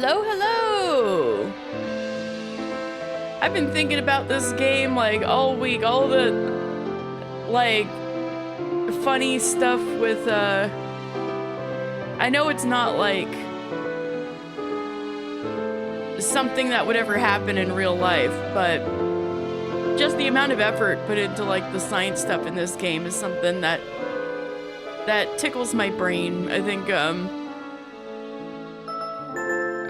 Hello, hello! I've been thinking about this game like all week, all the like funny stuff with I know it's not like something that would ever happen in real life, but just the amount of effort put into like the science stuff in this game is something that tickles my brain. I think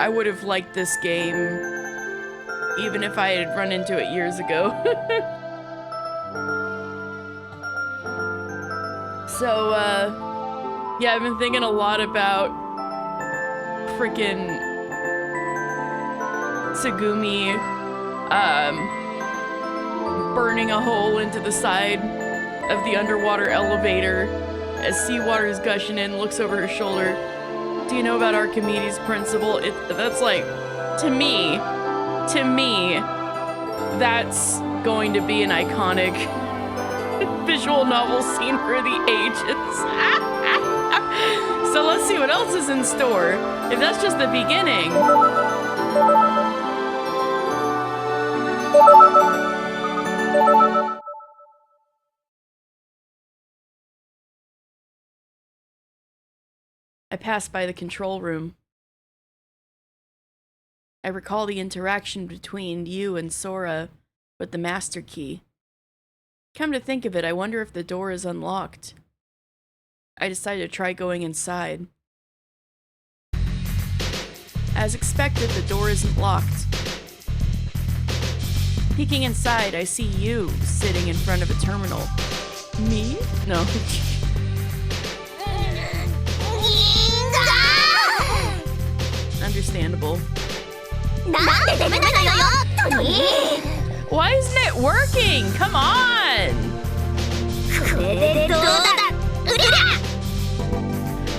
I would have liked this game even if I had run into it years ago. So yeah, I've been thinking a lot about freaking Tsugumi burning a hole into the side of the underwater elevator as seawater is gushing in, looks over her shoulder. Do you know about Archimedes' principle? That's like, to me, that's going to be an iconic visual novel scene for the ages. So let's see what else is in store. If that's just the beginning. I passed by the control room. I recall the interaction between you and Sora with the master key. Come to think of it, I wonder if the door is unlocked. I decided to try going inside. As expected, the door isn't locked. Peeking inside, I see you sitting in front of a terminal. Me? No. Understandable. Why isn't it working? Come on!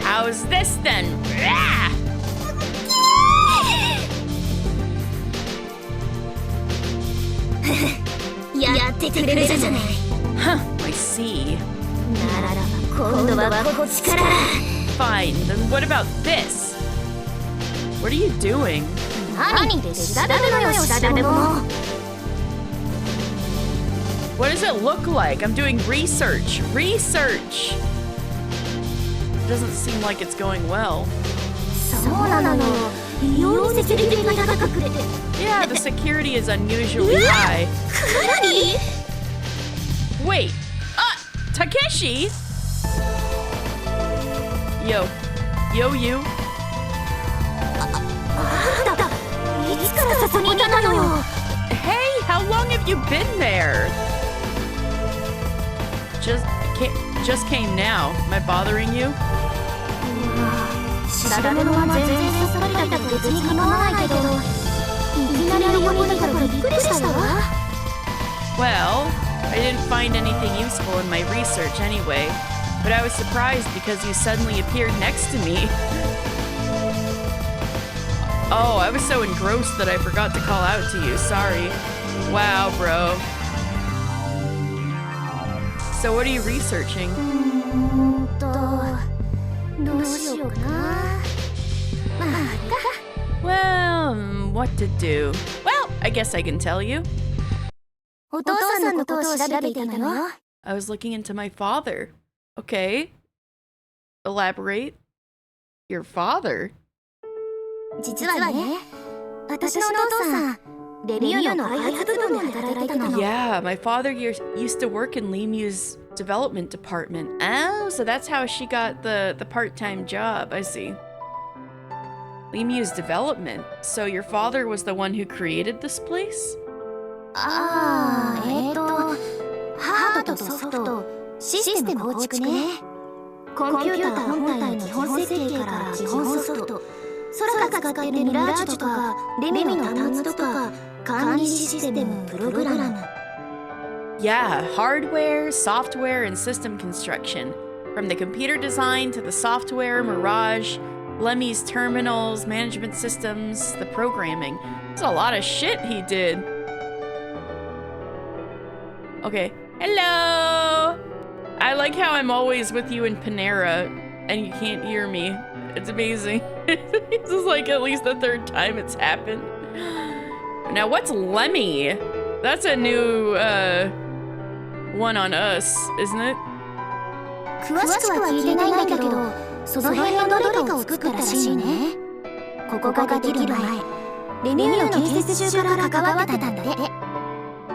How's this then? Huh, I see. Fine, then what about this? What are you doing? What does it look like? I'm doing research. Research! It doesn't seem like it's going well. Yeah, the security is unusually high. Wait! Takeshi? Yo, you? Hey, how long have you been there? Just came now. Am I bothering you? Well, I didn't find anything useful in my research anyway, but I was surprised because you suddenly appeared next to me. Oh, I was so engrossed that I forgot to call out to you. Sorry. Wow, bro. So what are you researching? Well, what to do? Well, I guess I can tell you. I was looking into my father. Okay. Elaborate. Your father? Yeah, my father used to work in Limu's development department. Oh, so that's how she got the part-time job. I see. Limu's development. So your father was the one who created this place? Yeah, hardware, software, and system construction. From the computer design to the software, Mirage, Lemmy's terminals, management systems, the programming. There's a lot of shit he did. Okay. Hello! I like how I'm always with you in Panera, and you can't hear me. It's amazing. This is like at least the third time it's happened. Now, what's Lemmy? That's a new one on us, isn't it? 詳しくは聞いてないんだけど、その辺のどれかを作ったらしいね。ここができる前、レミューの建設中から関わってたんだって。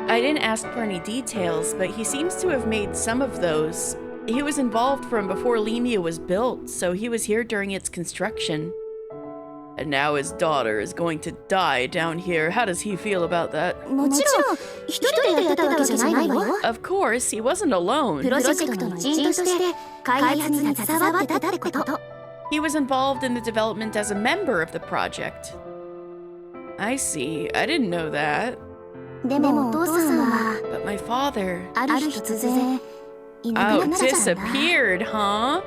I didn't ask for any details, but he seems to have made some of those. He was involved from before Lemia was built, so he was here during its construction. And now his daughter is going to die down here. How does he feel about that? もちろん、一人でやってたわけじゃないわよ。Of course, he wasn't alone. プロジェクトの一員として開発に携わってたってこと。He was involved in the development as a member of the project. I see. I didn't know that. でもお父さんは、But my father... ある日突然、いなくなっちゃったんだ。disappeared, huh?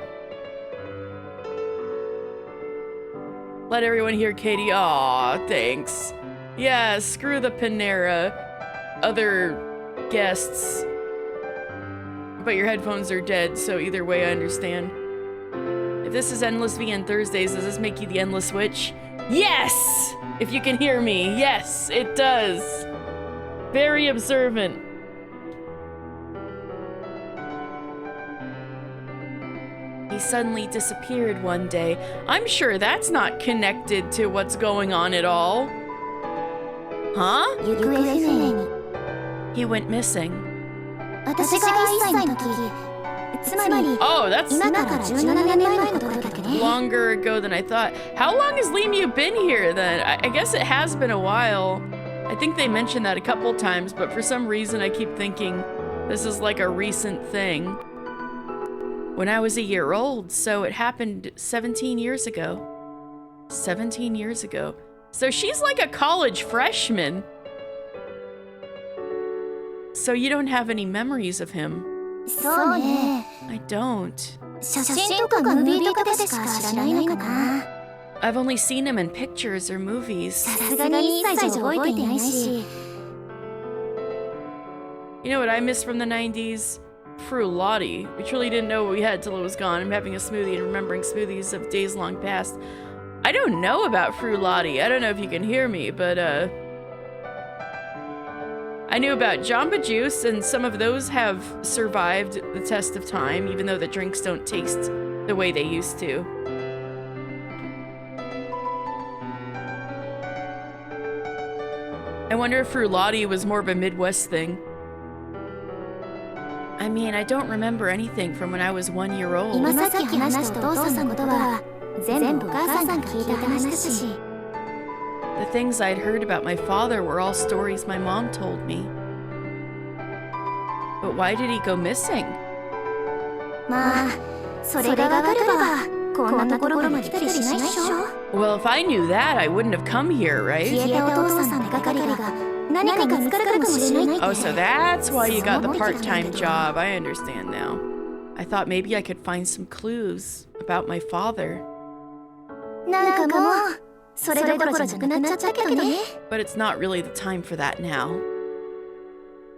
Let everyone hear Katie. Aw, thanks. Yeah, screw the Panera. Other guests. But your headphones are dead, so either way I understand. If this is Endless VN Thursdays, does this make you the Endless Witch? Yes! If you can hear me, yes, it does. Very observant. He suddenly disappeared one day. I'm sure that's not connected to what's going on at all. Huh? He went missing. Oh, that's longer ago than I thought. How long has Lemieux been here then? I guess it has been a while. I think they mentioned that a couple times, but for some reason I keep thinking this is like a recent thing. When I was a year old, so it happened 17 years ago. 17 years ago. So she's like a college freshman. So you don't have any memories of him? I don't. I've only seen him in pictures or movies. You know what I miss from the 90s? Frulotti. We truly didn't know what we had till it was gone. I'm having a smoothie and remembering smoothies of days long past. I don't know about Frulotti. I don't know if you can hear me, but I knew about Jamba Juice, and some of those have survived the test of time, even though the drinks don't taste the way they used to. I wonder if Frulotti was more of a Midwest thing. I mean, I don't remember anything from when I was 1 year old. The things I'd heard about my father were all stories my mom told me. But why did he go missing? Well, if I knew that, I wouldn't have come here, right? Oh, so that's why you got the part-time job. I understand now. I thought maybe I could find some clues about my father. But it's not really the time for that now.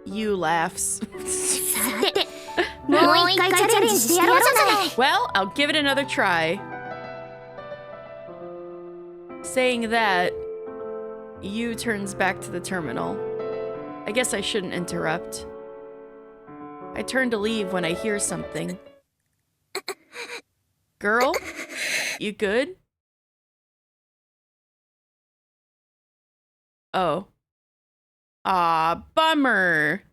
You laughs. Well, I'll give it another try. Saying that, Yu turns back to the terminal. I guess I shouldn't interrupt. I turn to leave when I hear something. Girl? You good? Oh. Ah, bummer.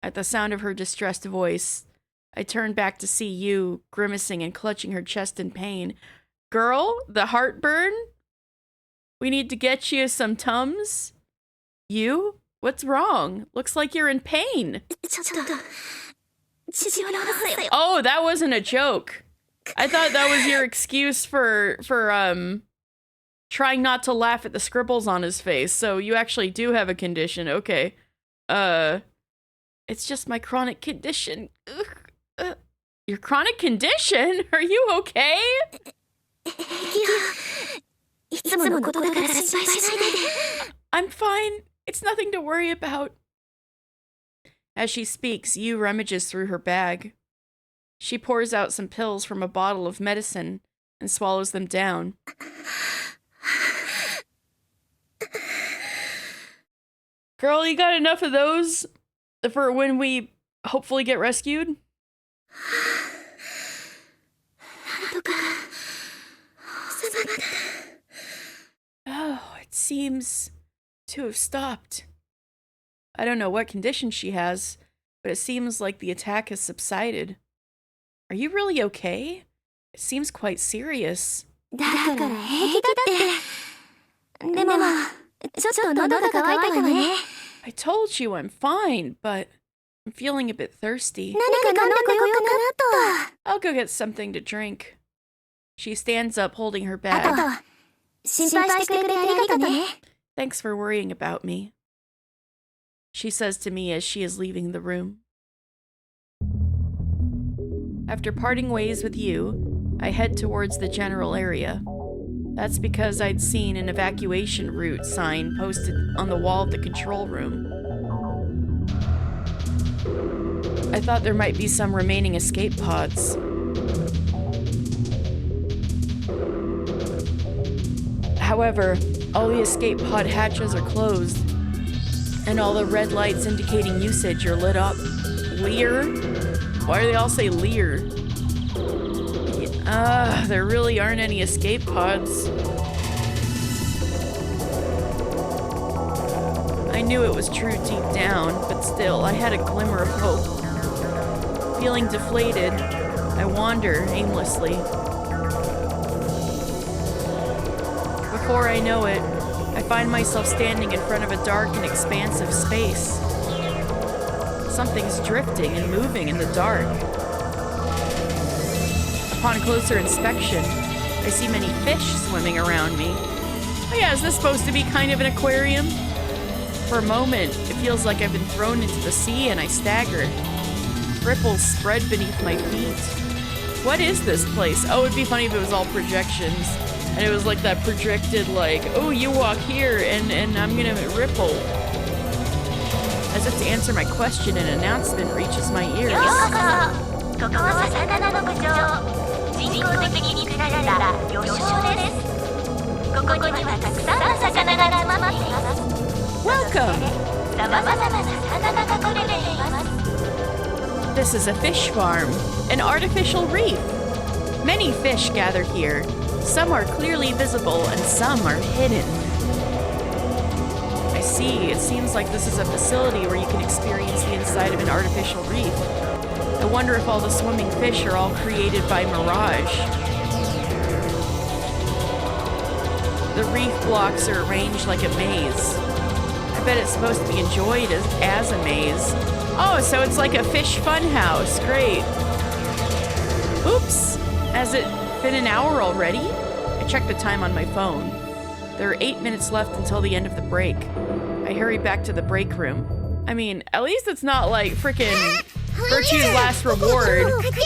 At the sound of her distressed voice, I turn back to see Yu grimacing and clutching her chest in pain. Girl, the heartburn? We need to get you some Tums? Yu? What's wrong? Looks like you're in pain. Oh, that wasn't a joke. I thought that was your excuse for trying not to laugh at the scribbles on his face. So you actually do have a condition. Okay. It's just my chronic condition. Your chronic condition? Are you okay? I'm fine. It's nothing to worry about. As she speaks, Yu rummages through her bag. She pours out some pills from a bottle of medicine and swallows them down. Girl, you got enough of those for when we hopefully get rescued? Oh, it seems to have stopped. I don't know what condition she has, but it seems like the attack has subsided. Are you really okay? It seems quite serious. I told you I'm fine, but I'm feeling a bit thirsty. I'll go get something to drink. She stands up holding her bag. Thanks for worrying about me, she says to me as she is leaving the room. After parting ways with you, I head towards the general area. That's because I'd seen an evacuation route sign posted on the wall of the control room. I thought there might be some remaining escape pods. However, all the escape pod hatches are closed, and all the red lights indicating usage are lit up. Lear? Why do they all say Lear? There really aren't any escape pods. I knew it was true deep down, but still, I had a glimmer of hope. Feeling deflated, I wander aimlessly. Before I know it, I find myself standing in front of a dark and expansive space. Something's drifting and moving in the dark. Upon closer inspection, I see many fish swimming around me. Oh yeah, is this supposed to be kind of an aquarium? For a moment, it feels like I've been thrown into the sea and I stagger. Ripples spread beneath my feet. What is this place? Oh, it'd be funny if it was all projections. And it was like that projected, like, oh, you walk here and I'm gonna ripple. As if to answer my question, an announcement reaches my ears. Welcome! This is a fish farm, an artificial reef. Many fish gather here. Some are clearly visible and some are hidden. I see, it seems like this is a facility where you can experience the inside of an artificial reef. I wonder if all the swimming fish are all created by mirage. The reef blocks are arranged like a maze. I bet it's supposed to be enjoyed as a maze. Oh, so it's like a fish fun house. Great. Oops. Has it been an hour already? I checked the time on my phone. There are 8 minutes left until the end of the break. I hurry back to the break room. I mean, at least it's not like frickin' Virtue's Last Reward,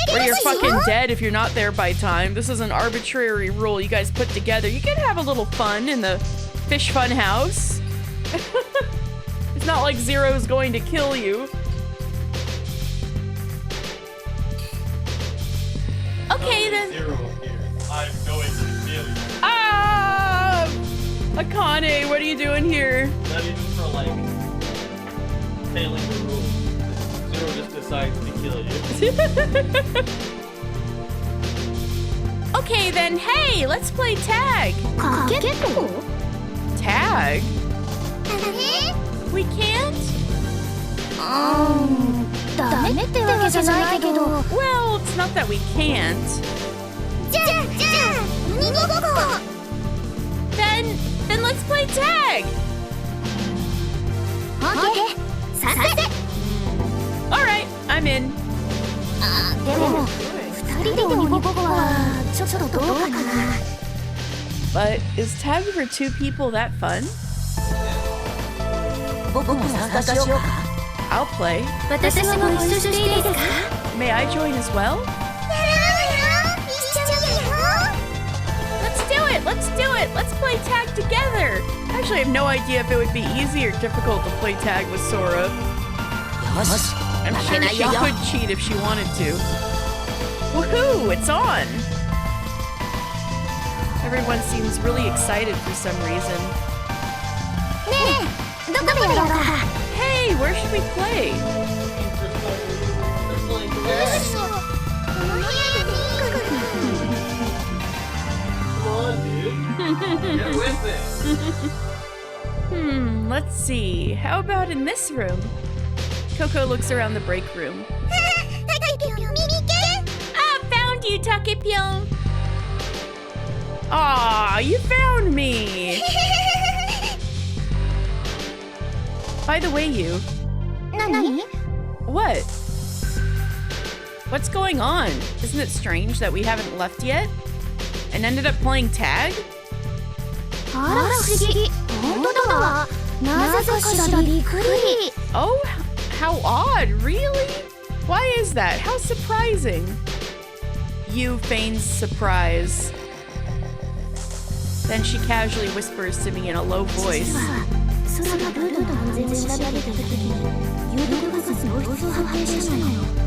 where you're fucking dead if you're not there by time. This is an arbitrary rule you guys put together. You can have a little fun in the fish fun house. It's not like Zero's going to kill you. Okay then. Zero here. I'm going to kill you. Ah! Akane, what are you doing here? Not even for like failing the rules. Zero just decides to kill you. Okay then, hey, let's play tag. Tag? We can't? Well, it's not that we can't. Then let's play tag. Alright, I'm in. But is tag for 2 people that fun? I'll play. May I join as well? Let's do it! Let's play tag together! Actually, I have no idea if it would be easy or difficult to play tag with Sora. I'm sure she could cheat if she wanted to. Woohoo! It's on! Everyone seems really excited for some reason. Hey, where should we play? Come on, dude. Get with it. Let's see. How about in this room? Coco looks around the break room. I found you, Takepyeon! Aw, you found me! By the way, you. What? What's going on? Isn't it strange that we haven't left yet? And ended up playing tag? Oh, how odd, really? Why is that? How surprising. You feigns surprise. Then she casually whispers to me in a low voice.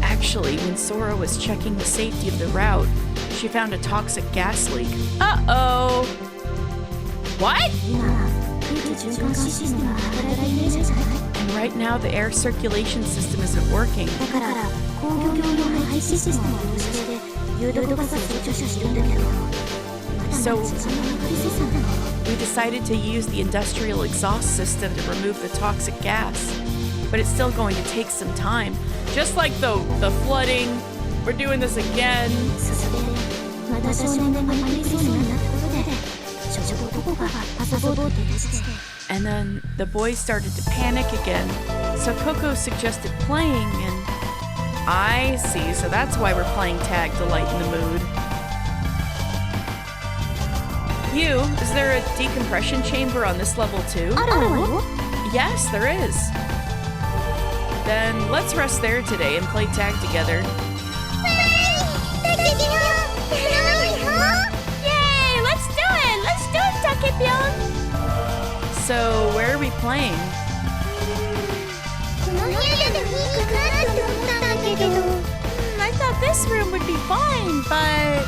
Actually, when Sora was checking the safety of the route, she found a toxic gas leak. Uh-oh! What? And right now the air circulation system isn't working. So we decided to use the industrial exhaust system to remove the toxic gas. But it's still going to take some time. Just like the flooding, we're doing this again. And then the boys started to panic again. So Coco suggested playing, and I see. So that's why we're playing tag to lighten the mood. Is there a decompression chamber on this level too? Yes, there is. Then let's rest there today and play tag together. Yay! Let's do it! Let's do it, Takepyeon! So, where are we playing? I thought this room would be fine, but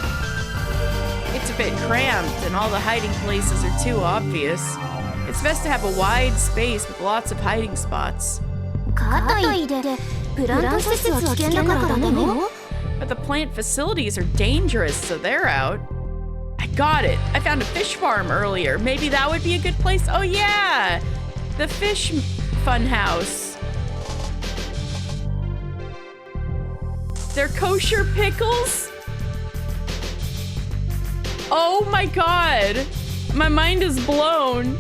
it's a bit cramped and all the hiding places are too obvious. It's best to have a wide space with lots of hiding spots. But the plant facilities are dangerous, so they're out. I got it. I found a fish farm earlier. Maybe that would be a good place. Oh yeah, the fish fun house. They're kosher pickles? Oh my god. My mind is blown.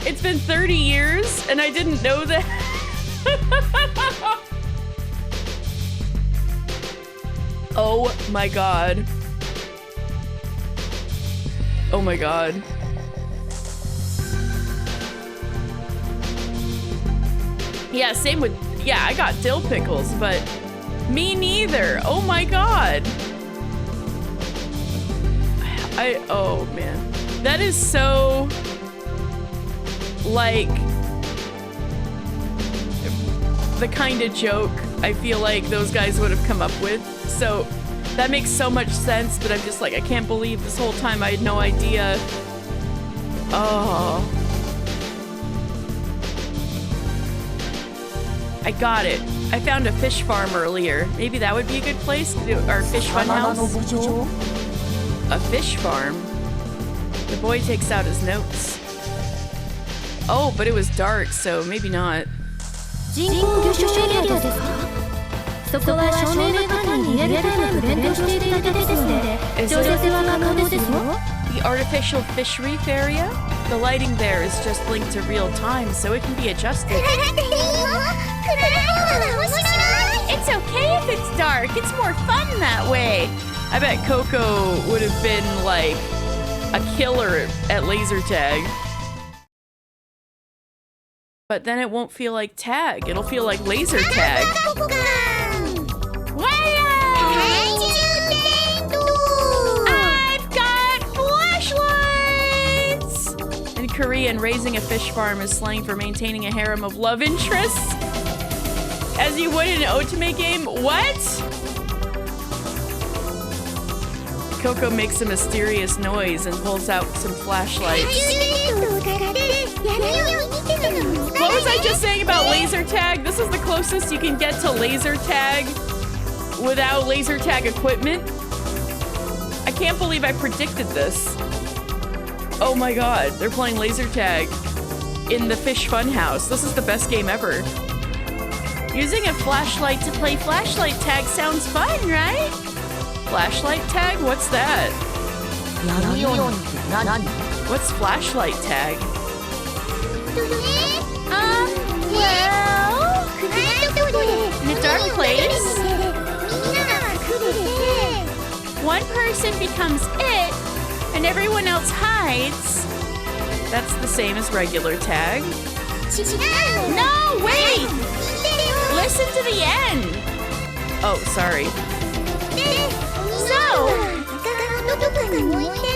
It's been 30 years and I didn't know that. Oh my god. Oh my god. Yeah, same with, yeah, I got dill pickles, but me neither. Oh my god. Oh man. That is so, like, the kind of joke I feel like those guys would have come up with. So that makes so much sense, but I'm just like, I can't believe this whole time I had no idea. Oh. I got it. I found a fish farm earlier. Maybe that would be a good place to do our fish fun house. A fish farm? The boy takes out his notes. Oh, but it was dark, so maybe not. The artificial fish reef area? The lighting there is just linked to real time, so it can be adjusted. It's okay if it's dark. It's more fun that way. I bet Coco would have been like a killer at laser tag. But then it won't feel like tag. It'll feel like laser tag. I've got flashlights! In Korean, raising a fish farm is slang for maintaining a harem of love interests. As you would in an otome game. What? Coco makes a mysterious noise and pulls out some flashlights. What was I just saying about laser tag? This is the closest you can get to laser tag without laser tag equipment. I can't believe I predicted this. Oh my god, they're playing laser tag in the Fish Funhouse. This is the best game ever. Using a flashlight to play flashlight tag sounds fun, right? Flashlight tag? What's that? What's flashlight tag? Well... In a dark place, one person becomes it, and everyone else hides. That's the same as regular tag. No, wait! Listen to the end! Oh, sorry. So,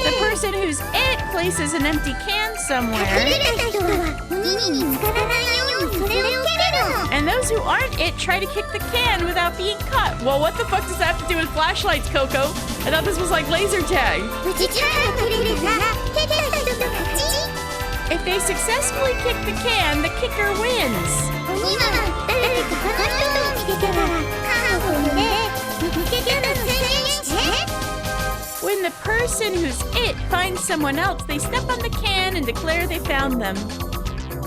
the person who's it places an empty can somewhere, and those who aren't it try to kick the can without being caught. Well, what the fuck does that have to do with flashlights, Coco? I thought this was like laser tag. If they successfully kick the can, the kicker wins. When the person who's it finds someone else, they step on the can and declare they found them.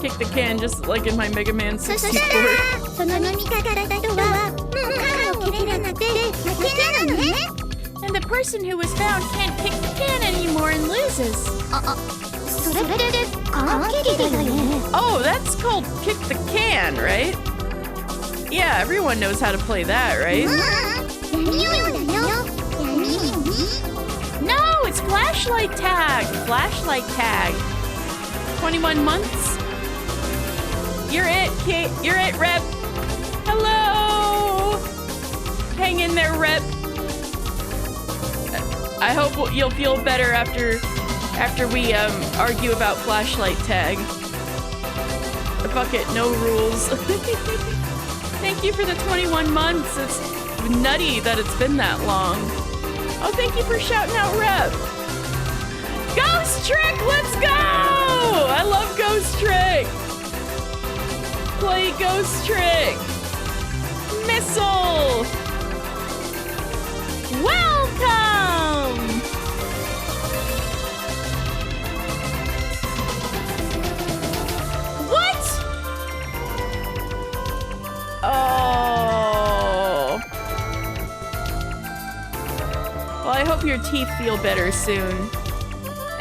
Kick the can just like in my Mega Man 64. And the person who was found can't kick the can anymore and loses. Oh, that's called kick the can, right? Yeah, everyone knows how to play that, right? No, it's flashlight tag. Flashlight tag. 21 months. You're it, Kate. You're it, Rep. Hello. Hang in there, Rep. I hope you'll feel better after we argue about flashlight tag. Fuck it, no rules. Thank you for the 21 months. It's nutty that it's been that long. Oh, thank you for shouting out Rep. Ghost Trick, let's go! I love Ghost Trick. Play Ghost Trick. Missile. Welcome. What? Oh. Well, I hope your teeth feel better soon.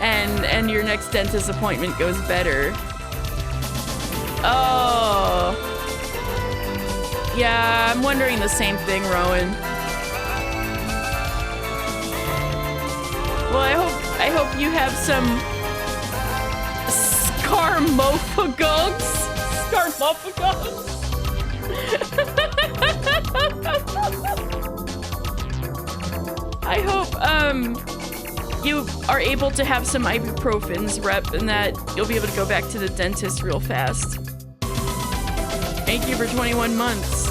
And your next dentist appointment goes better. Oh. Yeah, I'm wondering the same thing, Rowan. Well, I hope you have some scarmophagogs. Scarmophagogs. I hope you are able to have some ibuprofens, Rep, and that you'll be able to go back to the dentist real fast. Thank you for 21 months.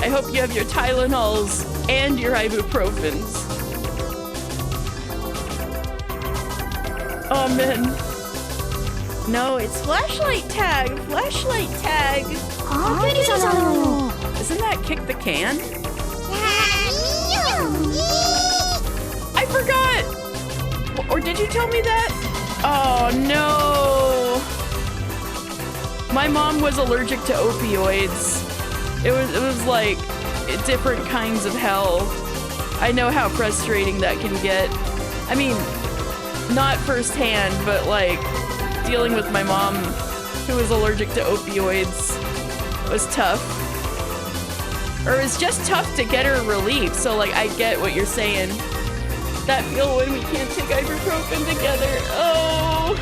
I hope you have your Tylenols and your ibuprofens. Oh, man. No, it's flashlight tag. Flashlight tag. Isn't that kick the can? I forgot! Or did you tell me that? Oh, no. My mom was allergic to opioids. It was like different kinds of hell. I know how frustrating that can get. I mean, not firsthand, but like dealing with my mom who was allergic to opioids was tough. Or it's just tough to get her relief, so like I get what you're saying. That feel when we can't take ibuprofen together. Oh.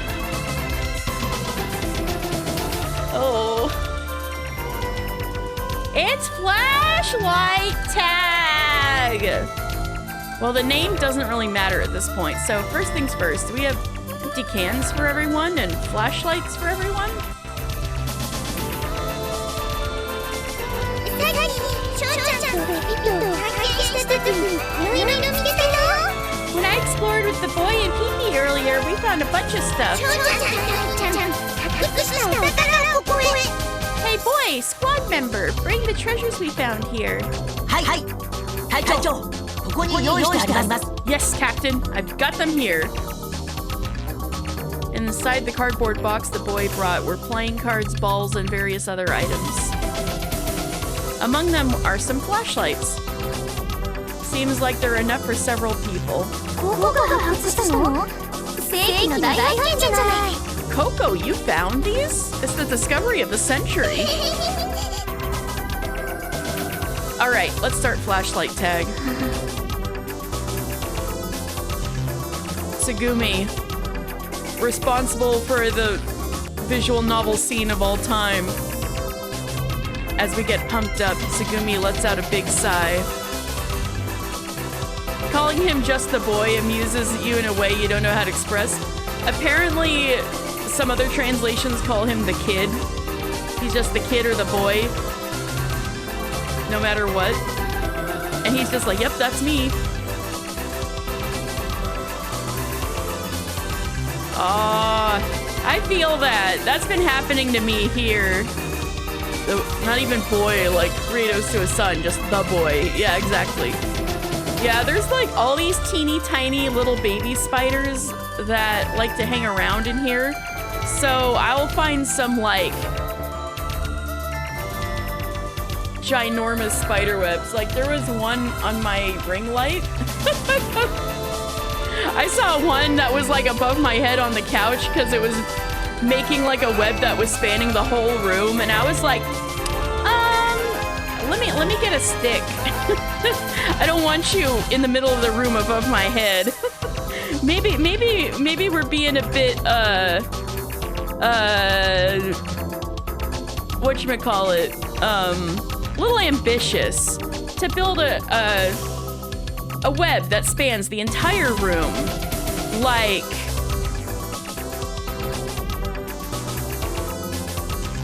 Oh. It's flashlight tag! Well, the name doesn't really matter at this point, so first things first, do we have empty cans for everyone and flashlights for everyone? Hi, earlier we found a bunch of stuff. Hey boy, squad member, bring the treasures we found here. Yes, Captain, I've got them here. Inside the cardboard box the boy brought were playing cards, balls, and various other items. Among them are some flashlights. Seems like they're enough for several people. Coco, you found these? It's the discovery of the century. Alright, let's start flashlight tag. Tsugumi, responsible for the visual novel scene of all time. As we get pumped up, Tsugumi lets out a big sigh. Calling him just the boy amuses you in a way you don't know how to express. Apparently, some other translations call him the kid. He's just the kid or the boy, no matter what. And he's just like, yep, that's me. I feel that. That's been happening to me here. Not even boy, like Kratos to his son, just the boy. Yeah, exactly. Yeah, there's like all these teeny tiny little baby spiders that like to hang around in here. So I'll find some like ginormous spider webs. Like there was one on my ring light. I saw one that was like above my head on the couch because it was making like a web that was spanning the whole room, and I was like, let me get a stick. I don't want you in the middle of the room above my head. maybe we're being a bit whatchamacallit, a little ambitious to build a web that spans the entire room. Like,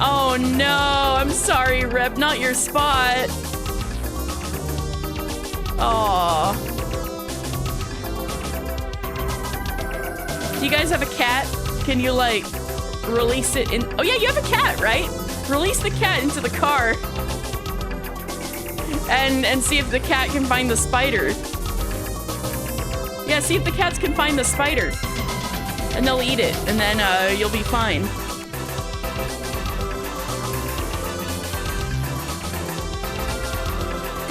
oh no, I'm sorry, Rep, not your spot. Aww. Do you guys have a cat? Can you like release it in? Oh yeah, you have a cat, right? Release the cat into the car and see if the cat can find the spider. Yeah, see if the cats can find the spider. And they'll eat it, and then you'll be fine.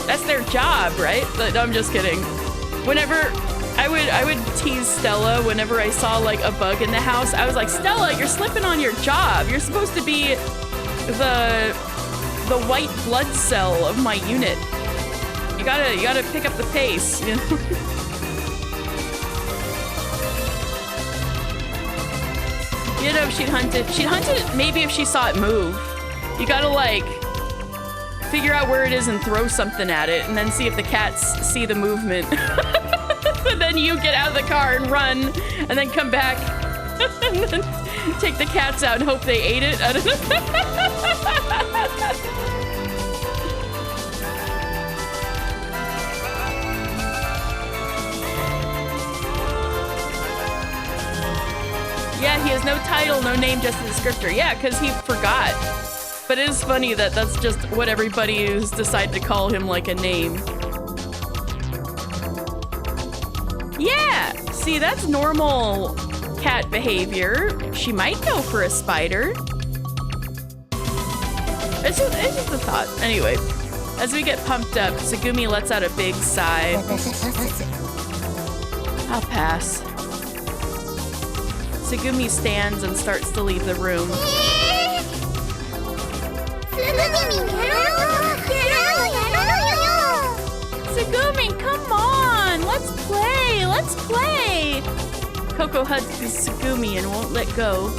That's their job, right? No, I'm just kidding. Whenever I would tease Stella whenever I saw like a bug in the house. I was like, Stella, you're slipping on your job. You're supposed to be the white blood cell of my unit. You gotta pick up the pace, you know? You know, if she'd hunt it maybe if she saw it move. You gotta like figure out where it is and throw something at it, and then see if the cats see the movement. And then you get out of the car and run, and then come back, and then take the cats out and hope they ate it. I don't know. Yeah, he has no title, no name, just a descriptor. Yeah, because he forgot. But it is funny that that's just what everybody has decided to call him, like a name. Yeah, see, that's normal cat behavior. She might go for a spider. It's just a thought. Anyway, as we get pumped up, Tsugumi lets out a big sigh. I'll pass. Tsugumi stands and starts to leave the room. Tsugumi, come on! Let's play! Let's play! Coco hugs Tsugumi and won't let go.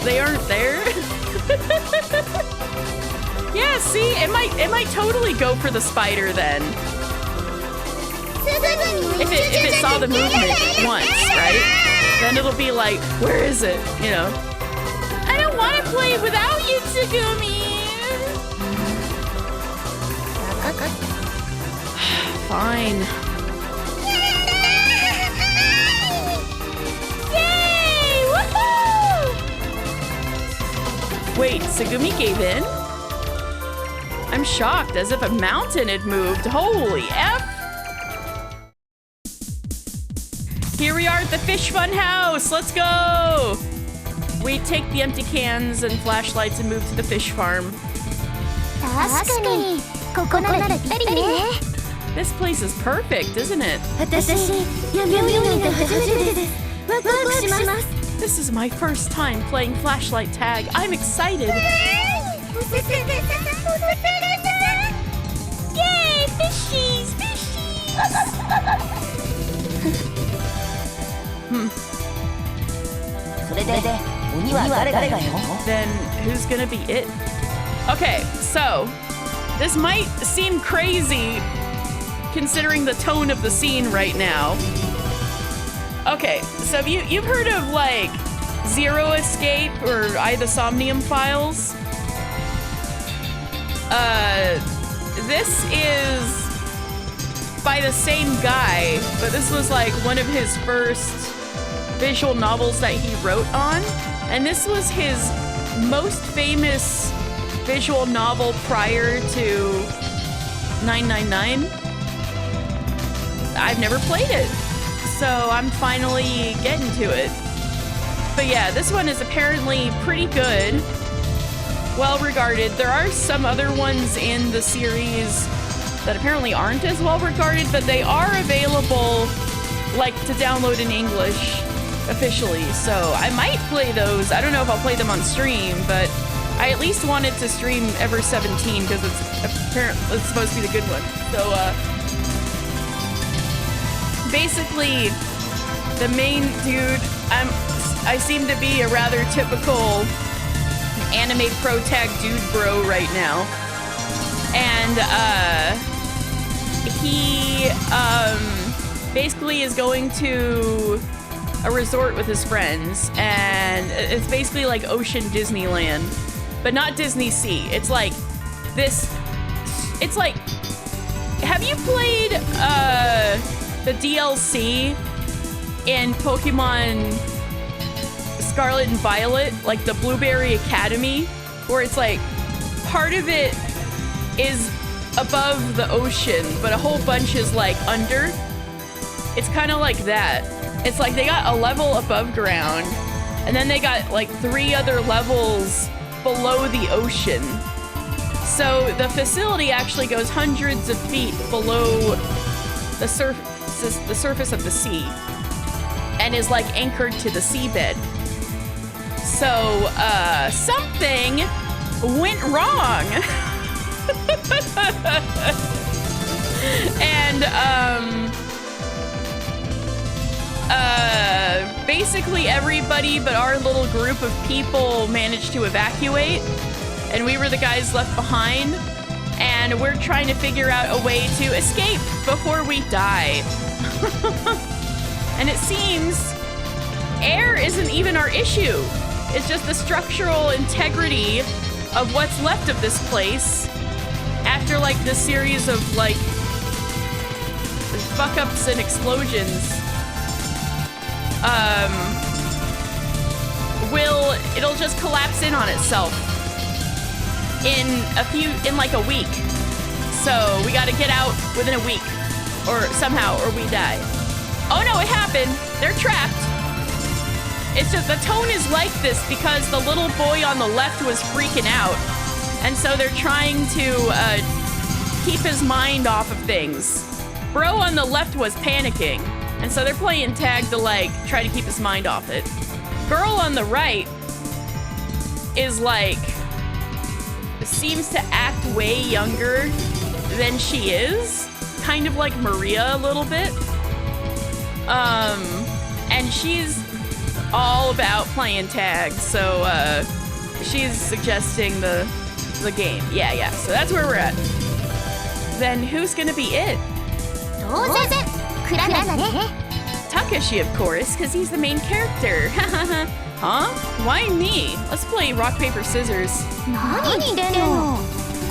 They aren't there? Yeah, see? It might totally go for the spider then. If it saw the movement once, right? Then it'll be like, where is it? You know? I don't want to play without you, Tsugumi! fine. Yay! Woohoo! Wait, Tsugumi gave in? I'm shocked, as if a mountain had moved. Holy F! Here we are at the Fish Fun House. Let's go! We take the empty cans and flashlights and move to the fish farm. 確かにここならぴったりね This place is perfect, isn't it? 私闇見なんて初めてですワクワクします This is my first time playing flashlight tag. I'm excited. Yay! Fishies! Fishies! Then who's gonna be it? Okay, so this might seem crazy considering the tone of the scene right now. Okay, so you've heard of like Zero Escape or the Somnium Files? This is by the same guy, but this was like one of his first visual novels that he wrote on, and this was his most famous visual novel prior to 999. I've never played it, so I'm finally getting to it. But yeah, this one is apparently pretty good, well regarded. There are some other ones in the series that apparently aren't as well regarded, but they are available like to download in English officially, so I might play those. I don't know if I'll play them on stream, but I at least wanted to stream Ever17 because it's supposed to be the good one. So basically the main dude, I seem to be a rather typical anime pro tag dude bro right now, and he basically is going to a resort with his friends, and it's basically like Ocean Disneyland, but not Disney Sea. It's like this. It's like, have you played the DLC in Pokemon Scarlet and Violet, like the Blueberry Academy, where it's like part of it is above the ocean, but a whole bunch is like under? It's kind of like that. It's like they got a level above ground, and then they got like 3 other levels below the ocean. So the facility actually goes hundreds of feet below the surface of the sea, and is like anchored to the seabed. So something went wrong. And basically everybody but our little group of people managed to evacuate, and we were the guys left behind, and we're trying to figure out a way to escape before we die. And it seems air isn't even our issue. It's just the structural integrity of what's left of this place after like this series of like fuck-ups and explosions. It'll just collapse in on itself in like a week. So we gotta get out within a week, or somehow, or we die. Oh no, it happened. They're trapped. It's just the tone is like this because the little boy on the left was freaking out, and so they're trying to keep his mind off of things. Bro on the left was panicking, and so they're playing tag to like try to keep his mind off it. Girl on the right is like, seems to act way younger than she is, kind of like Maria a little bit. And she's all about playing tag, so she's suggesting the game. Yeah, so that's where we're at. Then who's gonna be it? Takashi, of course, because he's the main character. Huh? Why me? Let's play rock, paper, scissors. 何言ってんの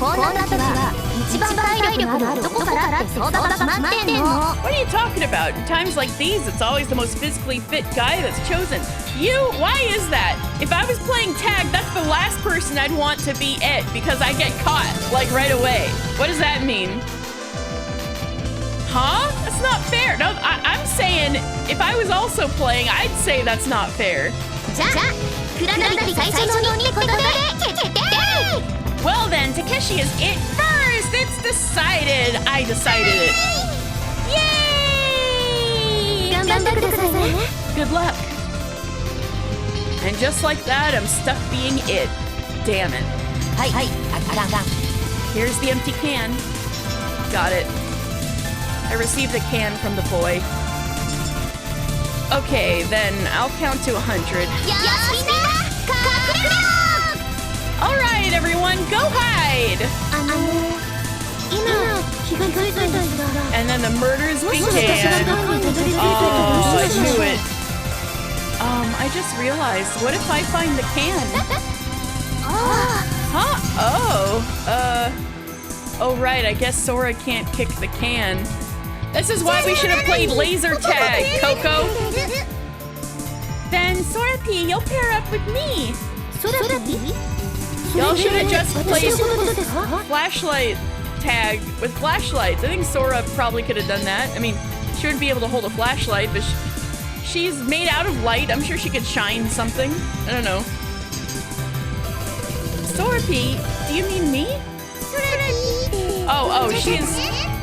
こんな時は1一番体力のある男からって相場が決まってんの。 What are you talking about? In times like these, it's always the most physically fit guy that's chosen. You? Why is that? If I was playing tag, that's the last person I'd want to be it because I get caught, like, right away. What does that mean? Huh? That's not fair. No, I'm saying if I was also playing, I'd say that's not fair. じゃあ倉成が最初の鬼ってことで決定。 Well then, Takeshi is it first! It's decided! I decided it. Yay! 頑張ってくださいね。 Good luck. And just like that, I'm stuck being it. Damn it. はいはい、あかん。 Here's the empty can. Got it. I received the can from the boy. Okay, then I'll count to 100. よしみんな隠れろ。 Alright, everyone, go hide! 今気がついたんですが。 And then the murders もし私が began. どこにたどり着いたら Oh, ど I うしましょ knew う。 it. I just realized, what if I find the can? あ Huh? Oh, right, I guess Sora can't kick the can. This is why we should have played laser tag, Coco. Then Sora P, you'll pair up with me. ソラピー？ Y'all should have just 私 played のことですか？ flashlight tag with flashlights. I think Sora probably could have done that. I mean, she wouldn't be able to hold a flashlight, but she's made out of light. I'm sure she could shine something. I don't know. Sora P, do you mean me? Oh,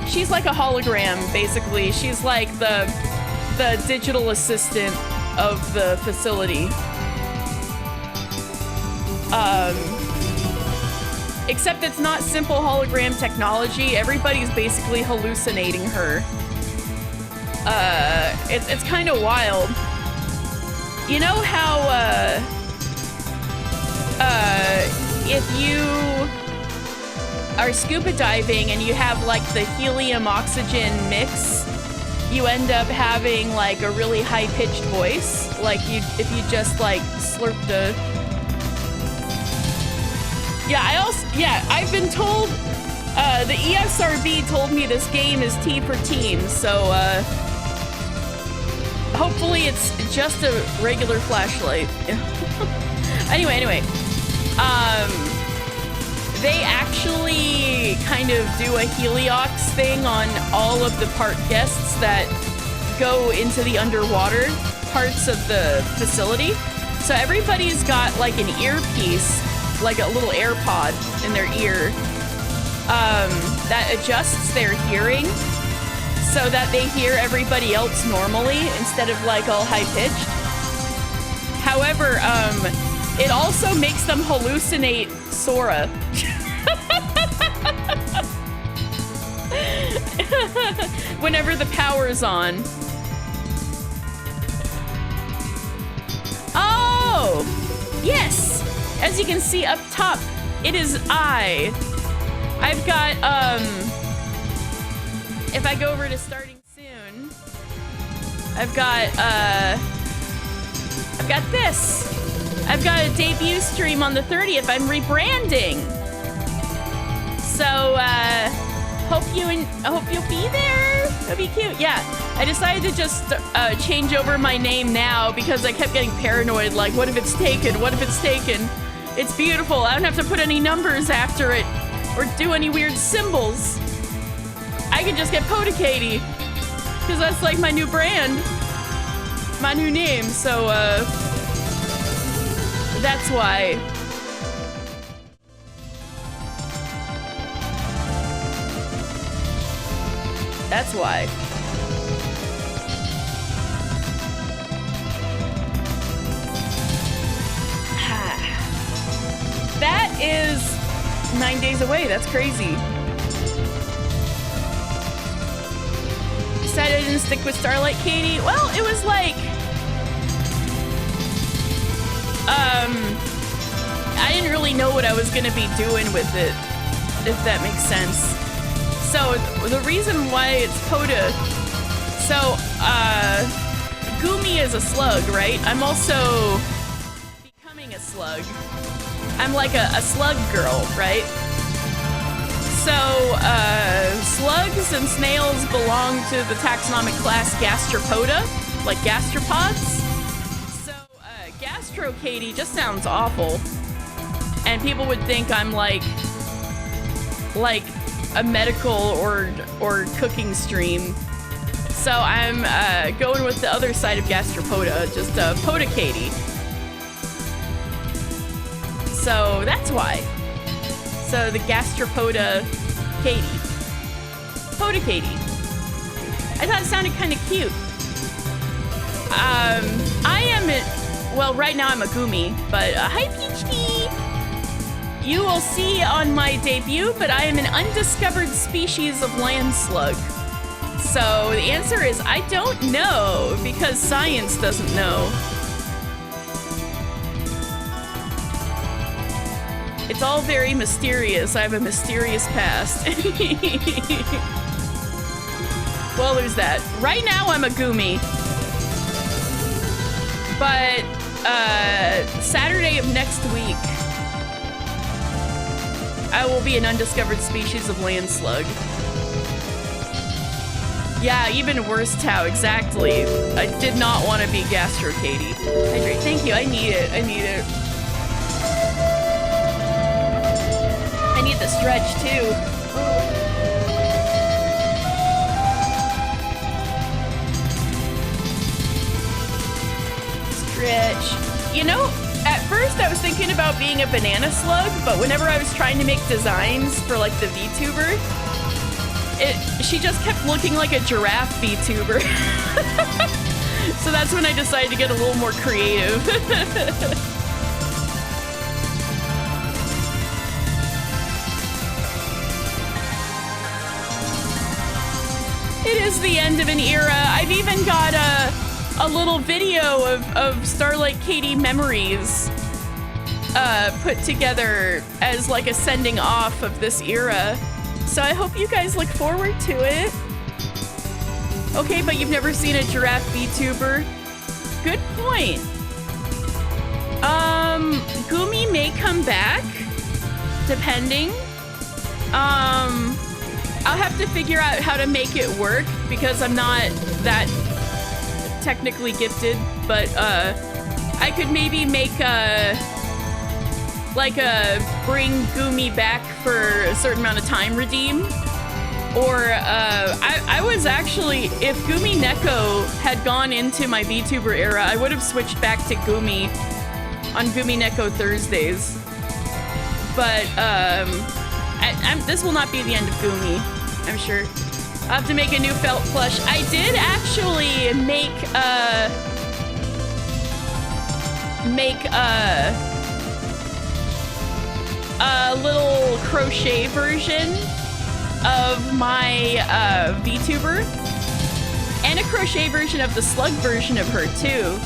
she's like a hologram, basically. She's like the digital assistant of the facility. Except it's not simple hologram technology. Everybody's basically hallucinating her. It's kind of wild. You know how, if you are scuba diving and you have like the helium oxygen mix, you end up having like a really high-pitched voice. Like if you just like slurped a... Yeah, I've been told, the ESRB told me this game is T for team, so, hopefully it's just a regular flashlight. Anyway, they actually kind of do a heliox thing on all of the park guests that go into the underwater parts of the facility. So everybody's got like an earpiece, like a little AirPod in their ear, that adjusts their hearing so that they hear everybody else normally instead of like all high-pitched. However, it also makes them hallucinate Sora. Whenever the power's on. Oh! Yes! As you can see up top, it is I. I've got, if I go over to starting soon, I've got this. I've got a debut stream on the 30th. I'm rebranding. So, I hope you'll be there. That'd be cute. Yeah, I decided to just change over my name now because I kept getting paranoid. Like, what if it's taken? What if it's taken? It's beautiful. I don't have to put any numbers after it or do any weird symbols. I can just get Podicady because that's like my new brand, my new name. So, that's why. That's why. That is 9 days away. That's crazy. Decided I didn't stick with Starlight Katie. Well, it was like... I didn't really know what I was gonna be doing with it, if that makes sense. So, the reason why it's Poda... So, Gumi is a slug, right? I'm also becoming a slug. I'm like a slug girl, right? So, slugs and snails belong to the taxonomic class Gastropoda, like gastropods. So, Gastro-Katie just sounds awful. And people would think I'm like a medical or cooking stream. So I'm going with the other side of Gastropoda, just Poda-Katie. So that's why. So the Gastropoda Katie. Poda-Katie. I thought it sounded kind of cute. Well, right now I'm a Gumi, but hi Peachty! You will see on my debut, but I am an undiscovered species of land slug. So the answer is I don't know, because science doesn't know. It's all very mysterious. I have a mysterious past. Well, there's that. Right now I'm a Gumi. But Saturday of next week, I will be an undiscovered species of land slug. Yeah, even worse, Tao, exactly. I did not want to be Gastro-Katie. Hydrate, thank you, I need it, I need it. I need the stretch, too. Stretch. You know, at first I was thinking about being a banana slug, but whenever I was trying to make designs for like the VTuber, she just kept looking like a giraffe VTuber. So that's when I decided to get a little more creative. It is the end of an era. I've even got a little video of Starlight Katie memories put together as like a sending off of this era. So I hope you guys look forward to it. Okay, but you've never seen a giraffe VTuber? Good point. Gumi may come back, depending. I'll have to figure out how to make it work because I'm not that technically gifted, but I could maybe make like a bring Gumi back for a certain amount of time redeem. Or I was actually, if Gumi Neko had gone into my VTuber era, I would have switched back to Gumi on Gumi Neko Thursdays. But this will not be the end of Gumi, I'm sure. I'll have to make a new felt plush. I did actually make a little crochet version of my VTuber, and a crochet version of the slug version of her too.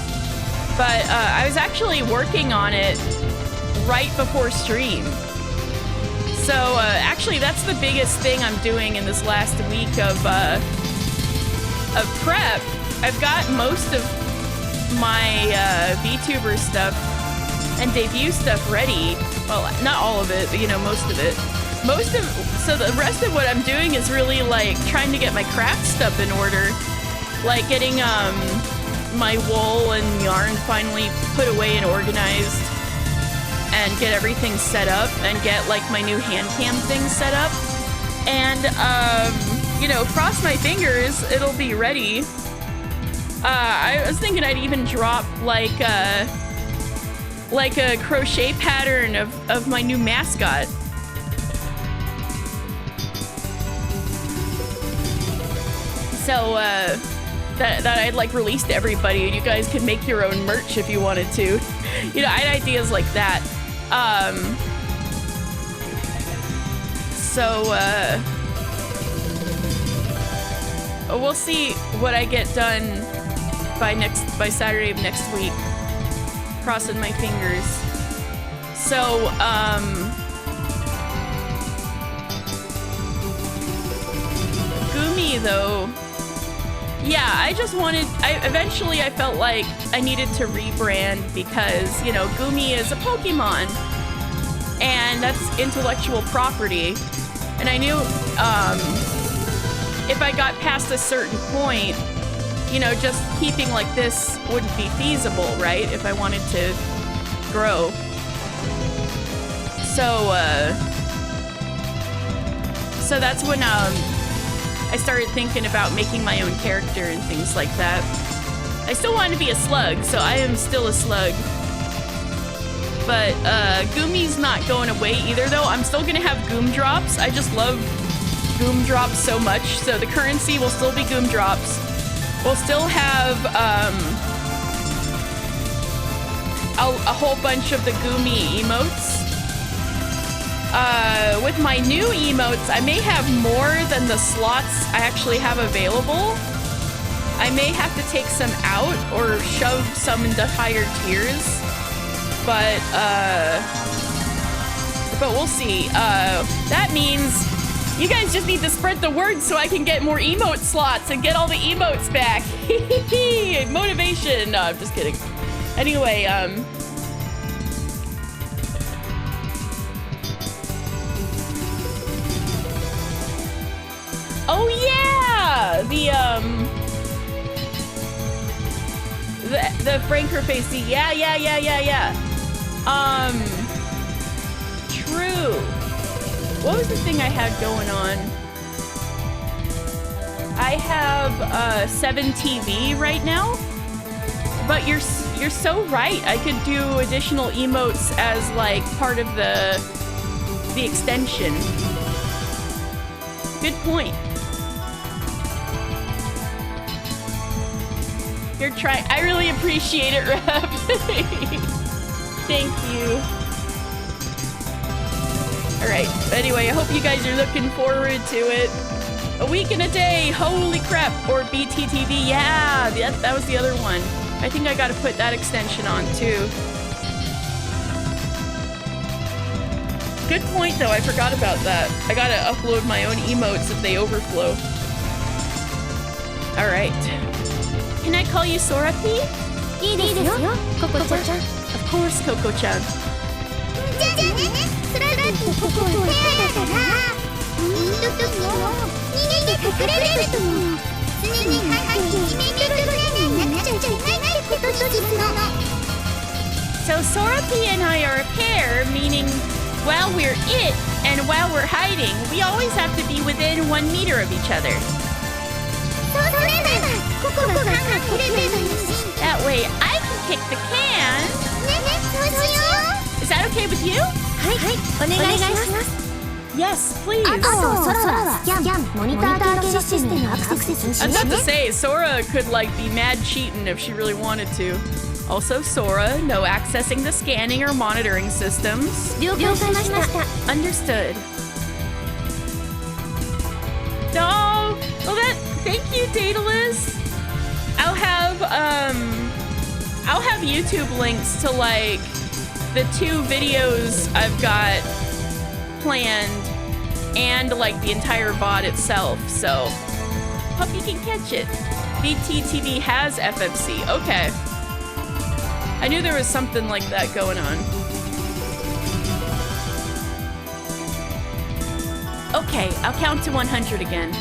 But I was actually working on it right before stream. So actually that's the biggest thing I'm doing in this last week of prep. I've got most of my VTuber stuff and debut stuff ready. Well, not all of it, but you know, most of it. So the rest of what I'm doing is really like trying to get my craft stuff in order. Like getting my wool and yarn finally put away and organized, and get everything set up, and get like my new hand cam thing set up. And you know, cross my fingers, it'll be ready. I was thinking I'd even drop like a crochet pattern of my new mascot. So that I'd like release to everybody, and you guys could make your own merch if you wanted to. You know, I had ideas like that. We'll see what I get done by Saturday of next week. Crossing my fingers. So, Gumi though, yeah, I eventually felt like I needed to rebrand because, you know, Gumi is a Pokemon, and that's intellectual property. And I knew if I got past a certain point, you know, just keeping like this wouldn't be feasible, right? If I wanted to grow. So that's when I started thinking about making my own character and things like that. I still wanted to be a slug, so I am still a slug. But Gumi's not going away either, though. I'm still gonna have Goom drops. I just love Goom drops so much. So the currency will still be Goom drops. We'll still have a whole bunch of the Goomy emotes. With my new emotes, I may have more than the slots I actually have available. I may have to take some out or shove some into higher tiers. But we'll see. That means you guys just need to spread the word so I can get more emote slots and get all the emotes back. Motivation. No, I'm just kidding. Anyway, oh yeah! The Franker Facey. Yeah. True. What was the thing I had going on? I have 7 TV right now. But you're so right. I could do additional emotes as like part of the extension. Good point. You're trying. I really appreciate it, Rep. Thank you. All right. Anyway, I hope you guys are looking forward to it. A week and a day. Holy crap. Or BTTV. Yeah, that was the other one. I think I got to put that extension on too. Good point, though. I forgot about that. I got to upload my own emotes if they overflow. All right. Can I call you Sora P? Coco-chan. Of course, Coco-chan. So Sora P and I are a pair, meaning while we're it and while we're hiding, we always have to be within 1 meter of each other. That way I can kick the can. Is that okay with you? Yes, please. I was about to say, Sora could like be mad cheating if she really wanted to. Also, Sora, no accessing the scanning or monitoring systems. Understood. Oh, well thank you, Daedalus. I'll have YouTube links to like the 2 videos I've got planned and like the entire VOD itself, so hope you can catch it. BTTV has FFC. Okay. I knew there was something like that going on. Okay, I'll count to 100 again.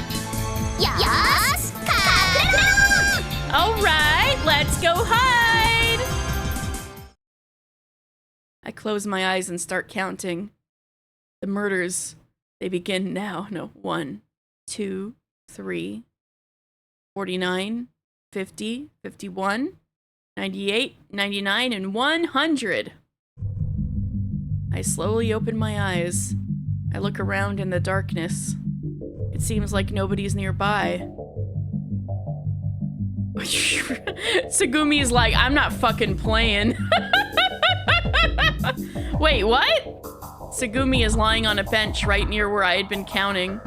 Yes! All right, let's go hide! I close my eyes and start counting. The murders, they begin now. No, 1, 2, 3, 49, 50, 51, 98, 99, and 100. I slowly open my eyes. I look around in the darkness. It seems like nobody's nearby. Tsugumi is like, I'm not fucking playing. Wait, what? Tsugumi is lying on a bench right near where I had been counting.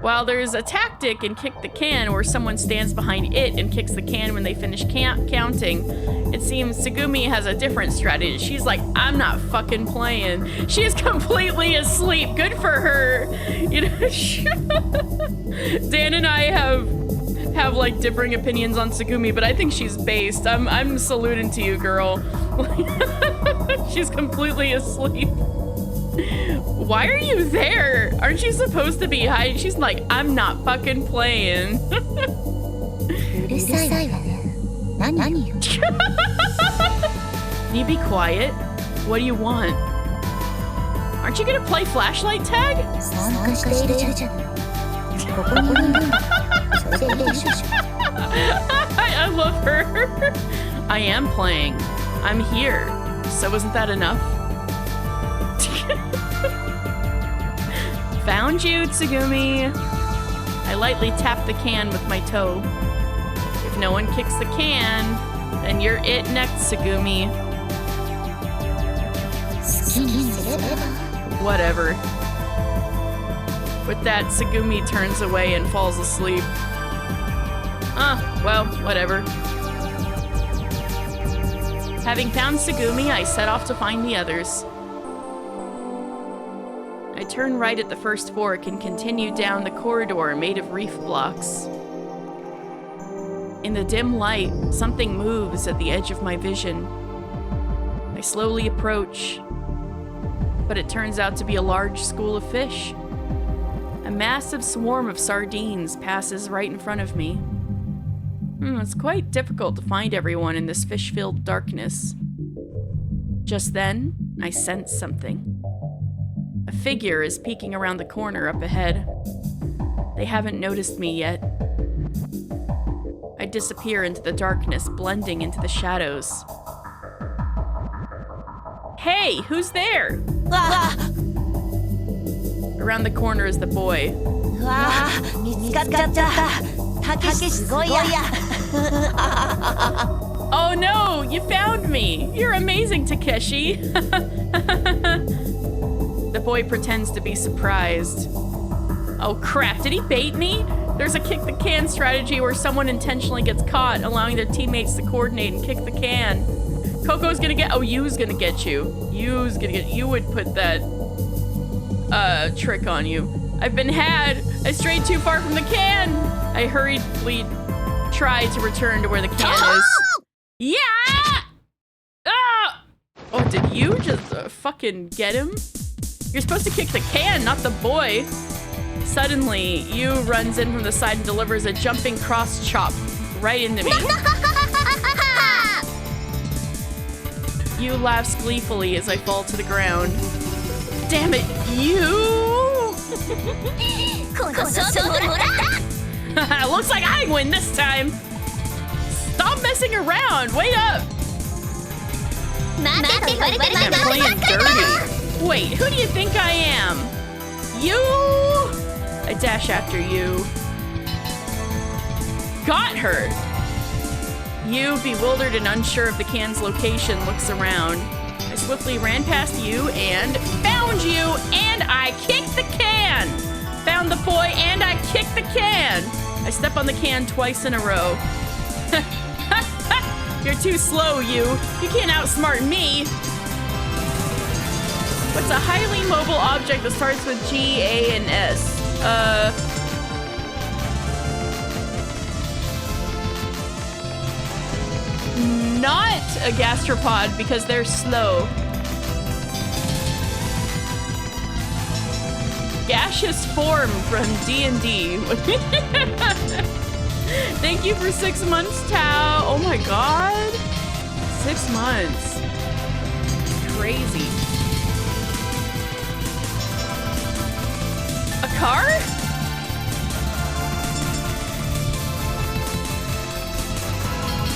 While there's a tactic in Kick the Can where someone stands behind it and kicks the can when they finish counting, it seems Tsugumi has a different strategy. She's like, I'm not fucking playing. She's completely asleep. Good for her. You know, Dan and I have like differing opinions on Tsugumi, but I think she's based. I'm saluting to you, girl. She's completely asleep. Why are you there? Aren't you supposed to be hiding? She's like, I'm not fucking playing. うるさいわね。何よ。 Can you be quiet? What do you want? Aren't you gonna play flashlight tag? 参加しているじゃん。ここにいるんだ。それでいいでしょ。I love her. I am playing. I'm here. So isn't that enough? Found you, Tsugumi. I lightly tap the can with my toe. If no one kicks the can, then you're it next, Tsugumi. 好きにすれば。 Whatever. With that, Tsugumi turns away and falls asleep. Well, whatever. Having found Tsugumi, I set off to find the others. I turn right at the first fork and continue down the corridor made of reef blocks. In the dim light, something moves at the edge of my vision. I slowly approach, but it turns out to be a large school of fish. A massive swarm of sardines passes right in front of me. It's quite difficult to find everyone in this fish-filled darkness. Just then, I sense something. A figure is peeking around the corner up ahead. They haven't noticed me yet. I disappear into the darkness, blending into the shadows. Hey, who's there? Around the corner is the boy. Oh no, you found me! You're amazing, Takeshi! The boy pretends to be surprised. Oh crap, did he bait me? There's a kick the can strategy where someone intentionally gets caught, allowing their teammates to coordinate and kick the can. Coco's gonna get- oh, Yu's gonna get you. Yu's gonna get- you would put that, trick on you. I've been had! I strayed too far from the can! I hurriedly tried to return to where the can is. Yeah! Ah! Oh, did you just fucking get him? You're supposed to kick the can, not the boy. Suddenly, Yu runs in from the side and delivers a jumping cross chop right into me. Yu laughs gleefully as I fall to the ground. Damn it, Yu! Looks like I win this time. Stop messing around. Wait up. I'm playing dirty. Wait, who do you think I am? You? I dash after you. Got her. You, bewildered and unsure of the can's location, looks around. I swiftly ran past you and found you, and I kicked the can. Found the boy, and I kicked the can. I step on the can twice in a row. You're too slow, you. You can't outsmart me. What's a highly mobile object that starts with G, A, and S? Not a gastropod because they're slow. Gaseous form from D&D. Thank you for 6 months, Tao. Oh my god. 6 months. Crazy. A car?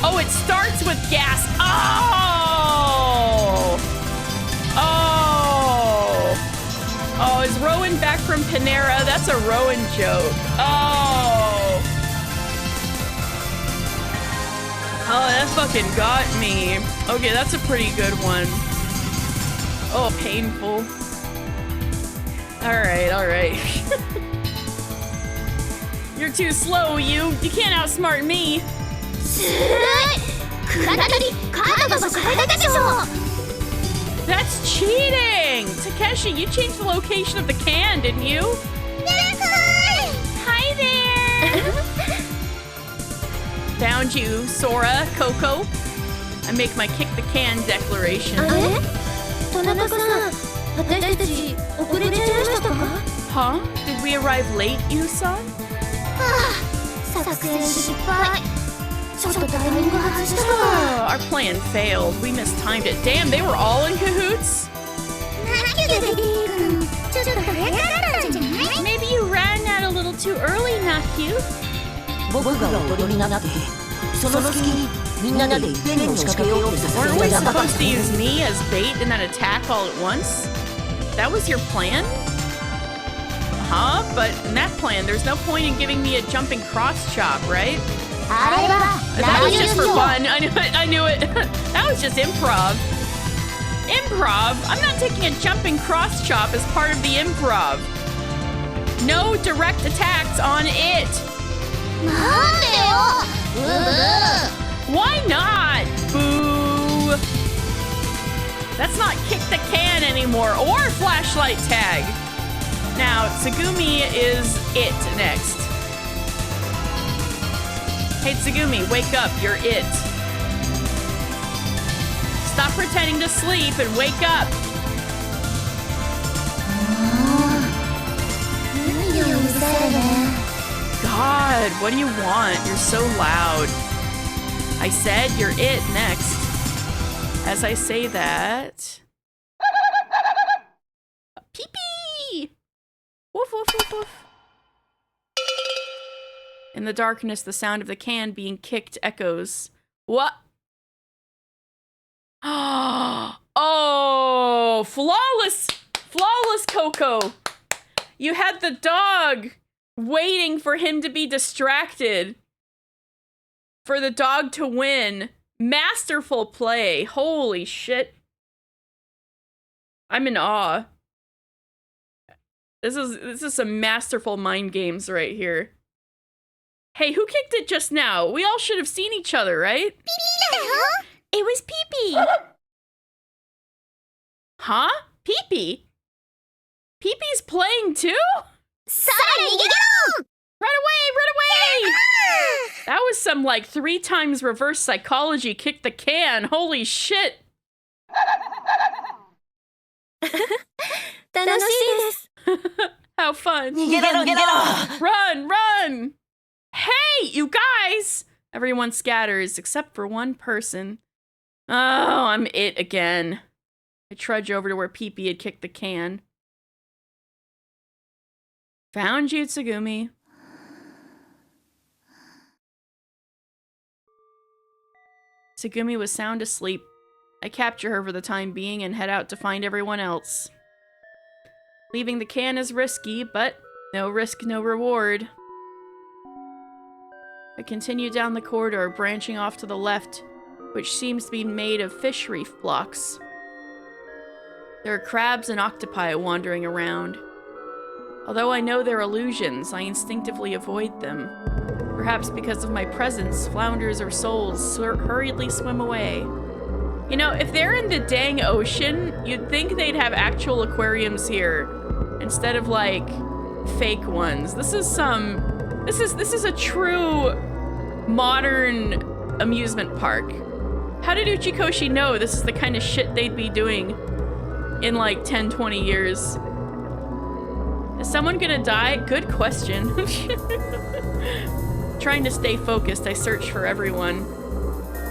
Oh, it starts with gas. Oh! Oh! Oh, is Rowan back from Panera? That's a Rowan joke. Oh! Oh, that fucking got me. Okay, that's a pretty good one. Oh, painful. Alright, alright. You're too slow, you. You can't outsmart me. That's cheating! Takeshi, you changed the location of the can, didn't you? Hi there! Found you, Sora, Coco. I make my kick the can declaration. 私たち遅れちゃいましたか？ Huh? Did we arrive late, Yusan? 作戦失敗。ちょっとタイミング外したわ。 Our plan failed. We mistimed it. Damn, they were all in cahoots? だけど君、ちょっと早かったんじゃない？ Maybe you ran out a little too early, Nakyu. 僕が踊りになってその隙にみんなでいっぺんに押しかけようってさ Weren't we せた supposed to use me as bait and then attack all at once? That was your plan? Huh? But in that plan, there's no point in giving me a jumping cross chop, right? あれは That was just for fun. I knew it. I knew it. That was just improv. Improv? I'm not taking a jumping cross chop as part of the improv. No direct attacks on it. なんでよ。Why not? Boo. That's not kick the can anymore or flashlight tag. Now, Tsugumi is it next. Hey, Tsugumi, wake up. You're it. Stop pretending to sleep and wake up. 何をうるさいね。 God, what do you want? You're so loud. I said you're it next. As I say that... Pee-pee! Woof, woof, woof, woof. In the darkness, the sound of the can being kicked echoes. What? Oh, flawless! Flawless, Coco! You had the dog waiting for him to be distracted. For the dog to win. Masterful play. Holy shit. I'm in awe. This is some masterful mind games right here. Hey, who kicked it just now? We all should have seen each other, right? It was Pee-Pee. Huh? Pee-Pee? Pee-Pee's playing too? Run away! That was some like 3 times reverse psychology kick the can. Holy shit. 楽しいです。 How fun. 逃げろ逃げろ Run, run! Hey, you guys! Everyone scatters except for one person. Oh, I'm it again. I trudge over to where Pee-Pee had kicked the can. Found you, Tsugumi. Tsugumi was sound asleep. I capture her for the time being and head out to find everyone else. Leaving the can is risky, but no risk, no reward. I continue down the corridor, branching off to the left, which seems to be made of fish reef blocks. There are crabs and octopi wandering around. Although I know they're illusions, I instinctively avoid them. Perhaps because of my presence, flounders or soles hurriedly swim away. You know, if they're in the dang ocean, you'd think they'd have actual aquariums here instead of like fake ones. This is a true modern amusement park. How did Uchikoshi know this is the kind of shit they'd be doing in like 10, 20 years? Is someone gonna die? Good question. Trying to stay focused, I search for everyone.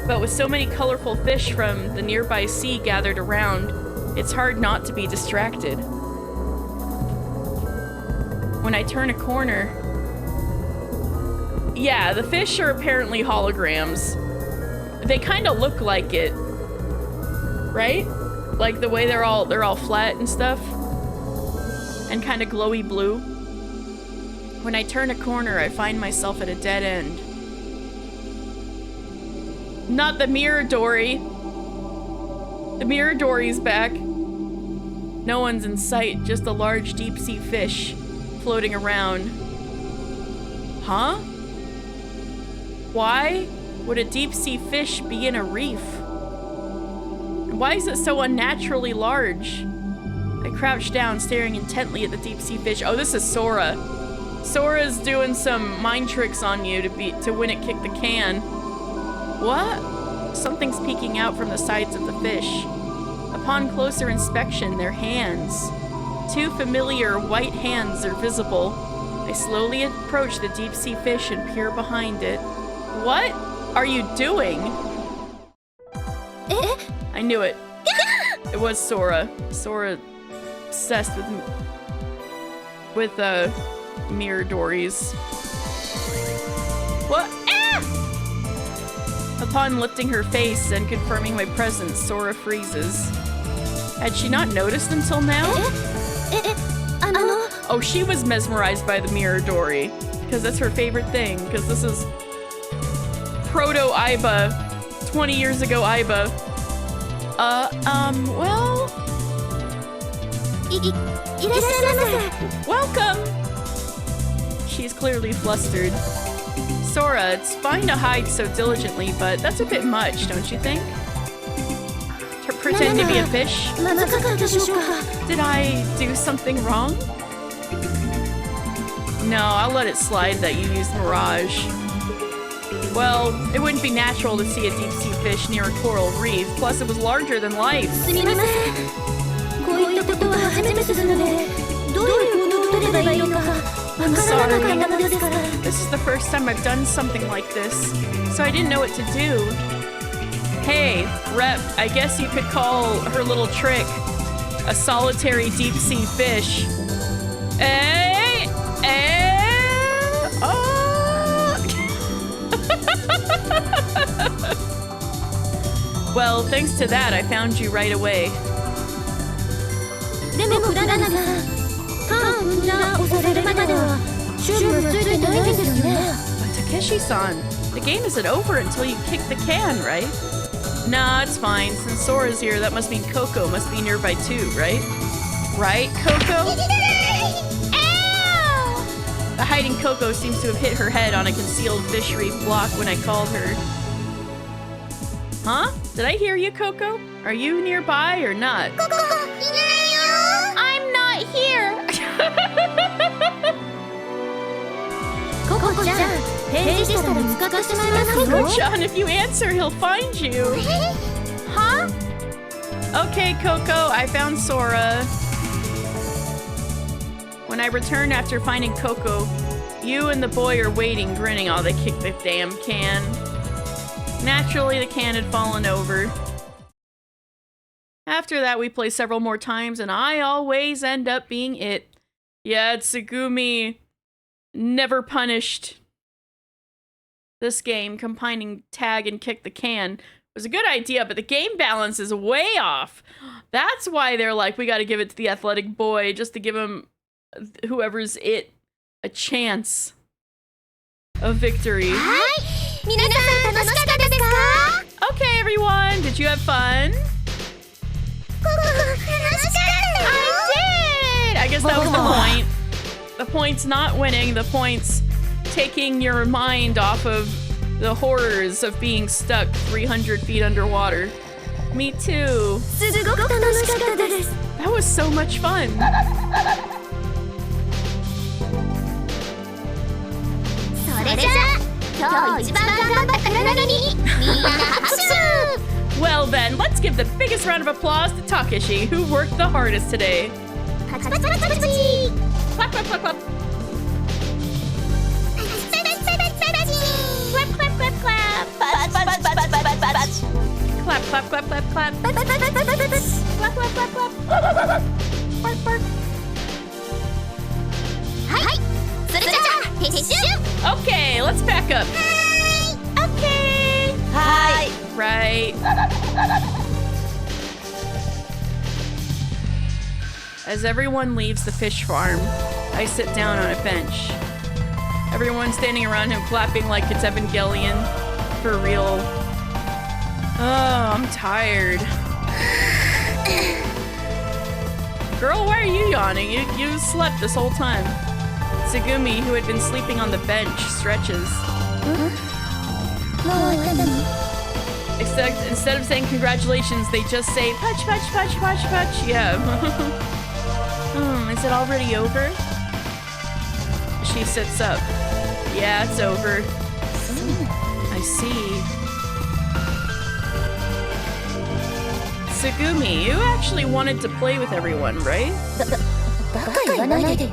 But with so many colorful fish from the nearby sea gathered around, it's hard not to be distracted. When I turn a corner... Yeah, the fish are apparently holograms. They kind of look like it. Right? Like the way they're all flat and stuff. And kind of glowy blue. When I turn a corner, I find myself at a dead end. Not the mirror Dory. The mirror Dory's back. No one's in sight, just a large deep sea fish floating around. Huh? Why would a deep sea fish be in a reef? And why is it so unnaturally large? I crouch down, staring intently at the deep sea fish. Oh, this is Sora. Sora's doing some mind tricks on you to win it kick the can. What? Something's peeking out from the sides of the fish. Upon closer inspection, their hands. 2 familiar white hands are visible. I slowly approach the deep-sea fish and peer behind it. What are you doing? I knew it. It was Sora. Sora obsessed with mirror dories. What? Ah! Upon lifting her face and confirming my presence, Sora freezes. Had she not noticed until now? Oh, she was mesmerized by the mirror dory. Because that's her favorite thing. Because this is proto-Aiba. 20 years ago Aiba. Well... Welcome! She's clearly flustered. Sora, it's fine to hide so diligently, but that's a bit much, don't you think? To pretend to be a fish? Did I do something wrong? No, I'll let it slide that you used Mirage. Well, it wouldn't be natural to see a deep-sea fish near a coral reef, plus it was larger than life. I'm sorry. This is the first time I've done something like this, so I didn't know what to do. Hey, Rep, I guess you could call her little trick a solitary deep-sea fish. Well, thanks to that, I found you right away. But Takeshi-san, the game isn't over until you kick the can, right? Nah, it's fine. Since Sora's here, that must mean Coco must be nearby too, right? Right, Coco? Ow! The hiding Coco seems to have hit her head on a concealed fish reef block when I called her. Huh? Did I hear you, Coco? Are you nearby or not? I'm not here! Coco-chan, if you answer, he'll find you. Huh? Okay, Coco, I found Sora. When I return after finding Coco, you and the boy are waiting, grinning. Oh, they kicked the damn can. Naturally, the can had fallen over. After that, we play several more times, and I always end up being it. Yeah, Tsugumi never punished. This game, combining tag and kick the can, was a good idea, but the game balance is way off. That's why they're like, we gotta give it to the athletic boy, just to give him, whoever's it, a chance of victory. Okay, everyone, did you have fun? I did! I guess that was the point. The point's not winning, the point's taking your mind off of the horrors of being stuck 300 feet underwater. Me too. That was so much fun. Well then, let's give the biggest round of applause to Takeshi, who worked the hardest today. Clap, clap, clap, clap. Clap, clap, clap, clap. Clap, clap, clap, clap, clap. Clap, clap, clap, clap. Bark, bark. Okay, let's back up. Okay. Hi. Right. As everyone leaves the fish farm, I sit down on a bench. Everyone's standing around him clapping like it's Evangelion. For real. Oh, I'm tired. Girl, why are you yawning? You slept this whole time. Tsugumi, who had been sleeping on the bench, stretches. Except instead of saying congratulations, they just say punch, punch, punch, punch, punch. Yeah. Is it already over? She sits up. Yeah, it's over. I see. Tsugumi, you actually wanted to play with everyone, right? バカ言わないでよ。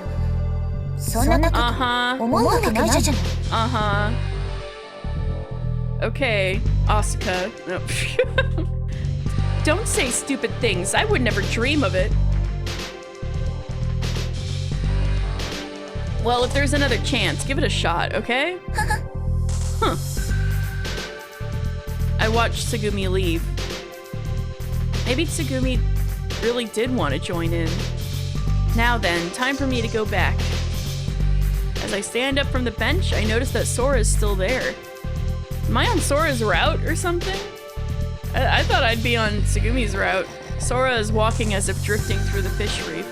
そんなこと Uh-huh. 思うわけないじゃない。Uh-huh. Okay, Asuka. No. Don't say stupid things. I would never dream of it. Well, if there's another chance, give it a shot, okay? Huh. I watched Tsugumi leave. Maybe Tsugumi really did want to join in. Now then, time for me to go back. As I stand up from the bench, I notice that Sora is still there. Am I on Sora's route or something? I thought I'd be on Tsugumi's route. Sora is walking as if drifting through the fish reef.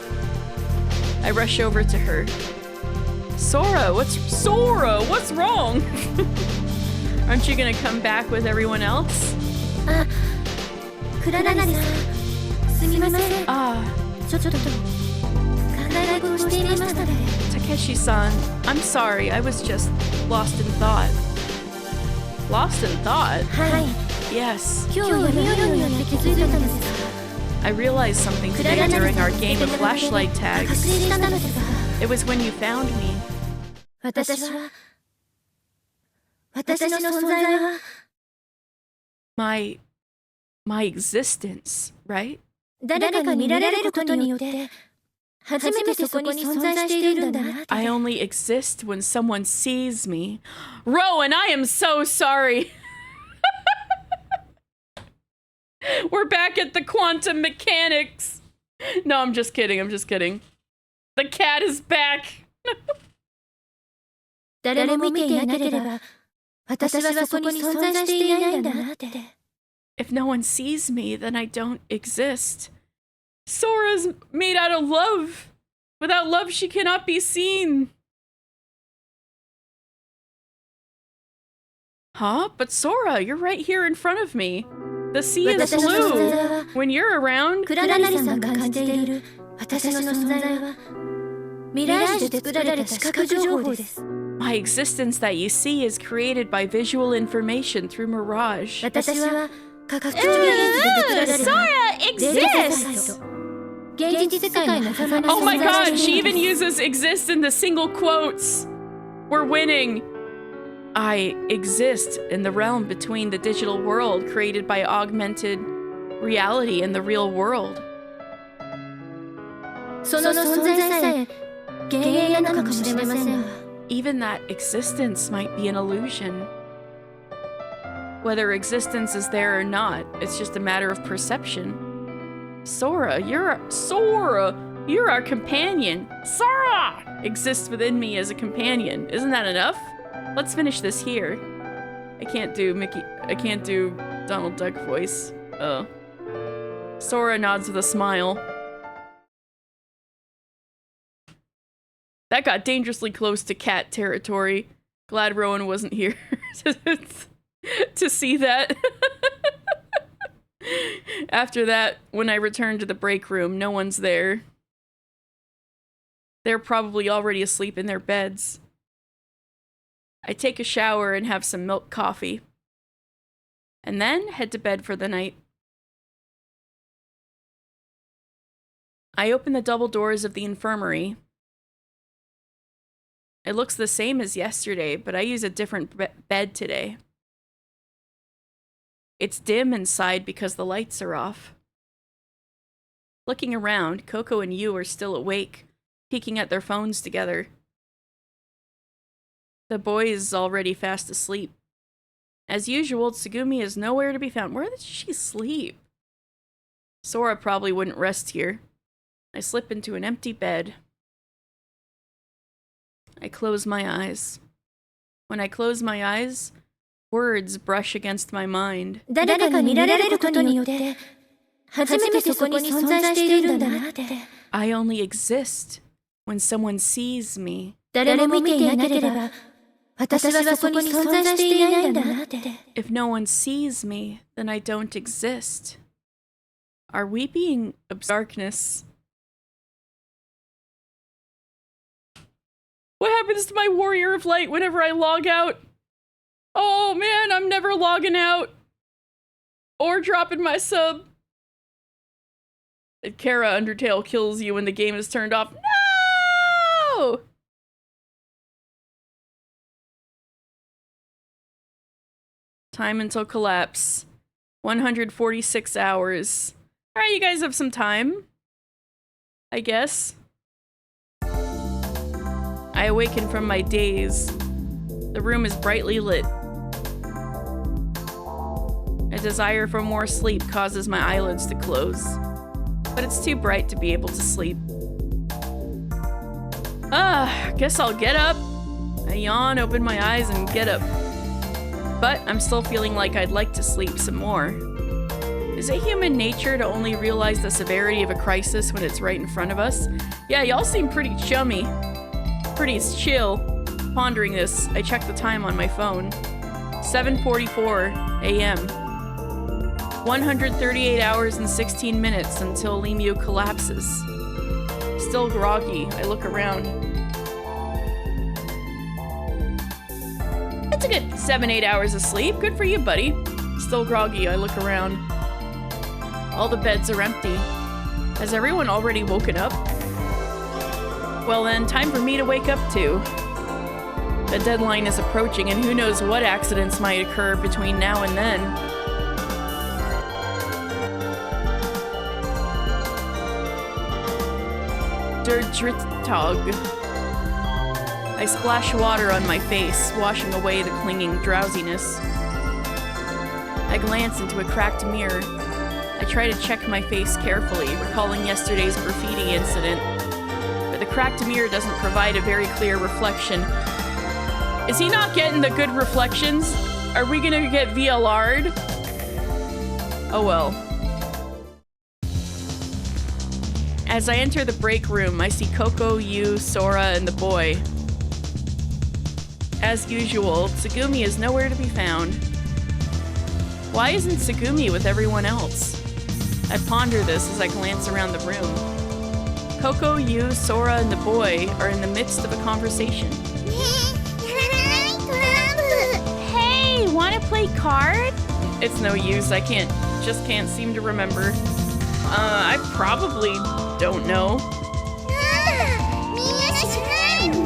I rush over to her. Sora, what's wrong? Aren't you gonna come back with everyone else? あ、倉成さん、すみません。Ah, ちょっと考え事をしていましたので。Takeshi-san, I'm sorry, I was just lost in thought. Lost in thought? はい。 Yes. 今日闇夜によって気づいたのですが。 I realized something today during our game of flashlight 覚 tags. 醒したのですが。 It was when you found me. 私の存在は My existence, right? 誰かに見られることによって初めてそこに存在しているんだなって。 I only exist when someone sees me. Rowan, I am so sorry. We're back at the quantum mechanics. No, I'm just kidding. The cat is back. 誰も見ていなければ私はそこに存在していないんだなって。 If no one sees me, then I don't exist. Sora's made out of love. Without love, she cannot be seen. Huh? But Sora, you're right here in front of me. The sea is blue. When you're around... 倉成さんが感じている私の存在はミラージュで作られた視覚情報です。 My existence that you see is created by visual information through mirage. 私は科学超現実で作られる Sora データ世界 exists! と現実世界の狭間に Oh my 存在 god, して she いる even んです。 uses exist in the single quotes. We're winning. I exist in the realm between the digital world created by augmented reality and the real world. その存在さえ幻影なのかもしれませんが Even that existence might be an illusion. Whether existence is there or not, it's just a matter of perception. Sora, you're our companion. Sora exists within me as a companion. Isn't that enough? Let's finish this here. I can't do Donald Duck voice. Oh. Sora nods with a smile. That got dangerously close to cat territory. Glad Rowan wasn't here to see that. After that, when I returned to the break room, no one's there. They're probably already asleep in their beds. I take a shower and have some milk coffee. And then head to bed for the night. I open the double doors of the infirmary. It looks the same as yesterday, but I use a different bed today. It's dim inside because the lights are off. Looking around, Coco and Yu are still awake, peeking at their phones together. The boy is already fast asleep. As usual, Tsugumi is nowhere to be found. Where did she sleep? Sora probably wouldn't rest here. I slip into an empty bed. I close my eyes. When I close my eyes, words brush against my mind. 誰かに見られることによって初めてそこに存在しているんだなって。 I only exist when someone sees me. 誰も見ていなければ私はそこに存在していないんだなって。 If no one sees me, then I don't exist. Are we being darkness? What happens to my Warrior of Light whenever I log out? Oh man, I'm never logging out. Or dropping my sub. Kara Undertale kills you when the game is turned off. No! Time until collapse. 146 hours. Alright, you guys have some time. I guess. I awaken from my daze. The room is brightly lit. A desire for more sleep causes my eyelids to close. But it's too bright to be able to sleep. Guess I'll get up. I yawn, open my eyes, and get up. But I'm still feeling like I'd like to sleep some more. Is it human nature to only realize the severity of a crisis when it's right in front of us? Yeah, y'all seem pretty chummy. Pretty chill. Pondering this, I check the time on my phone. 7:44 a.m. 138 hours and 16 minutes until Lemieux collapses. Still groggy, I look around. That's a good 7-8 hours of sleep. Good for you, buddy. Still groggy, I look around. All the beds are empty. Has everyone already woken up? Well then, time for me to wake up too. The deadline is approaching and who knows what accidents might occur between now and then. Drittag. I splash water on my face, washing away the clinging drowsiness. I glance into a cracked mirror. I try to check my face carefully, recalling yesterday's graffiti incident. But the cracked mirror doesn't provide a very clear reflection. Is he not getting the good reflections? Are we gonna get VLR'd? Oh well. As I enter the break room, I see Coco, Yu, Sora, and the boy. As usual, Tsugumi is nowhere to be found. Why isn't Tsugumi with everyone else? I ponder this as I glance around the room. Coco, Yu, Sora, and the boy are in the midst of a conversation. Hey, wanna play card? It's no use, I just can't seem to remember. I probably don't know.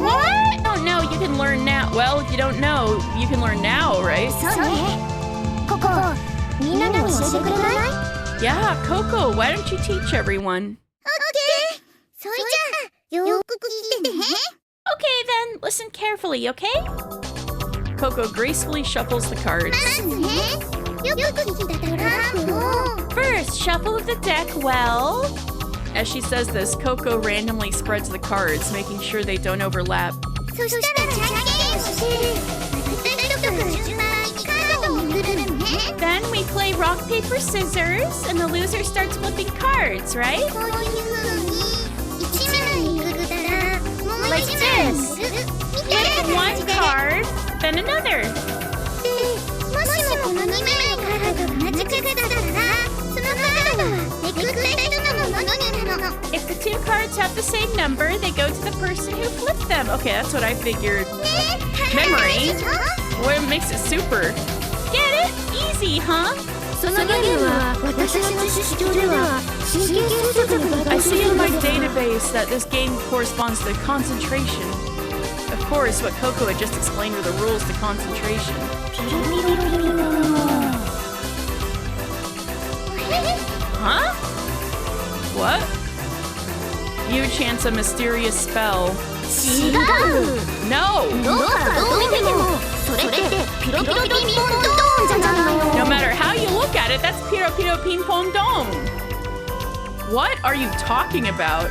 What? Don't know, you can learn now. Well, if you don't know, you can learn now, right? Yeah, Coco, why don't you teach everyone? Okay then, listen carefully, okay? Coco gracefully shuffles the cards. First, shuffle the deck well. As she says this, Coco randomly spreads the cards, making sure they don't overlap. Then we play rock, paper, scissors, and the loser starts flipping cards, right? Like this. Flip one card, then another. If the two cards have the same number, they go to the person who flipped them. Okay, that's what I figured. Memory? What makes it super? Get it? Easy, huh? I see in my database that this game corresponds to concentration. Of course, what Coco had just explained were the rules to concentration. Huh? What? Yu chants a mysterious spell. No! No matter how you look at it, that's Piro Piro Ping Pong Dong. What are you talking about?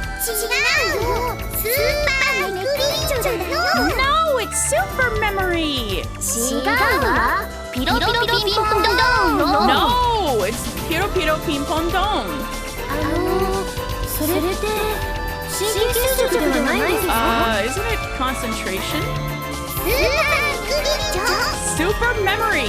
No, it's super memory. No, it's Piro Piro Ping Pong Dong. Isn't it concentration? Super memory.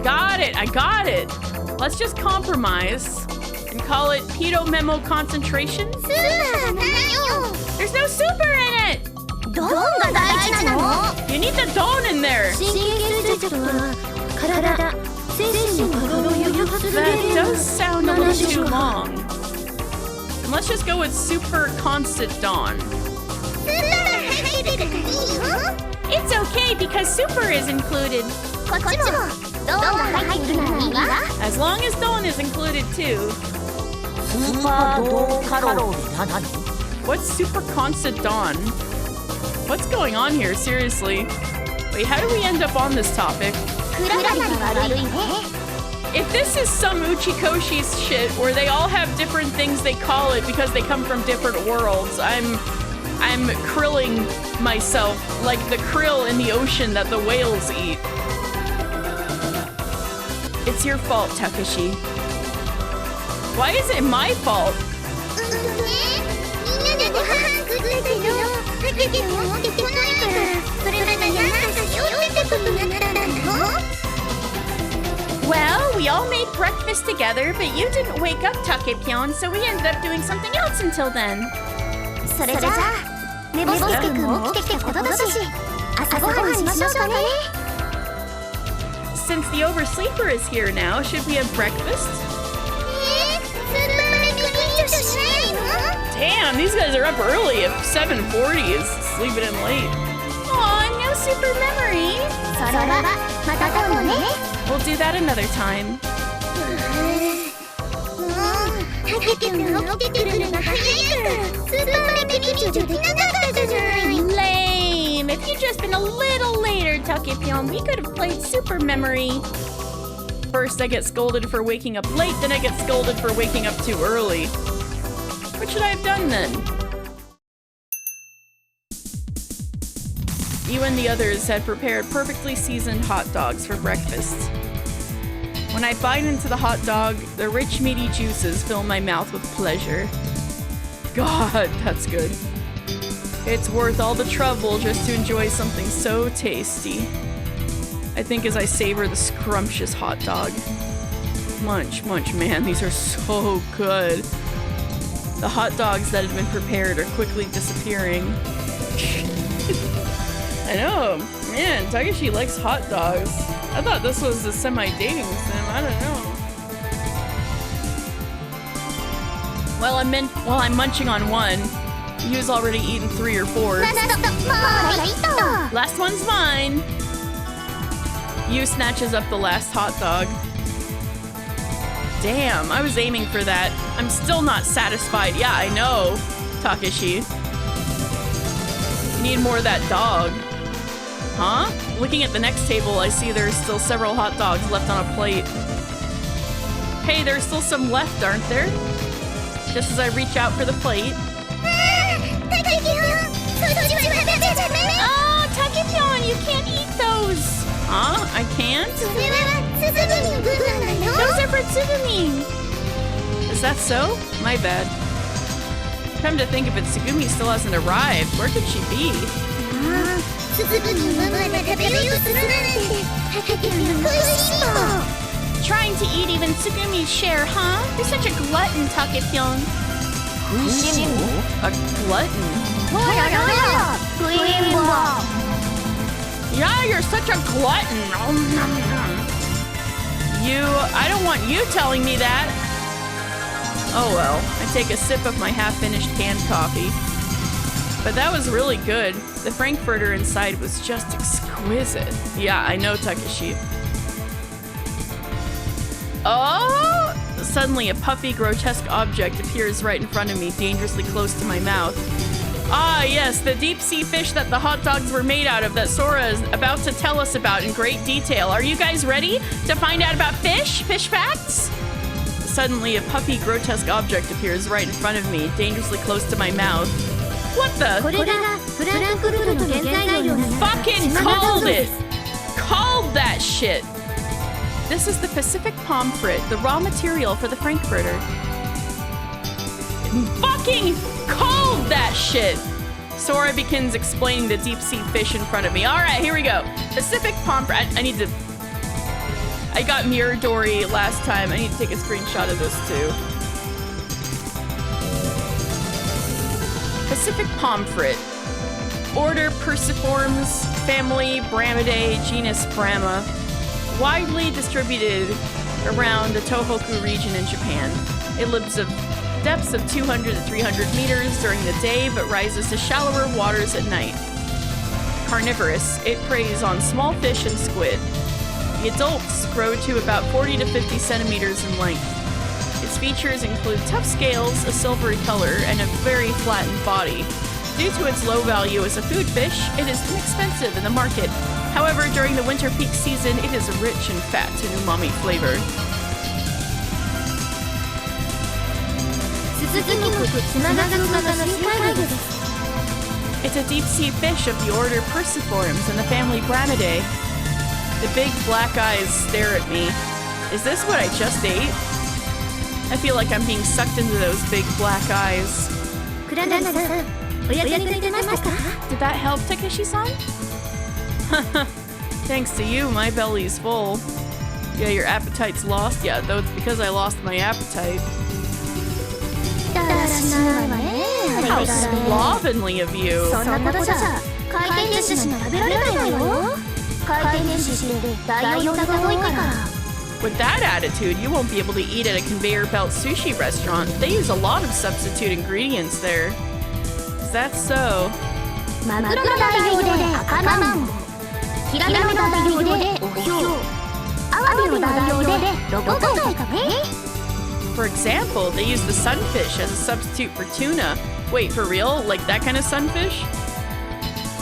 Got it, I got it. Let's just compromise and call it Pedo Memo Concentration. There's no super in it. どんが大事なの？ You need the dawn in there. 神経衰弱とは体、精神の過労を誘発する原 That 因 does sound a little too long. Let's just go with super constant dawn. It's okay because super is included. こっちもどんが入っているならいいわ。 As long as dawn is included too. スーパードーンカローって何？ What's super constant dawn? What's going on here? Seriously. Wait, how do we end up on this topic? くらが悪いね。 If this is some Uchikoshi's shit where they all have different things they call it because they come from different worlds, I'm krilling myself like the krill in the ocean that the whales eat. It's your fault, Takeshi. Why is it my fault? みんなでご飯作ったけど、たけしも起きてこないから、それまでなんかしようってことになったんだよ。 Well, we all made breakfast together, but you didn't wake up, Takepyeon, so we ended up doing something else until then. それじゃあ、寝ぼすけくんも起きてきたことだし、朝ごはんしましょうかね。 Since the oversleeper is here now, should we have breakfast? スーパーレビューしないの？ Damn, these guys are up early if 7:40 is sleeping in late. Aw, no super memory. それはまた今度ね。 We'll do that another time. もう、たけしくんが起きてくるのが早いから、スーパーレビューできなかったじゃない。 Lame. If you'd just been a little later, Takepyeon, we could have played super memory. First, I get scolded for waking up late, then I get scolded for waking up too early. What should I have done then? You and the others had prepared perfectly seasoned hot dogs for breakfast. When I bite into the hot dog, the rich meaty juices fill my mouth with pleasure. God, that's good. It's worth all the trouble just to enjoy something so tasty. I think as I savor the scrumptious hot dog. Munch, munch, man, these are so good. The hot dogs that had been prepared are quickly disappearing. I know, man, Takeshi likes hot dogs. I thought this was a semi-dating sim, I don't know. While I'm munching on one, Yu's already eaten 3 or 4. Last one's mine. Yu snatches up the last hot dog. Damn, I was aiming for that. I'm still not satisfied. Yeah, I know, Takeshi. Need more of that dog. Huh? Looking at the next table, I see there's still several hot dogs left on a plate. Hey, there's still some left, aren't there? Just as I reach out for the plate. Oh, Takepyeon, you can't eat those! Huh? I can't? Those are for Tsugumi! Is that so? My bad. Come to think of it, Tsugumi still hasn't arrived. Where could she be? Trying to eat even Tsugumi's share, huh? You're such a glutton, Takepyeon. A glutton? Yeah, you're such a glutton. I don't want you telling me that. Oh well, I take a sip of my half-finished canned coffee. But that was really good. The Frankfurter inside was just exquisite. Yeah, I know, Takeshi. Oh! Suddenly a puffy, grotesque object appears right in front of me, dangerously close to my mouth. Ah, yes, the deep-sea fish that the hot dogs were made out of that Sora is about to tell us about in great detail. Are you guys ready to find out about fish? Fish facts? Suddenly, a puffy, grotesque object appears right in front of me, dangerously close to my mouth. What the? Fucking called it! Called that shit! This is the Pacific pomfret, the raw material for the Frankfurter. Fucking called that shit! Sora begins explaining the deep-sea fish in front of me. Alright, here we go. Pacific pomfret. I need to... I got Miradori last time. I need to take a screenshot of this too. Pacific pomfret. Order Perciformes, family Bramidae, genus Brahma, widely distributed around the Tohoku region in Japan. It lives at depths of 200 to 300 meters during the day, but rises to shallower waters at night. Carnivorous, it preys on small fish and squid. The adults grow to about 40 to 50 centimeters in length. Its features include tough scales, a silvery color, and a very flattened body. Due to its low value as a food fish, it is inexpensive in the market. However, during the winter peak season, it is rich in fat and umami flavor. It's a deep-sea fish of the order Perciformes and the family Bramidae. The big black eyes stare at me. Is this what I just ate? I feel like I'm being sucked into those big black eyes. Did that help, Takeshi-san? Thanks to you, my belly's full. Yeah, your appetite's lost? Yeah, though it's because I lost my appetite. How slovenly of you. With that attitude, you won't be able to eat at a conveyor belt sushi restaurant. They use a lot of substitute ingredients there. Is that so? For example, they use the sunfish as a substitute for tuna. Wait, for real? Like that kind of sunfish?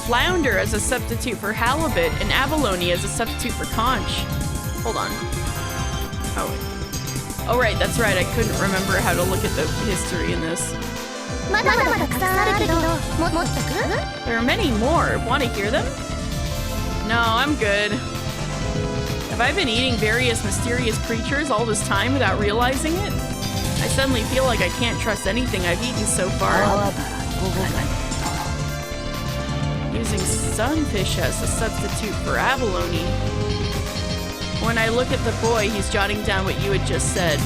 Flounder as a substitute for halibut, and abalone as a substitute for conch. Hold on. Oh right, that's right. I couldn't remember how to look at the history in this. There are many more. Want to hear them? No, I'm good. Have I been eating various mysterious creatures all this time without realizing it? I suddenly feel like I can't trust anything I've eaten so far. Using sunfish as a substitute for abalone. When I look at the boy, he's jotting down what you had just said.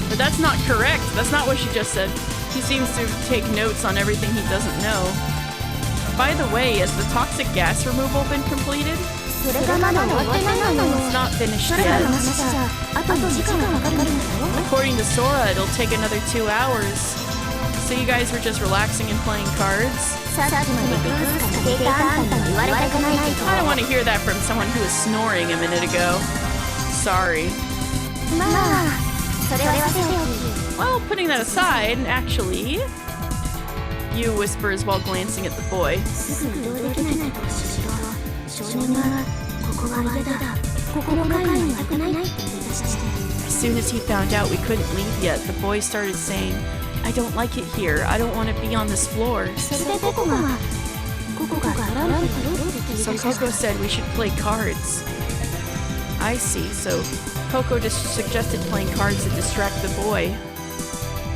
But that's not correct. That's not what she just said. He seems to take notes on everything he doesn't know. By the way, has the toxic gas removal been completed? It's not finished yet. According to Sora, it'll take another 2 hours. So you guys were just relaxing and playing cards? I don't want to hear that from someone who was snoring a minute ago. Sorry. Well, putting that aside, actually... You whispers while glancing at the boy. As soon as he found out we couldn't leave yet, the boy started saying, I don't like it here. I don't want to be on this floor. So Coco said we should play cards. I see, so Coco just suggested playing cards to distract the boy.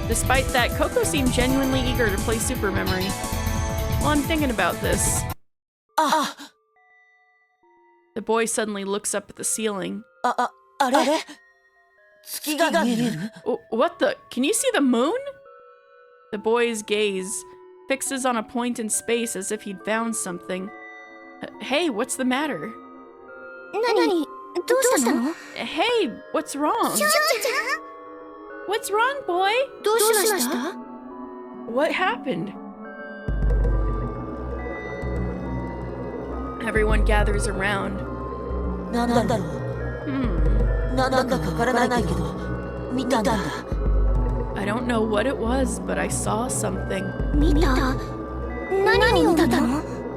Despite that, Coco seemed genuinely eager to play Super Memory. Well, I'm thinking about this. The boy suddenly looks up at the ceiling. What the? Can you see the moon? The boy's gaze fixes on a point in space as if he'd found something. Hey, what's the matter? Hey, what's wrong? What's wrong, boy? What happened? Everyone gathers around. I don't know what it was, but I saw something.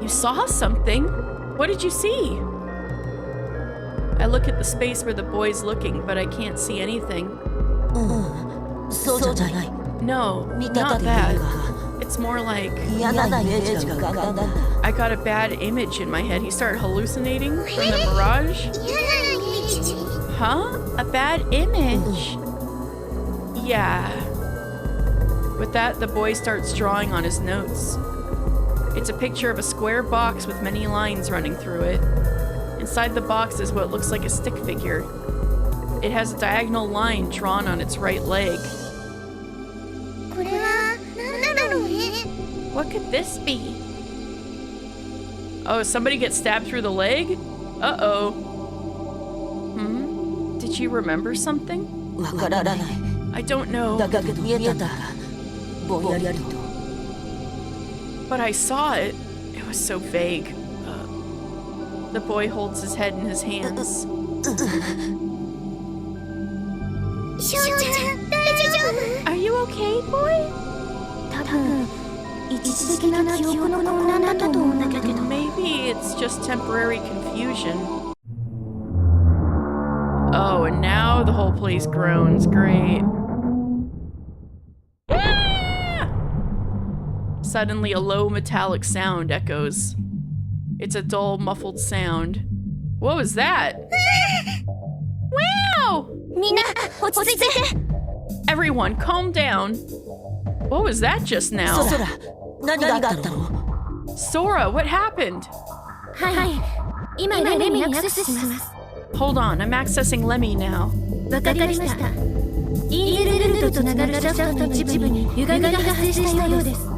You saw something? What did you see? I look at the space where the boy's looking, but I can't see anything. No, not that. It's more like... I got a bad image in my head. He started hallucinating from the mirage. Huh? A bad image? Yeah. With that, the boy starts drawing on his notes. It's a picture of a square box with many lines running through it. Inside the box is what looks like a stick figure. It has a diagonal line drawn on its right leg. What could this be? Oh, somebody gets stabbed through the leg? Uh-oh. Did you remember something? わからない。 I don't know, だけど見えた。ぼんやりと。 but I saw it. It was so vague. The boy holds his head in his hands. しょうちゃん大丈夫？ Are you okay, boy? 多分一時的な記憶の混乱だと思うんだけど。 Maybe it's just temporary confusion. Oh, and now the whole place groans. Great. Ah! Suddenly, a low metallic sound echoes. It's a dull, muffled sound. What was that? Wow! みんな落ち着いて。 Everyone, calm down. What was that just now? そら、何があったの？ Sora, what happened? はい。今レミにアクセスします。 Hold on, I'm accessing Lemmy now. わかりました。インゼルルートとつながるシャフトの一部に歪みが発生したようです。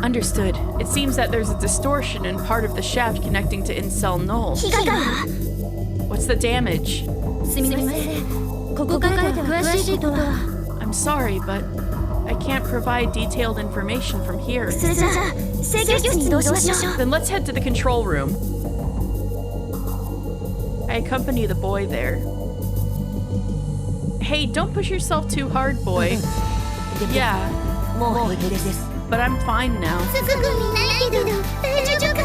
Understood. It seems that there's a distortion in part of the shaft connecting to Incel Null. 被害が。 What's the damage? すみません。ここから詳しいことは。 I'm sorry, but I can't provide detailed information from here. それじゃあ制御室に移動しましょう。 Then let's head to the control room. I accompany the boy there. Hey, don't push yourself too hard, boy. Yeah, もう平気です。 but I'm fine now. すぐにないけど大丈夫か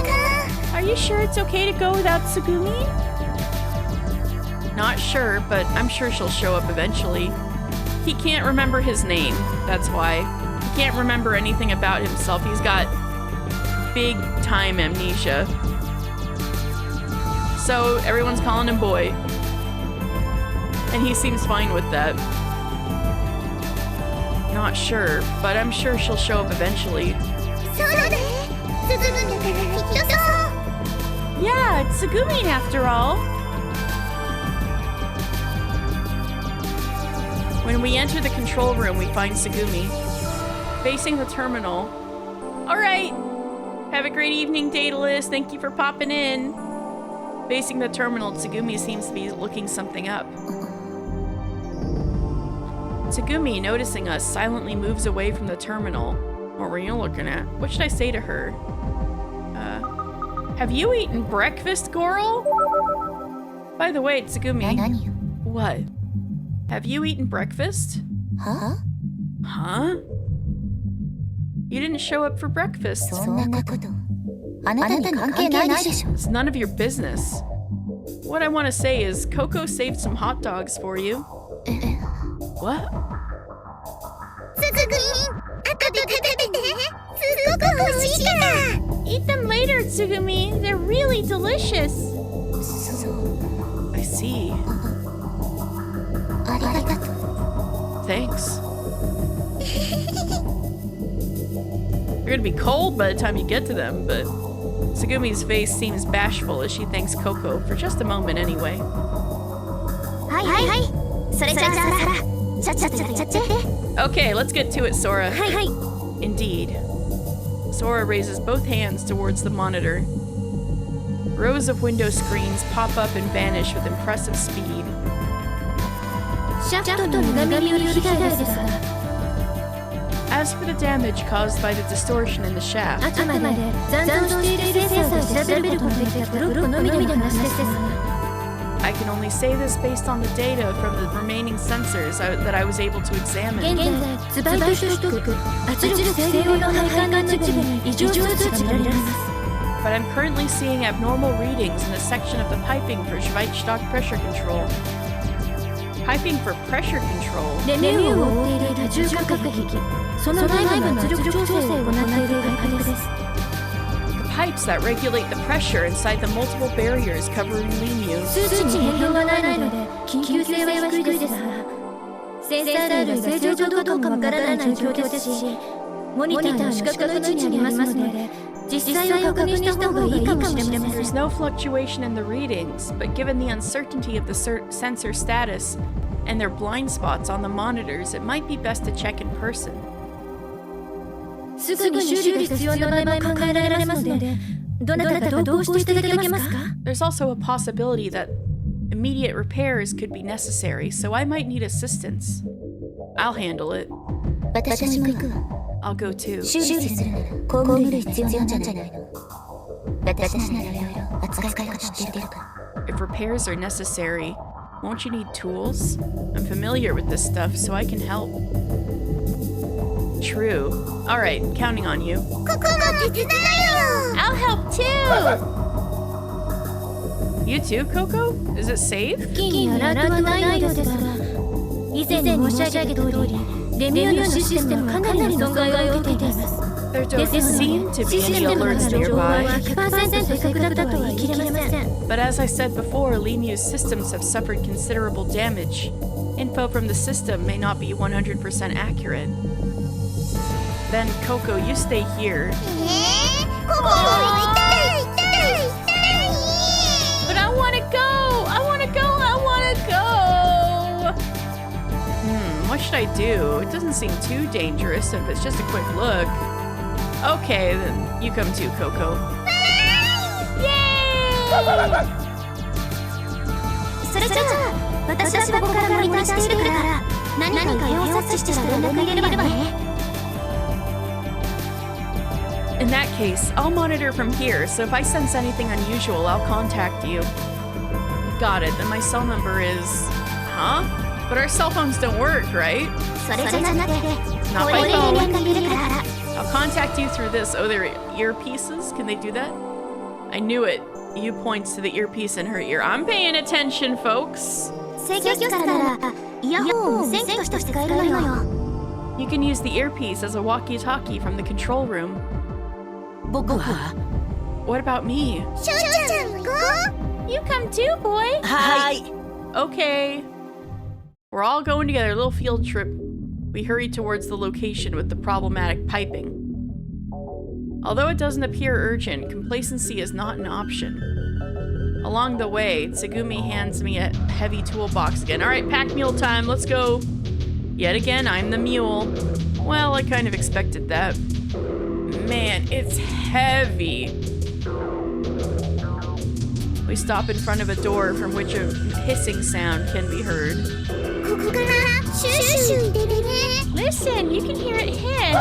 な？ Are you sure it's okay to go without Tsugumi? Not sure, but I'm sure she'll show up eventually. He can't remember his name, that's why. He can't remember anything about himself. He's got big time amnesia. So everyone's calling him boy. And he seems fine with that. Not sure, but I'm sure she'll show up eventually. そうだね。すずむんだからきっとそう。 Yeah, it's Tsugumi after all. When we enter the control room, we find Tsugumi facing the terminal. All right. Have a great evening, Daedalus. Thank you for popping in. Facing the terminal, Tsugumi seems to be looking something up. Tsugumi, noticing us, silently moves away from the terminal. What were you looking at? What should I say to her? Have you eaten breakfast, Goral? By the way, Tsugumi. 何よ。 What? Have you eaten breakfast? は？ Huh? You didn't show up for breakfast. そんなことあなたに関係ないでしょ。 It's none of your business. What I want to say is, Coco saved some hot dogs for you. What? すずくん、後で食べてね。すごく美味しいから。 Eat them later, Tsugumi. They're really delicious. そう。 I see. ありがとう。 Thanks. You're gonna be cold by the time you get to them, but Tsugumi's face seems bashful as she thanks Coco for just a moment anyway. はいはい。それじゃあさら、ちゃっちゃってちゃって。 Okay, let's get to it, Sora. はいはい。 Indeed. Sora raises both hands towards the monitor. Rows of window screens pop up and vanish with impressive speed. シャフトの歪みによる被害ですが、 As for the damage caused by the distortion in the shaft, あくまで残存しているセンサーで調べることができたブロックのみの話ですが、 I can only say this based on the data from the remaining sensors that I was able to 現 examine. 在ズバイトショック、圧力制御の配管の一部に異常数値が見られます。 But I'm currently seeing abnormal readings in a section of the piping for Schweizstock pressure control. Piping for pressure control? レミューを覆っている多重隔壁、その内部の圧力調整を行っているパイプです。 The pipes that regulate the pressure inside the multiple barriers covering Limu. 数値に変動はないので緊急性は低いですが、センサー類が正常かどうかわからない状況ですし、モニターの視覚の位置にありますので、実際を確認した方がいいかもしれません。 There's no fluctuation in the readings, but given the uncertainty of the sensor status and their blind spots on the monitors, it might be best to check in person. すぐに修理が必要な場合も考えられますので、どなたか同行していただけますか？ There's also a possibility that immediate repairs could be necessary, so I might need assistance. I'll handle it. 私も行くわ。 I'll go too. 修理するなら工具類必要なんじゃないの？私ならいろいろ扱い方知ってるから。 If repairs are necessary, won't you need tools? I'm familiar with this stuff, so I can help. True. Alright, counting on you. ここも手伝いよ。 I'll help too! You too, Coco? Is it safe? 付近にアラートはないようですが、以前に申し上げた通り、レミューのシステムはかなりの損害を受けています。 There don't ですの seem で、 to シ be ス any テムから alerts の情報は nearby. 100% 正確だとは言い切れません。 But as I said before, Lemu's systems have suffered considerable damage. Info from the system may not be 100% accurate. Then, Coco, you stay here. ここも痛い痛い痛い。 But I wanna go! I wanna go! I wanna go! What should I do? It doesn't seem too dangerous if it's just a quick look. Okay, then you come too, Coco. Yay! それじゃあ、私はここからモニターしているから、何か用を察知したら連絡入れればね。 In that case, I'll monitor from here, so if I sense anything unusual, I'll contact you. Got it, then my cell number is... Huh? But our cell phones don't work, right? それじゃなくて、 Not こ by れで連 phone. 絡入れるから。 I'll contact you through this. Oh, they're earpieces? Can they do that? I knew it. You points to the earpiece in her ear. I'm paying attention, folks. 制御室からなら、イヤホンを無線機として使えるのよ。 You can use the earpiece as a walkie-talkie from the control room. 僕は What about me? シュウちゃんも行こう。 You come too, boy. はい Okay. We're all going together, a little field trip. We hurry towards the location with the problematic piping. Although it doesn't appear urgent, complacency is not an option. Along the way, Tsugumi hands me a heavy toolbox again. Alright, pack mule time, let's go. Yet again, I'm the mule. Well, I kind of expected that. Man, it's heavy. We stop in front of a door from which a hissing sound can be heard. ここからシューシュー出てね。 Listen, you can hear it hiss.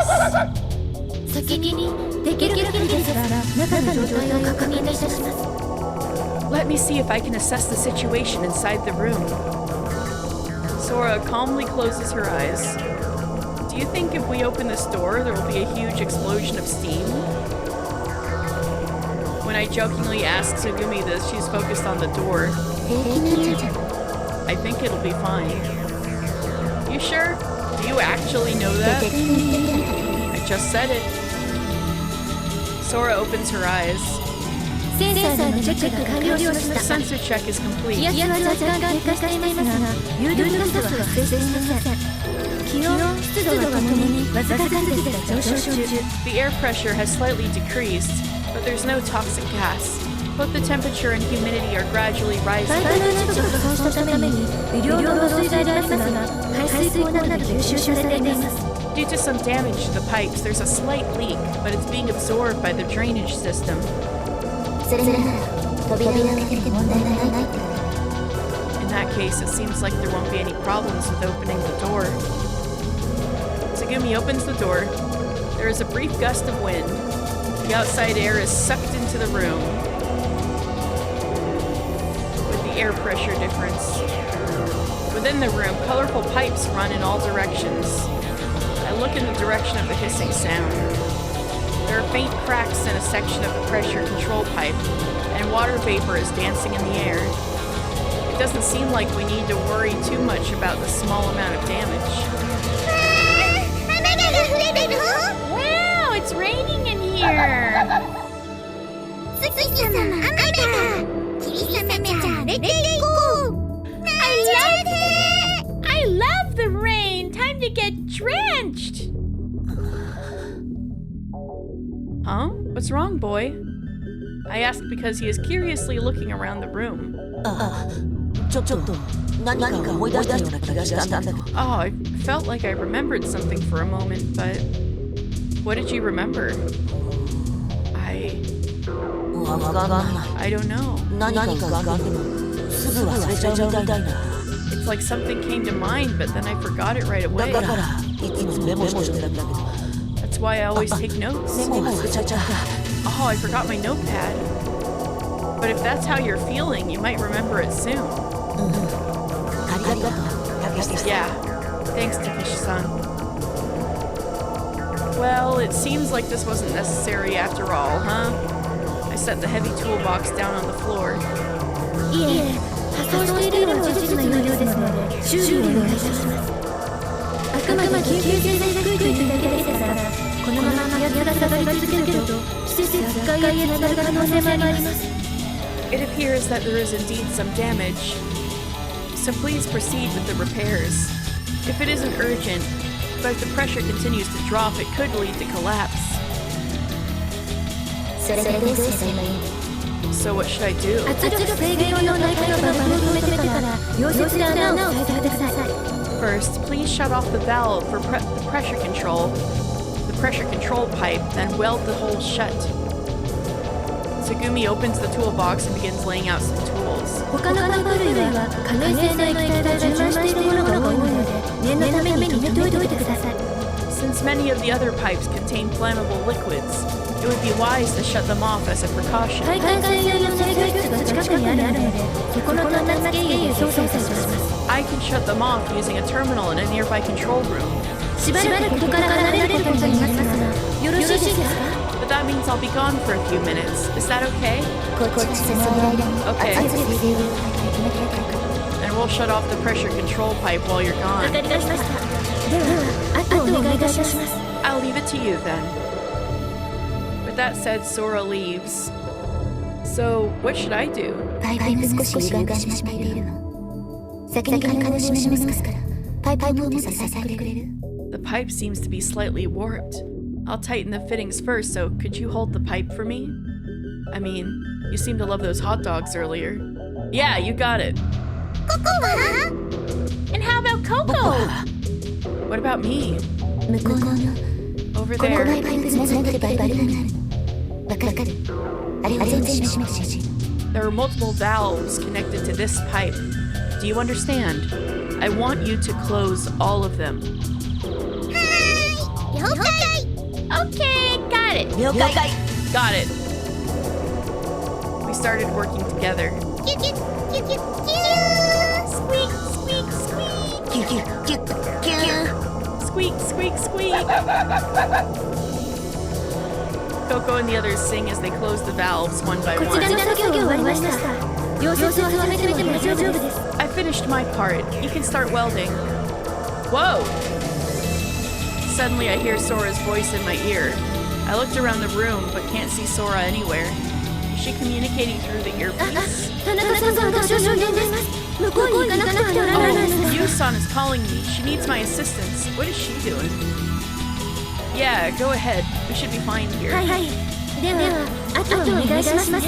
先にできる限りですが、中の状態を確認いたします。 Let me see if I can assess the situation inside the room. Sora calmly closes her eyes. Do you think if we open this door, there will be a huge explosion of steam? When I jokingly ask Tsugumi this, she's focused on the door. I think it'll be fine. You sure? Do you actually know that? I just said it. Sora opens her eyes. センサーのチェックが完了しま The した。 sensor check is complete. 威圧は若干低下していますが、有毒ガスは発生していません。気温、湿度はともにわずか数ですが上昇中。 The air pressure has slightly decreased, but there's no toxic gas. Both the temperature and humidity are gradually パ rising. イプの一部が破損したために微量の漏水でありますが、排水口などで吸収されています。 Due to some damage to the pipes, there's a slight leak, but it's being absorbed by the drainage system. それなら扉を開けて問題がないって。 In that case, it seems like there won't be any problems with opening the door. Tsugumi opens the door. There is a brief gust of wind. The outside air is sucked into the room with the air pressure difference. Within the room, colorful pipes run in all directions. I look in the direction of the hissing sound. There are faint cracks in a section of the pressure control pipe, and water vapor is dancing in the air. It doesn't seem like we need to worry too much about the small amount of damage. Wow, it's raining in here! I love the rain! Time to get drenched! Huh? What's wrong, boy? I ask because he is curiously looking around the room. ちょっと何か思い出したような気がしたんだけど Oh, I felt like I remembered something for a moment, but what did you remember? わかんない I don't know. 何か浮かんでもすぐ忘れちゃうみたいな It's like something came to mind, but then I forgot it right だ away. からいつもメモしてるんだけど That's why I always take notes. メモ忘れちゃった Oh, I forgot my notepad. But if that's how you're feeling, you might remember it soon. ありがとうたけしさん Yeah. Thanks, Takeshi-san. Well, it seems like this wasn't necessary after all, huh? I set the heavy toolbox down on the floor. いえ破損しているのは事実のようですので修理をお願いしますあくまで緊急性が低いというだけですからこのまま気圧が下がり続けると施設破壊へつながる可能性もあります It appears that there is indeed some damage, so please proceed with the repairs. If it isn't urgent, but if the pressure continues to drop, it could lead to collapse. それでどうすればいい So what should I do? 圧力制御用の内科のバルブを止めてから溶接で穴を塞いでください First, please shut off the valve for the pressure control pipe, then weld the hole shut. Tsugumi opens the toolbox and begins laying out some tools. 他のバルブ類は可燃性の液体が充満しているものが多いので念のために止めておいてください Since many of the other pipes contain flammable liquids, it would be wise to shut them off as a precaution. 配管専用の制御室が近くにあるのでそこの端末経由で操作します I can shut them off using a terminal in a nearby control room, しばらくここから離れることになりますがよろしいですか but that means I'll be gone for a few minutes. Is that okay? こっちはその間に Okay. 圧力制御を止めてください And we'll shut off the pressure control pipe while you're わか gone. りましたではあとお願いいたします I'll leave it to you then. With that said, Sora leaves. So, what should I do? パイプが少し歪んでしまっているの先に開口を閉めますからパイプを持って支えてくれる The pipe seems to be slightly warped. I'll tighten the fittings first, so could you hold the pipe for me? I mean, you seemed to love those hot dogs earlier. Yeah, you got it. And how about Coco? What about me? 向こうの Over この there. パイプにつながってるバルブがあるのわかるあれを全部閉めてほしい There are multiple valves connected to this pipe. Do you understand? I want you to close all of them. Okay, got it. 了解 Got it. We started working together. Squeak, squeak, squeak. キュキュキュキュ Squeak, squeak, squeak. Coco and the others sing as they close the valves one by こちら one. の作業終わりました溶接を始めても大丈夫です I finished my part. You can start welding. Whoa! Suddenly I hear Sora's voice in my ear. I looked around the room but can't see Sora anywhere. Is she communicating through the earpiece? 田中さんが私を呼んでいます向こうに行かなくてはならないの Oh, Yu-san is calling me. She needs my assistance. What is she doing? Yeah, go ahead. We should be fine here. はいはいではあとお願いしますね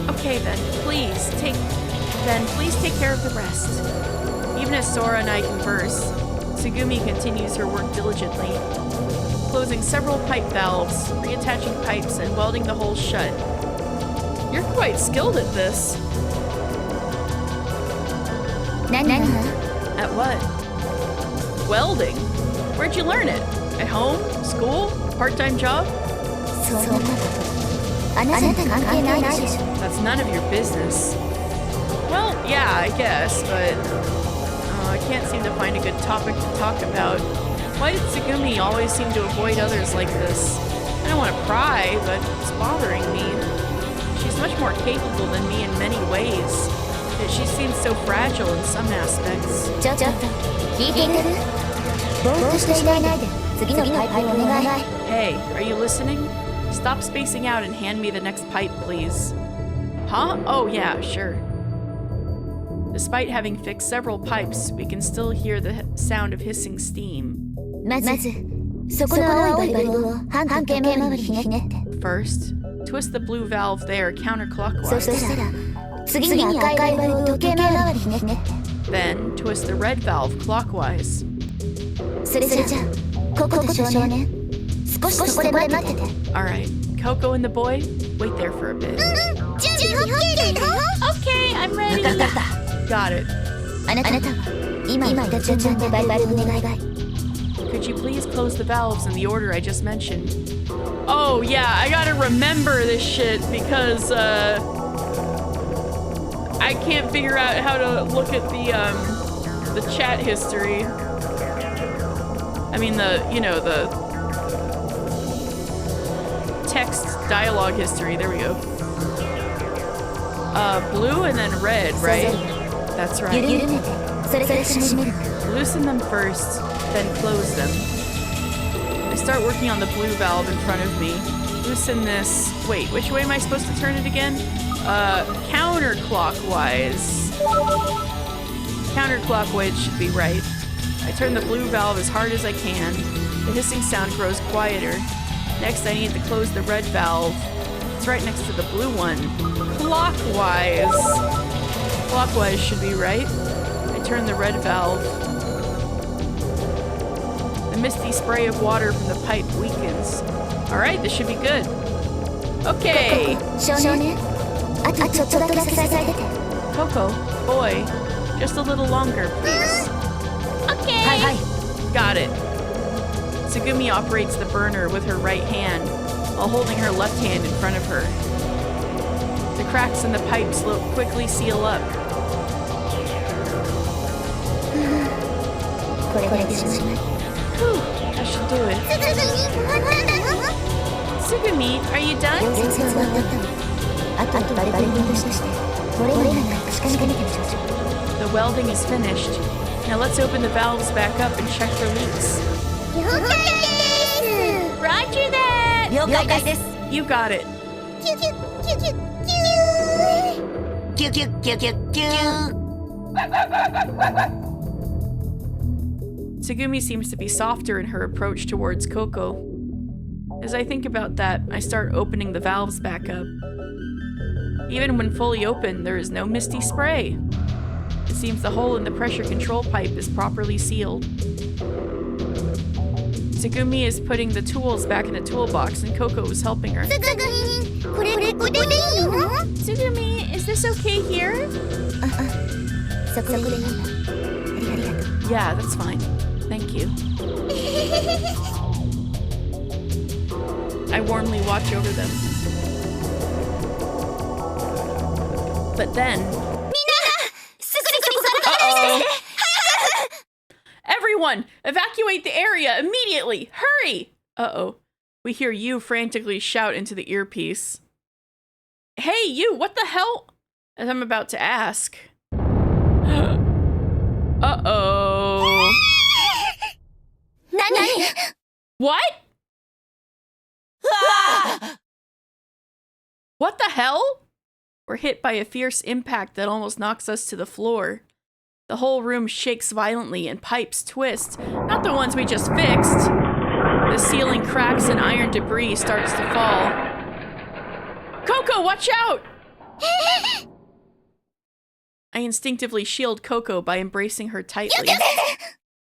Okay then, please take care of the rest. Even as Sora and I converse, Tsugumi continues her work diligently, closing several pipe valves, reattaching pipes, and welding the holes shut. You're quite skilled at this. 何が At what? Welding? Where'd you learn it? At home? School? Part-time job? そんなことあなたに関係ないでしょ That's none of your business. Well, yeah, I guess, but I can't seem to find a good topic to talk about. Why did Tsugumi always seem to avoid others like this? I don't want to pry, but it's bothering me. She's much more capable than me in many ways, yet she seems so fragile in some aspects. ちょっと聞いてるぼーっとしていないで次のパイプお願い Hey, are you listening? Stop spacing out and hand me the next pipe, please. Huh? Oh, yeah, sure. Despite having fixed several pipes, we can still hear the sound of hissing steam. まずそこの青いバルブを半時計回りにひねって First, twist the blue valve there そ counterclockwise. したら次に赤いバルブを時計回りにひねって Then, twist the red valve clockwise. それじゃココと少年少しそこで待ってて Alright, Coco and the boy, wait there for a bit. Okay, I'm ready. わかった Got it. あなたは今言った順番でバルブお願い Could you please close the valves in the order I just mentioned? Oh yeah, I gotta remember this shit because I can't figure out how to look at the chat history. I mean the text dialogue history. There we go. Blue and then red, right? That's 緩 right. めてそれから閉める Loosen them first, then close them. I start working on the blue valve in front of me. Loosen this. Wait, which way am I supposed to turn it again? Counterclockwise. Counterclockwise should be right. I turn the blue valve as hard as I can. The hissing sound grows quieter. Next, I need to close the red valve. It's right next to the blue one. Clockwise. Clockwise should be right. I turn the red valve. The misty spray of water from the pipe weakens. Alright, this should be good. Okay. 少年あとちょっとだけ支えてて Coco, boy, just a little longer, please. Okay. はいはい Got it. Tsugumi operates the burner with her right hand while holding her left hand in front of her. The cracks in the pipe quickly seal up. これでおしまい Whew, that should do it. Tsugumi, are you done? 全然終わったのあとバルブとしてこれ以外なんか仕掛けてみましょう The welding is finished. Now let's open the valves back up and check for leaks. Roger that! 了解です You got it. キュキュキュキュキュ Tsugumi seems to be softer in her approach towards Coco. As I think about that, I start opening the valves back up. Even when fully open, there is no misty spray. It seems the hole in the pressure control pipe is properly sealed. Tsugumi is putting the tools back in the toolbox and Coco is helping her. これここでいいの Tsugumi, is this okay here? そこでいいんだありがとう Yeah, that's fine. Thank you. I warmly watch over them. But then... Uh-oh. Everyone, evacuate the area immediately! Hurry! Uh-oh. We hear you frantically shout into the earpiece. Hey, you, what the hell? As I'm about to ask. Uh-oh. What? What the hell? We're hit by a fierce impact that almost knocks us to the floor. The whole room shakes violently and pipes twist. Not the ones we just fixed. The ceiling cracks and iron debris starts to fall. Coco, watch out! I instinctively shield Coco by embracing her tightly.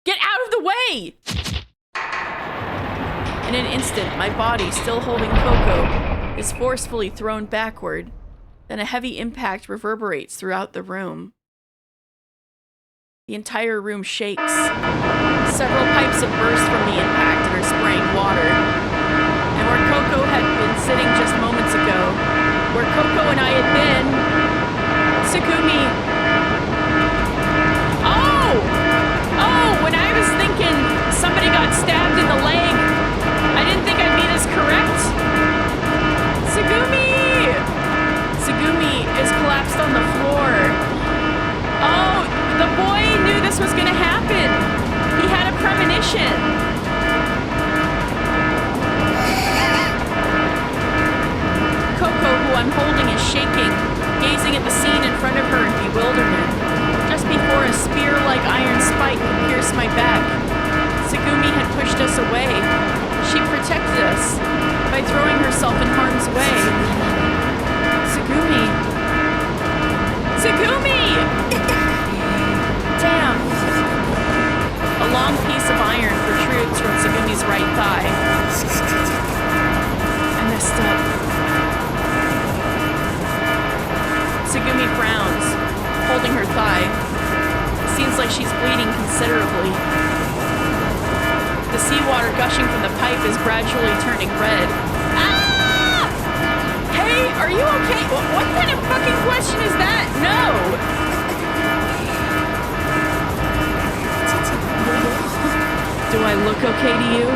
Get out of the way! In an instant, my body, still holding Coco, is forcefully thrown backward. Then a heavy impact reverberates throughout the room. The entire room shakes. Several pipes have burst from the impact and are spraying water. And where Coco had been sitting just moments ago, where Coco and I had been, Tsugumi. Oh! Oh, when I was thinking somebody got stabbed in the leg, I didn't think I'd be this correct. Tsugumi! Tsugumi is collapsed on the floor. Oh, the boy knew this was gonna happen. He had a premonition. Coco, who I'm holding, is shaking, gazing at the scene in front of her in bewilderment. Just before a spear-like iron spike could pierce my back, Tsugumi had pushed us away. She protected us by throwing herself in harm's way. Tsugumi! Tsugumi! Damn! A long piece of iron protrudes from Tsugumi's right thigh. I messed up. gushing from the pipe is gradually turning red. Ah! Hey, are you okay? What kind of fucking question is that? No! Do I look okay to you?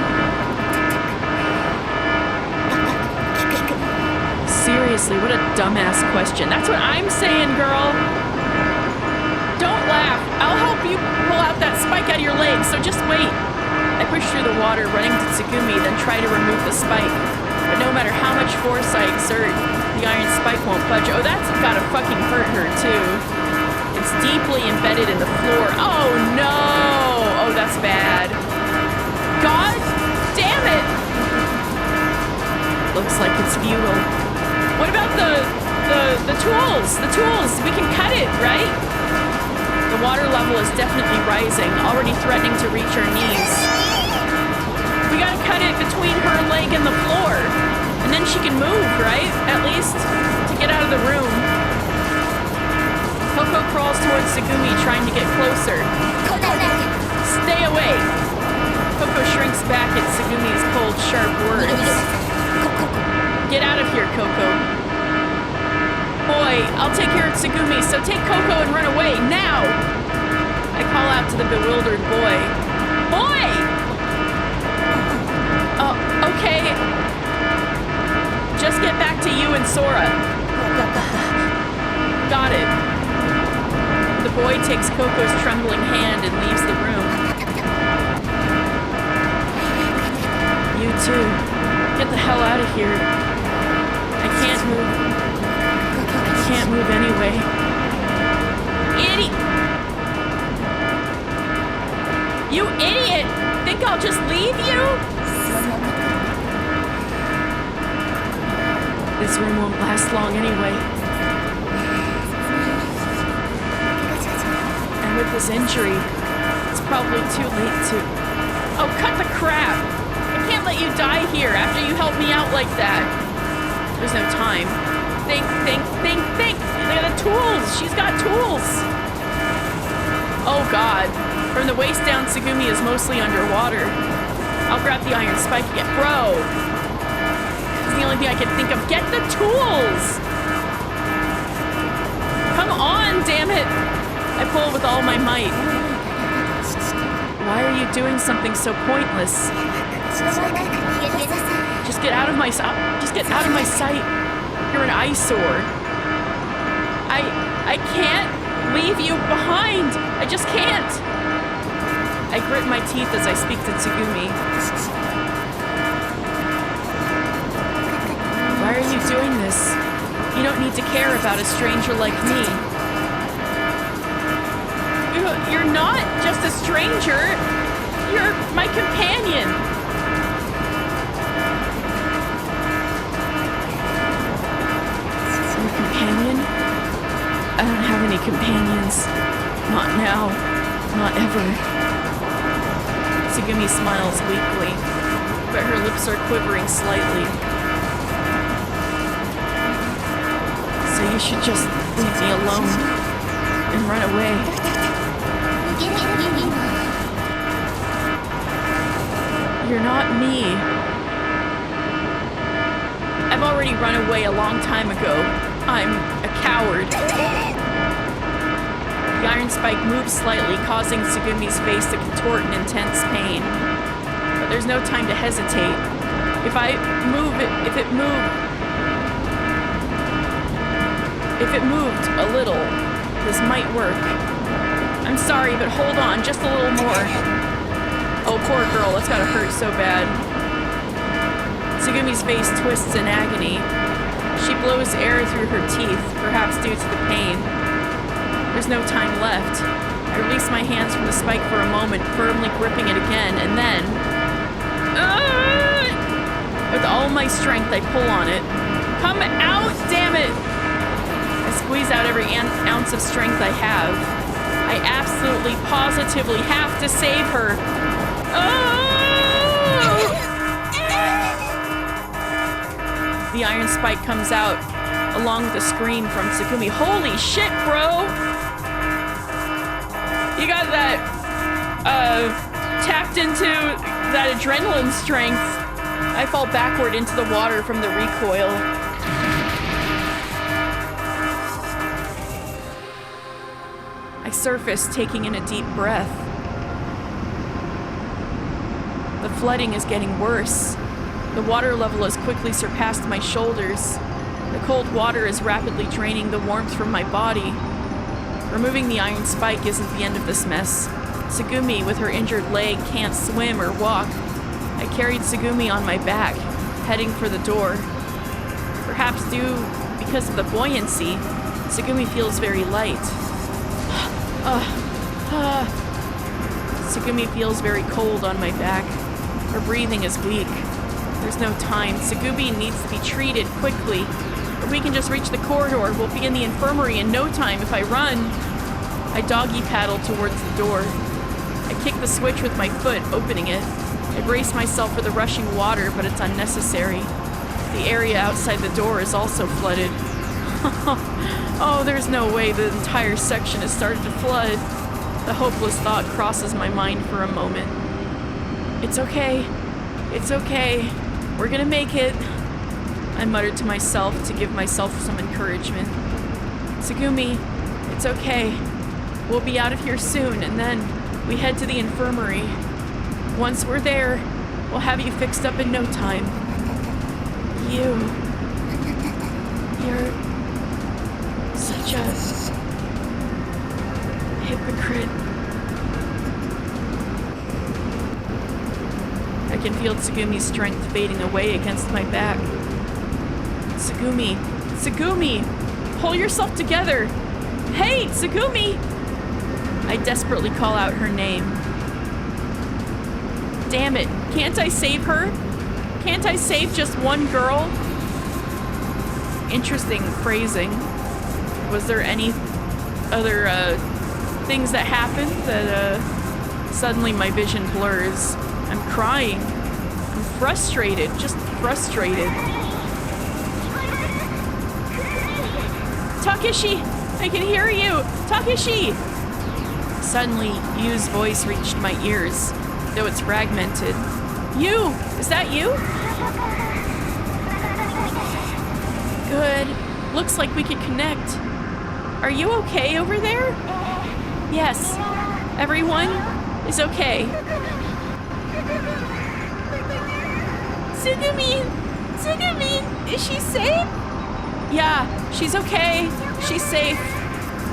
Seriously, what a dumbass question. That's what I'm saying, girl. Don't laugh. I'll help you pull out that spike out of your leg, so just wait. I push through the water, running to Tsugumi, then try to remove the spike. But no matter how much force I exert, the iron spike won't budge. Oh, that's gotta fucking hurt her, too. It's deeply embedded in the floor. Oh, no! Oh, that's bad. God damn it! Looks like it's futile. What about the tools? The tools! We can cut it, right? The water level is definitely rising, already threatening to reach her knees. We gotta cut it between her leg and the floor. And then she can move, right? At least to get out of the room. Coco crawls towards Tsugumi, trying to get closer. Stay away! Coco shrinks back at Tsugumi's cold, sharp words. Get out of here, Coco. Boy, I'll take care of Tsugumi, so take Coco and run away, now! I call out to the bewildered boy. Boy! Okay. Just get back to you and Sora. Got it. The boy takes Coco's trembling hand and leaves the room. You too. Get the hell out of here. I can't move. I can't move anyway. You idiot! Think I'll just leave you? This room won't last long anyway. And with this injury, it's probably too late to... Oh, cut the crap! I can't let you die here after you helped me out like that. There's no time. Think. Look at the tools! She's got tools! Oh god. From the waist down, Tsugumi is mostly underwater. I'll grab the iron spike again. Bro! It's the only thing I can think of. Get the tools! Come on, damn it! I pull with all my might. Why are you doing something so pointless? Just get out of my sight. Just get out of my sight. You're an eyesore. I can't leave you behind. I just can't. I grit my teeth as I speak to Tsugumi. Why are you doing this? You don't need to care about a stranger like me. You're not just a stranger. You're my companion. Your companion? I don't have any companions. Not now. Not ever. Tsugumi smiles weakly, but her lips are quivering slightly. So you should just leave me alone and run away. You're not me. I've already run away a long time ago. I'm a coward. The iron spike moves slightly, causing Tsugumi's face to contort in intense pain. But there's no time to hesitate. If it moved a little, this might work. I'm sorry, but hold on, just a little more. Oh, poor girl, that's gotta hurt so bad. Tsugumi's face twists in agony. She blows air through her teeth, perhaps due to the pain. There's no time left. I release my hands from the spike for a moment, firmly gripping it again, and then... with all my strength, I pull on it. Come out, damn it! I squeeze out every ounce of strength I have. I absolutely, positively have to save her. The iron spike comes out, along with a scream from Tsugumi. Holy shit, bro! You got that, tapped into that adrenaline strength. I fall backward into the water from the recoil. I surface, taking in a deep breath. The flooding is getting worse. The water level has quickly surpassed my shoulders. The cold water is rapidly draining the warmth from my body. Removing the iron spike isn't the end of this mess. Tsugumi, with her injured leg, can't swim or walk. I carried Tsugumi on my back, heading for the door. Perhaps because of the buoyancy, Tsugumi feels very light. Tsugumi feels very cold on my back. Her breathing is weak. There's no time. Tsugumi needs to be treated quickly. If we can just reach the corridor, we'll be in the infirmary in no time if I run. I doggy paddle towards the door. I kick the switch with my foot, opening it. I brace myself for the rushing water, but it's unnecessary. The area outside the door is also flooded. Oh, there's no way the entire section has started to flood. The hopeless thought crosses my mind for a moment. It's okay. It's okay. We're gonna make it. I muttered to myself to give myself some encouragement. Tsugumi, it's okay. We'll be out of here soon, and then we head to the infirmary. Once we're there, we'll have you fixed up in no time. You're such a hypocrite. I can feel Tsugumi's strength fading away against my back. Tsugumi, pull yourself together. Hey, Tsugumi! I desperately call out her name. Damn it, can't I save her? Can't I save just one girl? Interesting phrasing. Was there any other things that happened that suddenly my vision blurs? I'm crying. I'm frustrated, just frustrated. Takeshi, I can hear you! Takeshi! Suddenly, Yu's voice reached my ears, though it's fragmented. Yu! Is that you? Good. Looks like we could connect. Are you okay over there? Yes. Everyone is okay. Tsugumi! Is she safe? Yeah, she's okay. She's safe.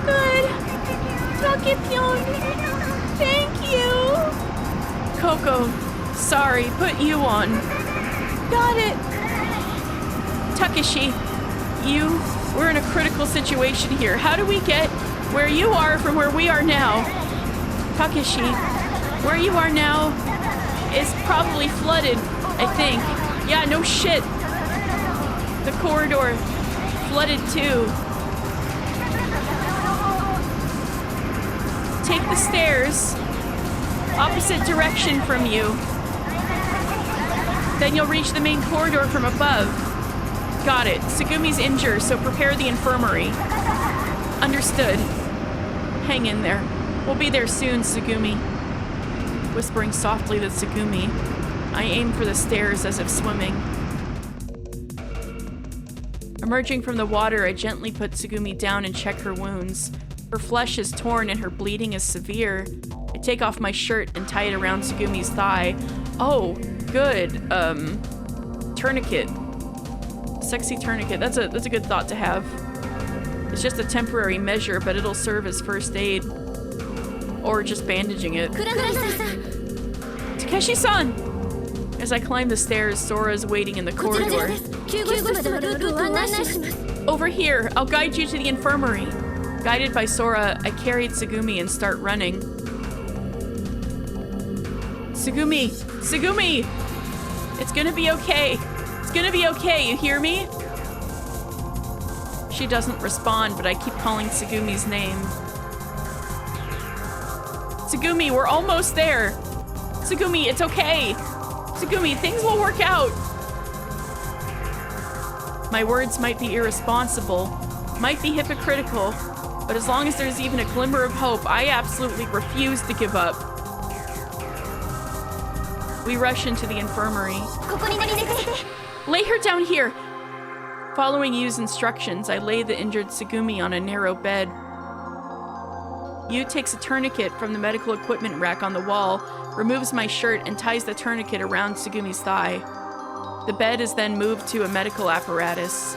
Good. Takepyeon, thank you. Coco, sorry, put you on. Got it. Takeshi, we're in a critical situation here. How do we get where you are from where we are now? Takeshi, where you are now is probably flooded, I think. Yeah, no shit. The corridor flooded too. Take the stairs, opposite direction from you. Then you'll reach the main corridor from above. Got it. Tsugumi's injured, so prepare the infirmary. Understood. Hang in there. We'll be there soon, Tsugumi. Whispering softly to Tsugumi, I aim for the stairs as if swimming. Emerging from the water, I gently put Tsugumi down and check her wounds. Her flesh is torn and her bleeding is severe. I take off my shirt and tie it around Tsugumi's thigh. Oh, good. Tourniquet. Sexy tourniquet. That's a good thought to have. It's just a temporary measure, but it'll serve as first aid. Or just bandaging it. Takeshi-san! As I climb the stairs, Sora is waiting in the corridor. Over here, I'll guide you to the infirmary. Guided by Sora, I carried Tsugumi and start running. Tsugumi! It's gonna be okay. It's gonna be okay, you hear me? She doesn't respond, but I keep calling Tsugumi's name. Tsugumi, we're almost there. Tsugumi, it's okay. Tsugumi, things will work out. My words might be irresponsible, might be hypocritical, but as long as there's even a glimmer of hope, I absolutely refuse to give up. We rush into the infirmary. ここに寝てくれ。 Lay her down here! Following Yu's instructions, I lay the injured Tsugumi on a narrow bed. Yu takes a tourniquet from the medical equipment rack on the wall, removes my shirt, and ties the tourniquet around Tsugumi's thigh. The bed is then moved to a medical apparatus.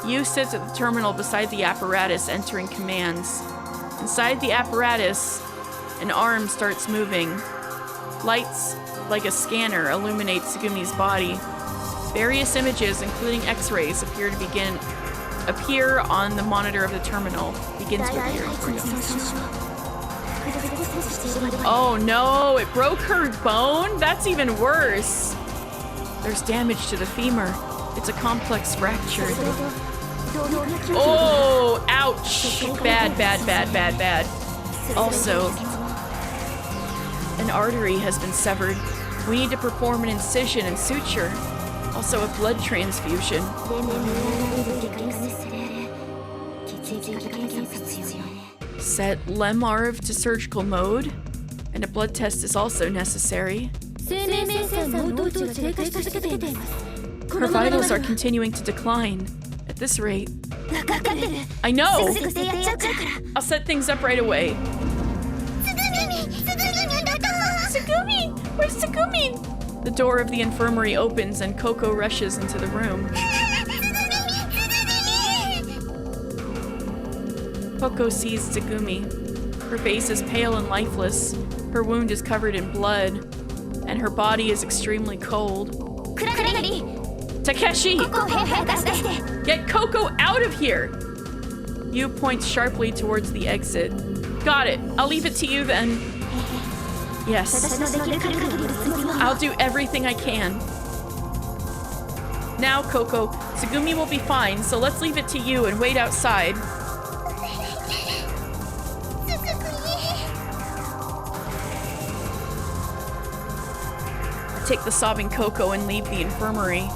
Yu sits at the terminal beside the apparatus, entering commands. Inside the apparatus, an arm starts moving. Lights, like a scanner, illuminate Tsugumi's body. Various images, including X-rays, appear on the monitor of the terminal. Begin to appear. Oh no, it broke her bone? That's even worse. There's damage to the femur. It's a complex fracture. Oh, ouch. Bad, bad, bad, bad, bad. Also, an artery has been severed. We need to perform an incision and suture. Also a blood transfusion. Set Lemarv to surgical mode, and a blood test is also necessary. Her vitals are continuing to decline. At this rate. I know! I'll set things up right away. Tsugumi! Where's Tsugumi? The door of the infirmary opens and Coco rushes into the room. Coco sees Tsugumi. Her face is pale and lifeless. Her wound is covered in blood, and her body is extremely cold. Takeshi! Get Coco out of here! Yu points sharply towards the exit. Got it. I'll leave it to you then. Yes. I'll do everything I can. Now, Coco, Tsugumi will be fine, so let's leave it to you and wait outside. I take the sobbing Coco and leave the infirmary.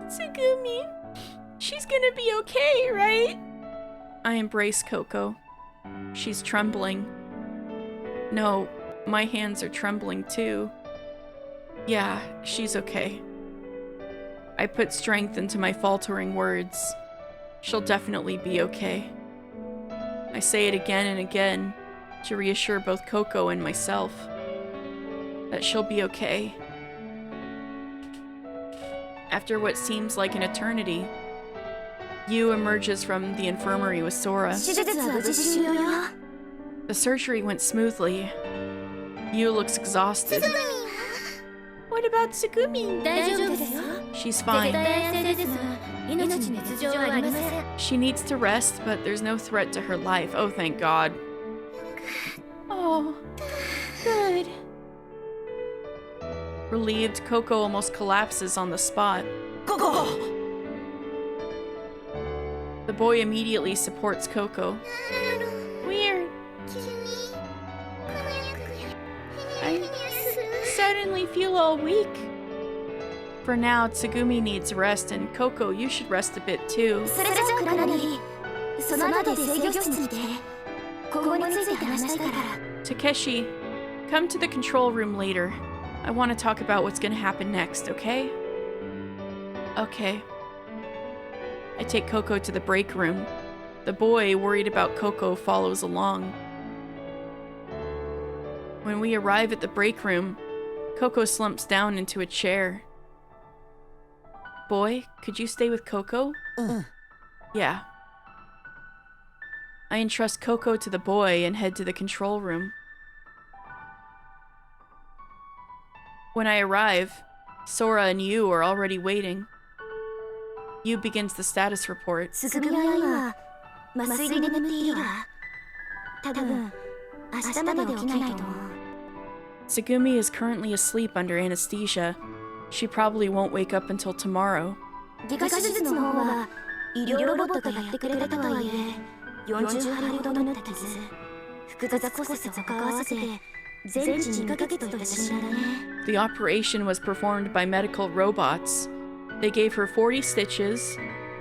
Tsugumi, she's gonna be okay, right? I embrace Coco. She's trembling. No, my hands are trembling too. Yeah, she's okay. I put strength into my faltering words. She'll definitely be okay. I say it again and again to reassure both Coco and myself that she'll be okay. After what seems like an eternity, Yu emerges from the infirmary with Sora. The surgery went smoothly. Yu looks exhausted. What about Tsugumi? She's fine. She needs to rest, but there's no threat to her life. Oh, thank God. Oh, good. Relieved, Coco almost collapses on the spot. Coco! The boy immediately supports Coco. Weird. I suddenly feel all weak. For now, Tsugumi needs rest, and Coco, you should rest a bit too. Takeshi, come to the control room later. I want to talk about what's gonna happen next, okay? Okay. I take Coco to the break room. The boy, worried about Coco, follows along. When we arrive at the break room, Coco slumps down into a chair. Boy, could you stay with Coco? Yeah. I entrust Coco to the boy and head to the control room. When I arrive, Sora and Yu are already waiting. Yu begins the status report. Tsugumi is currently asleep under anesthesia. She probably won't wake up until tomorrow. 全治2ヶ月といった診断だね。 The operation was performed by medical robots. They gave her 40 stitches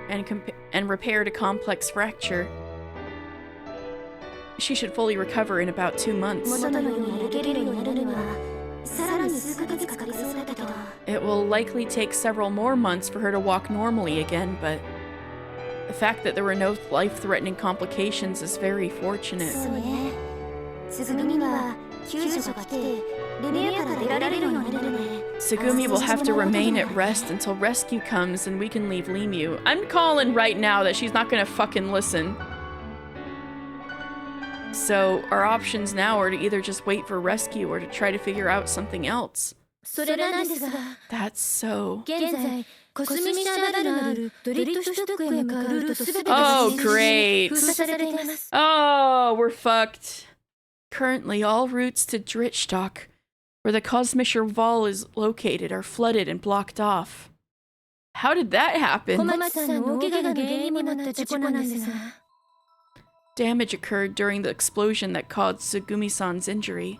and repaired a complex fracture. She should fully recover in about 2 months. 元のように歩けるようになるにはさらに数ヶ月かかりそうだったけど。 It will likely take several more months for her to walk normally again, but the fact that there were no life-threatening complications is very fortunate. そうね。すぐには救助が来てルミエから出られるようになるね。 Tsugumi will have to remain at rest until rescue comes and we can leave Limu. I'm calling right now that she's not gonna fucking listen. So our options now are to either just wait for rescue or to try to figure out something else. それなんですが、 That's so... 現在コスミシャバルのあるドリットシュトックへ向かうルートすべて Oh, が great. 封鎖されています。 Oh, we're fucked. Currently, all routes to Drittstock, where the Kosmischer Wall is located, are flooded and blocked off. How did that 小 happen? 松さんの大怪我が原因にもなった事故なんですが、 Damage occurred during the explosion that caused Tsugumi-san's injury.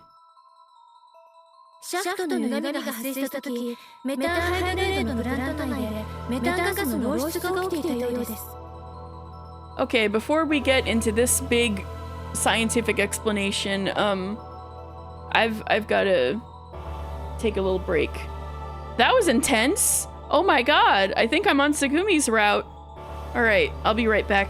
シャフトの歪みが発生した時、メタンハイドレートのプラント内でメタンガスの漏出が起きていたようです。 Okay, before we get into this big scientific explanation, I've got to take a little break. That was intense. Oh my god, I think I'm on Tsugumi's route. All right, I'll be right back.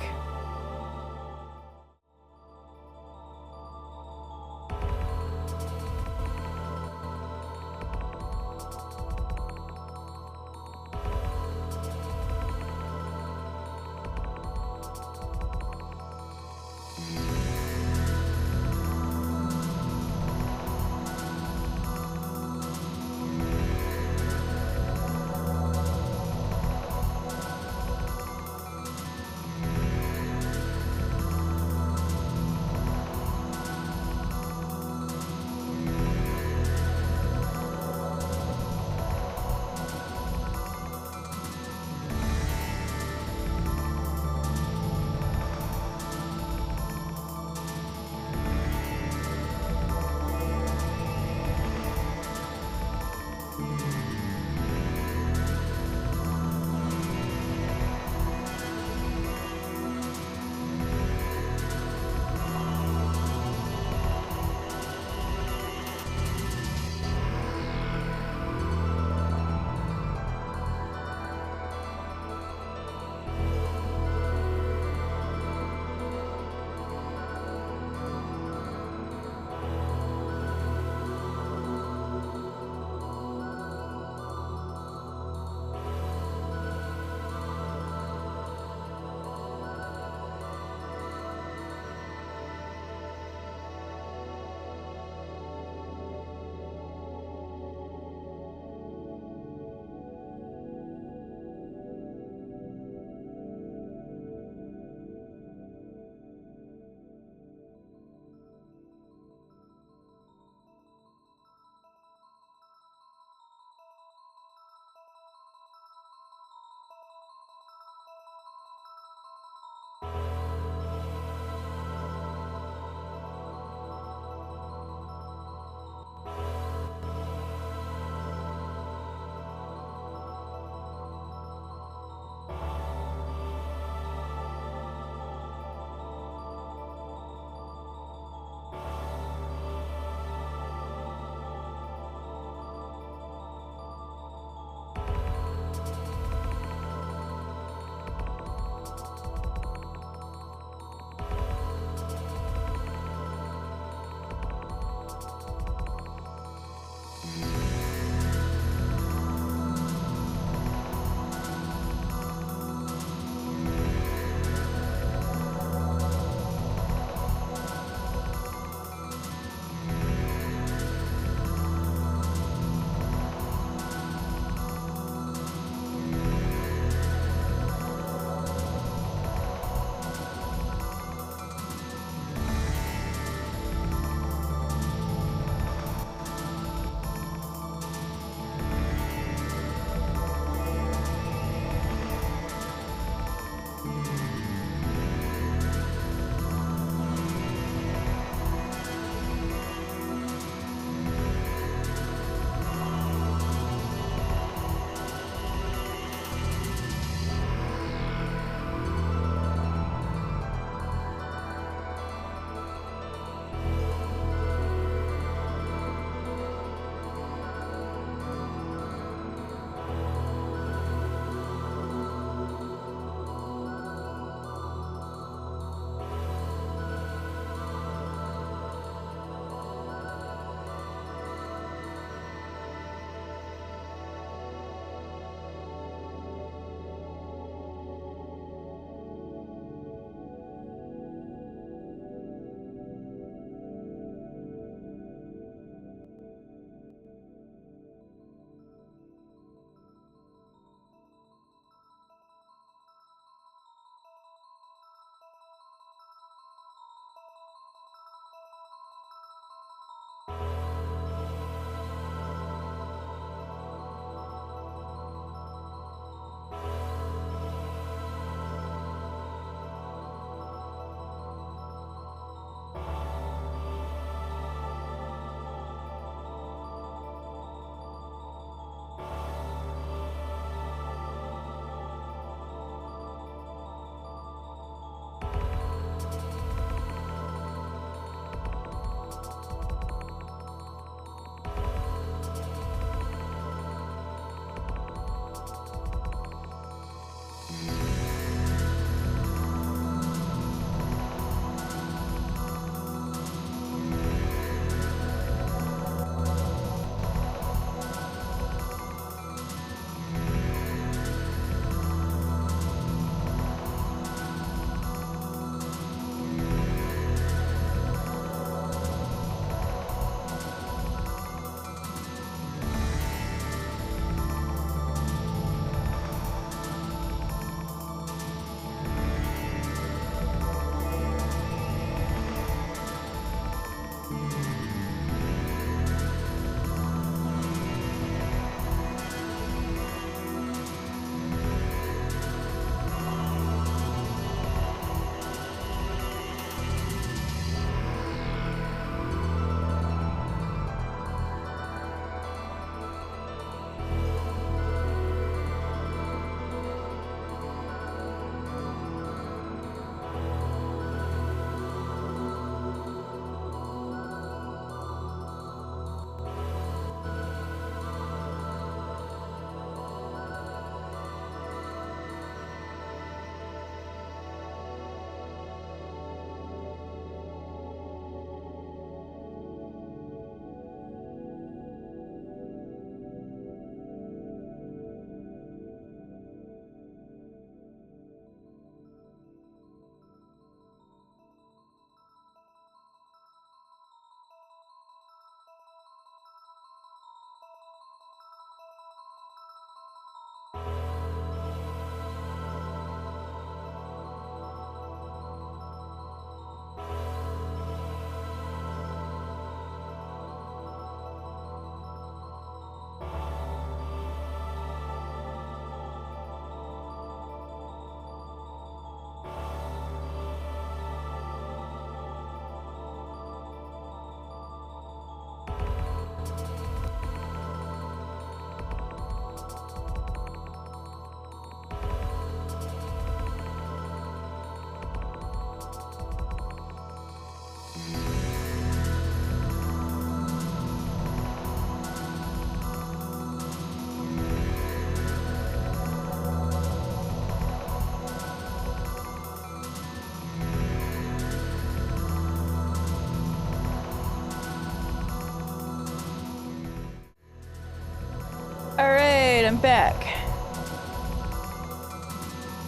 Alright, I'm back.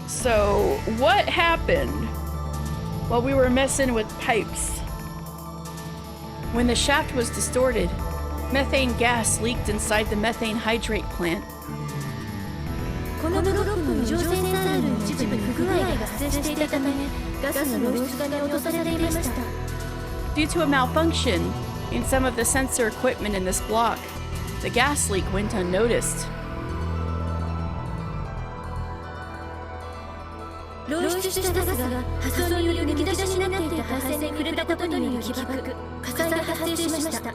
So, what happened while we were messing with pipes? When the shaft was distorted, methane gas leaked inside the methane hydrate plant. このブロックの異常センサールの一部に不具合が発生していたため、ガスの漏出が見落とされていました。 Due to a malfunction in some of the sensor equipment in this block, the gas leak went unnoticed. 漏出したガスが破損により抜き出しになっていた配線に触れたことによる起爆、火災が発生しました。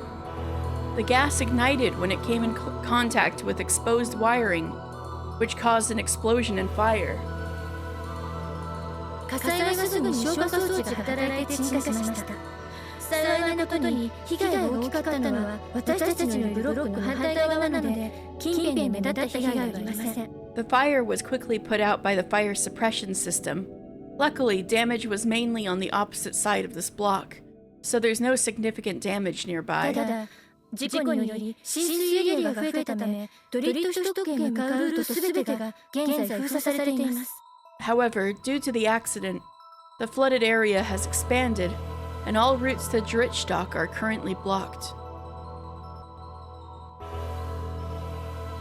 The gas ignited when it came in contact with exposed wiring, which caused an explosion and fire. 火災はすぐに消火装置が働いて鎮火しました。幸いなことに被害が大きかったのは私たちのいるブロックの反対側なので、近辺に目立った被害はありません。 The fire was quickly put out by the fire suppression system. Luckily, damage was mainly on the opposite side of this block, so there's no significant damage nearby. ただ、事故により浸水エリアが増えたため、ドリフト首都圏へ向かうルートすべてが現在封鎖されています。 However, due to the accident, the flooded area has expanded, and all routes to Dritstock are currently blocked.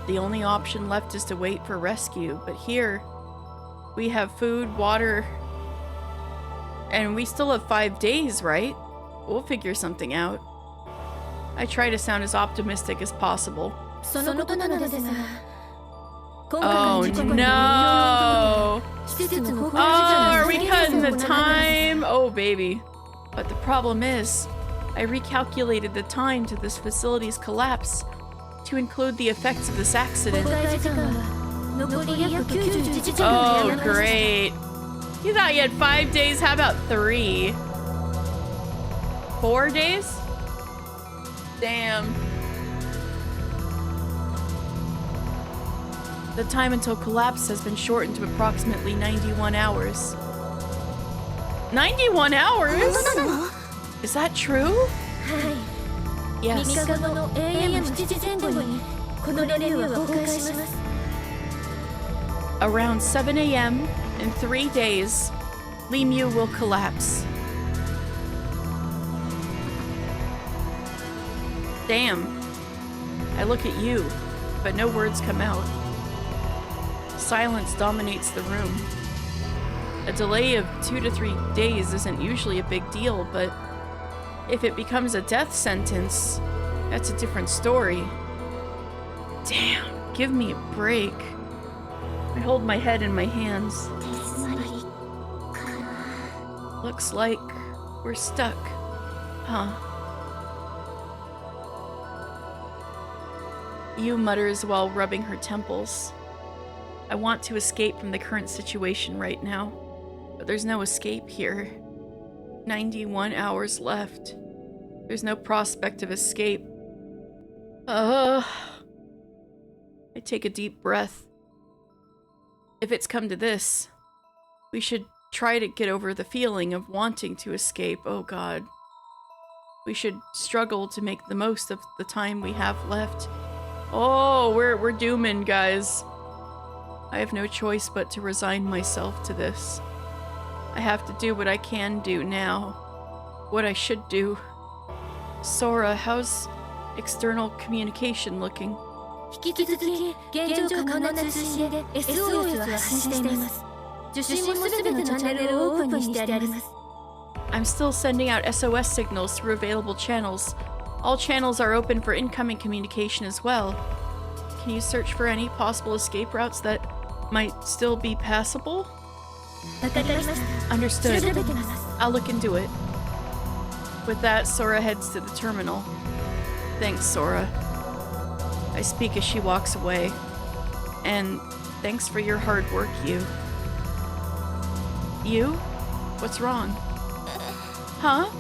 The only option left is to wait for rescue, but here, we have food, water, and we still have 5 days, right? We'll figure something out. I try to sound as optimistic as possible. そのことなのですが、 Oh no! Oh, are we cutting the time? Oh, baby. But the problem is, I recalculated the time to this facility's collapse to include the effects of this accident. Oh, great. You thought you had 5 days? How about 3? 4 days? Damn. The time until collapse has been shortened to approximately 91 hours. 91 hours? Is that true? Yes. 3日後の AM7 時前後にこのレビューは公開します。 Around 7 a.m. in 3 days, Limu will collapse. Damn. I look at you, but no words come out. Silence dominates the room. A delay of 2 to 3 days isn't usually a big deal, but if it becomes a death sentence, that's a different story. Damn, give me a break. I hold my head in my hands. Looks like we're stuck, huh? Yu mutters while rubbing her temples. I want to escape from the current situation right now, but there's no escape here. 91 hours left. There's no prospect of escape. I take a deep breath. If it's come to this, we should try to get over the feeling of wanting to escape. Oh God. We should struggle to make the most of the time we have left. Oh, we're dooming, guys. I have no choice but to resign myself to this. I have to do what I can do now. What I should do. Sora, how's external communication looking? 引き続き現状可能な通信で SOS は発信しています。受信もすべてのチャンネルをオープンにしてあります。 I'm still sending out SOS signals through available channels. All channels are open for incoming communication as well. Can you search for any possible escape routes that might still be passable? わかりました。 Understood. 調べてみます。 I'll look into it. With that, Sora heads to the terminal. Thanks, Sora. I speak as she walks away. And thanks for your hard work, Yu. You? What's wrong? Huh?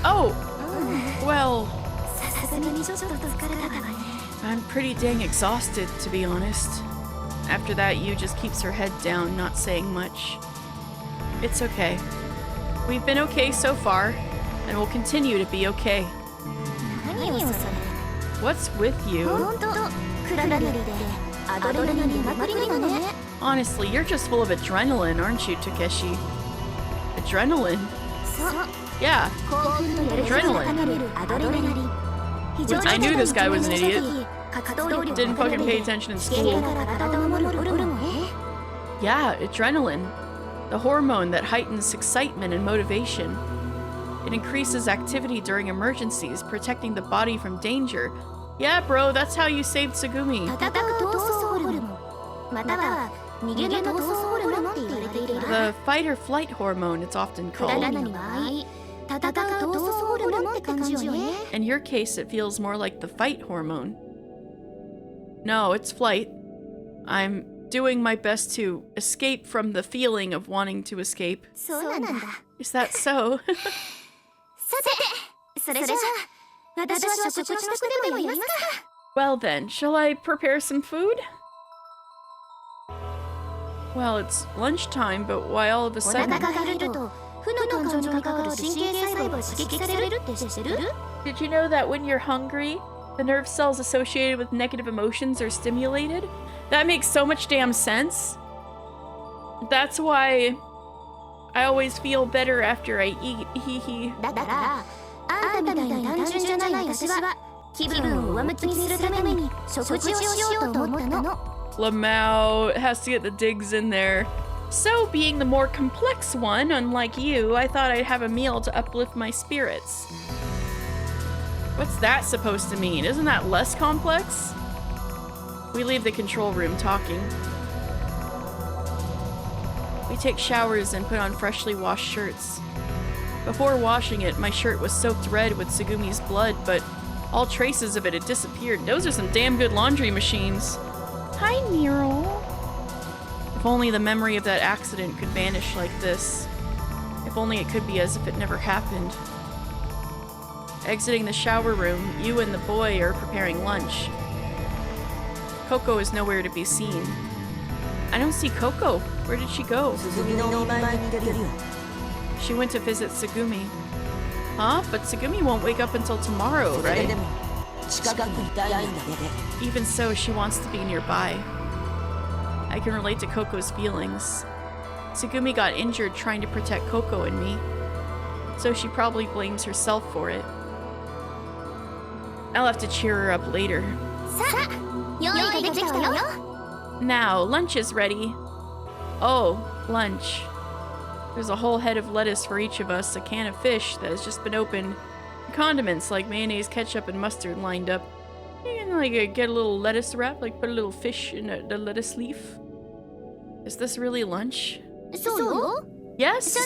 Oh! Well, さすがにちょっと疲れたわね。 I'm pretty dang exhausted, to be honest. After that, Yu just keeps her head down, not saying much. It's okay. We've been okay so far, and we'll continue to be okay. 何よそれ。 What's with you? ほんと、Honestly, you're just full of adrenaline, aren't you, Takeshi? Adrenaline? Yeah, adrenaline. I knew this guy was an idiot. Didn't fucking pay attention in school. Yeah, adrenaline. The hormone that heightens excitement and motivation. It increases activity during emergencies, protecting the body from danger. Yeah, bro, that's how you saved Tsugumi. The fight or flight hormone, it's often called. In your case, it feels more like the fight hormone. No, it's flight. I'm doing my best to escape from the feeling of wanting to escape. Is that so? Well then, shall I prepare some food? Well, it's lunchtime, but why all of a sudden? Did you know that when you're hungry, the nerve cells associated with negative emotions are stimulated? That makes so much damn sense. That's why I always feel better after I eat. Hee. Lamau has to get the digs in there. So, being the more complex one, unlike you, I thought I'd have a meal to uplift my spirits. What's that supposed to mean? Isn't that less complex? We leave the control room talking. We take showers and put on freshly washed shirts. Before washing it, my shirt was soaked red with Tsugumi's blood, but all traces of it had disappeared. Those are some damn good laundry machines. Hi, Nero. If only the memory of that accident could vanish like this. If only it could be as if it never happened. Exiting the shower room, you and the boy are preparing lunch. Coco is nowhere to be seen. I don't see Coco. Where did she go? She went to visit Tsugumi. Huh? But Tsugumi won't wake up until tomorrow, right? Even so, she wants to be nearby. I can relate to Coco's feelings. Tsugumi got injured trying to protect Coco and me, so she probably blames herself for it. I'll have to cheer her up later. Now, lunch is ready. Oh, lunch. There's a whole head of lettuce for each of us, a can of fish that has just been opened, condiments like mayonnaise, ketchup, and mustard lined up. You can get a little lettuce wrap, put a little fish in the lettuce leaf. Is this really lunch? Yes?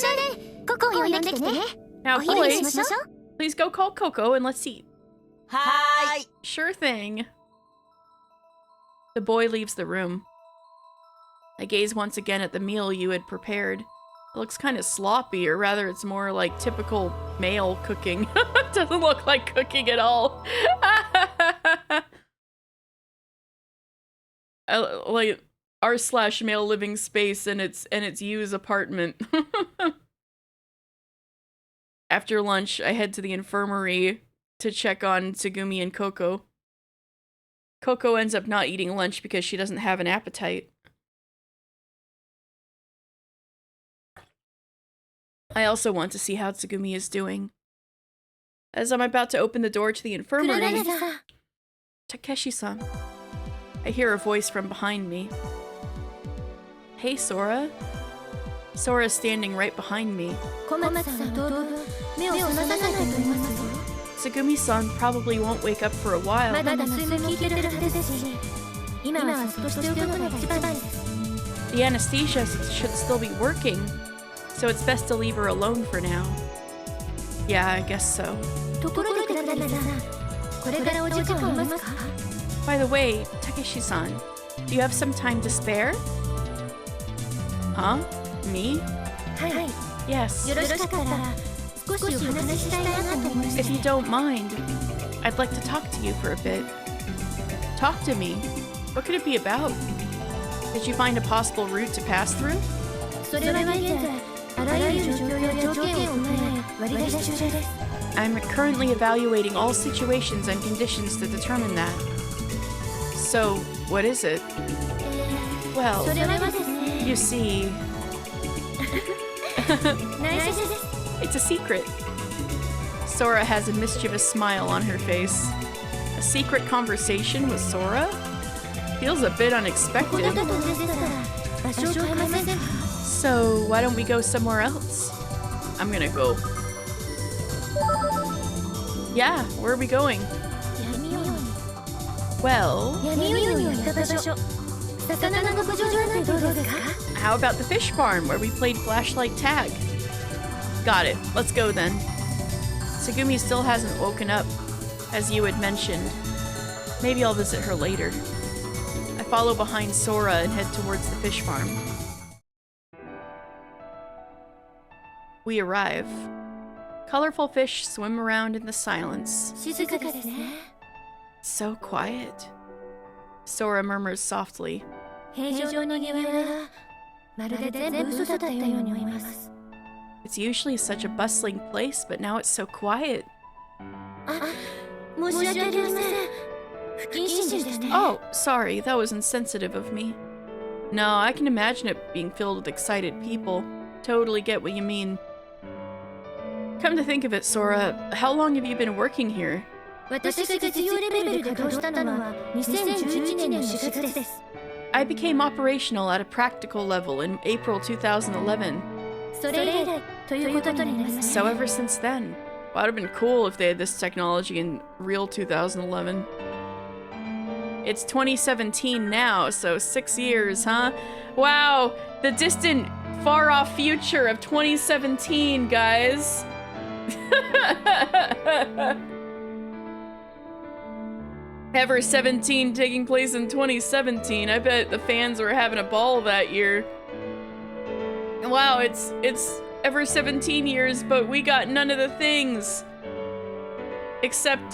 Now, boys, please go call Coco and let's eat. Hi. Sure thing. The boy leaves the room. I gaze once again at the meal you had prepared. It looks kind of sloppy, or rather it's more like typical male cooking. It doesn't look like cooking at all. Like r/male living space and it's Yu's apartment. After lunch, I head to the infirmary to check on Tsugumi and Coco. Coco ends up not eating lunch because she doesn't have an appetite. I also want to see how Tsugumi is doing. As I'm about to open the door to the infirmary, Takeshi-san, I hear a voice from behind me. Hey, Sora. Sora's standing right behind me. Tsugumi-san probably won't wake up for a while. The anesthesia should still be working, so it's best to leave her alone for now. Yeah, I guess so. By the way, Takeshi-san, do you have some time to spare? Huh? Me? Yes. If you don't mind, I'd like to talk to you for a bit. Talk to me? What could it be about? Did you find a possible route to pass through? I'm currently evaluating all situations and conditions to determine that. So, what is it? Well, それはですね you see, 内緒です it's a secret. Sora has a mischievous smile on her face. A secret conversation with Sora? Feels a bit ここだ unexpected. と同じですから場所を変えませんか So, why don't we go somewhere else? I'm gonna go. Yeah, where are we going? 闇夜に Well, 闇夜に行った場所魚の牧場なんてどうですか how about the fish farm where we played flashlight tag? Got it. Let's go then. Tsugumi still hasn't woken up, as you had mentioned. Maybe I'll visit her later. I follow behind Sora and head towards the fish farm. We arrive. Colorful fish swim around in the silence. 静かですね So quiet. Sora murmurs softly. 平常の庭はまるで全部嘘だったように思います It's usually such a bustling place, but now it's so quiet. あ、申し訳ありません不謹慎でしたね Oh, sorry, that was insensitive of me. No, I can imagine it being filled with excited people. Totally get what you mean. Come to think of it, Sora, how long have you been working here? 私が実用レベルで稼働したのは2011年の4月です I became operational at a practical level in April 2011. それ以来ということになりますね So ever since then. Well, it would have been cool if they had this technology in real 2011. It's 2017 now, so 6 years, huh? Wow, the distant, far-off future of 2017, guys. Ever17 taking place in 2017. I bet the fans were having a ball that year. Wow, it's ever 17 years, but we got none of the things. Except,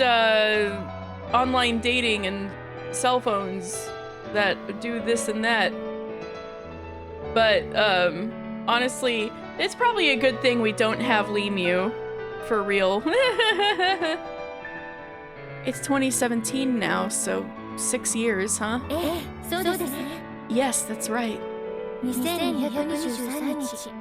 online dating and cell phones that do this and that. But, honestly, it's probably a good thing we don't have Limu. For real. It's 2017 now, so 6 years, huh? ええ、そうですね Yes, that's right. 2223日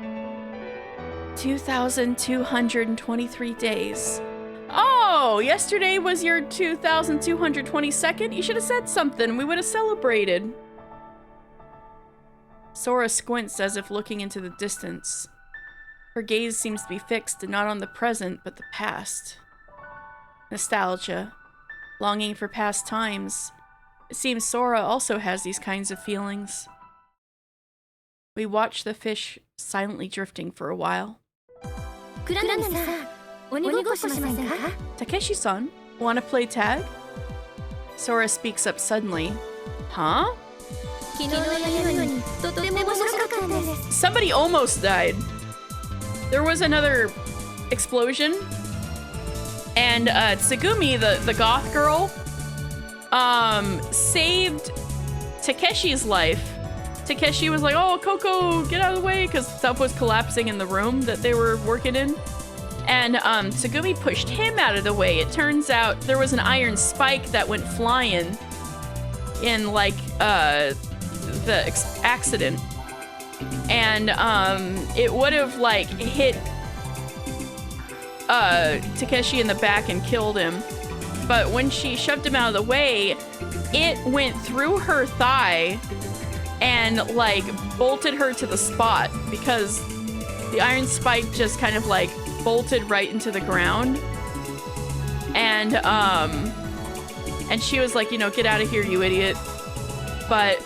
2,223 days. Oh, yesterday was your 2,222nd? You should have said something. We would have celebrated. Sora squints as if looking into the distance. Her gaze seems to be fixed not on the present, but the past. Nostalgia. Longing for past times. It seems Sora also has these kinds of feelings. We watch the fish silently drifting for a while. クラナミさん鬼ごっこしませんか Takeshi-san, wanna play tag? Sora speaks up suddenly. Huh? 昨日の夜にとっても面白かったんです Somebody almost died. There was another explosion. And Tsugumi, the goth girl, saved Takeshi's life. Takeshi was like, oh, Coco, get out of the way, because stuff was collapsing in the room that they were working in. And Tsugumi pushed him out of the way. It turns out there was an iron spike that went flying in, like, the accident. And it would have, like, hit Takeshi in the back and killed him. But when she shoved him out of the way, it went through her thigh and, like, bolted her to the spot because the iron spike just kind of, like, bolted right into the ground. And she was like, you know, get out of here, you idiot. But,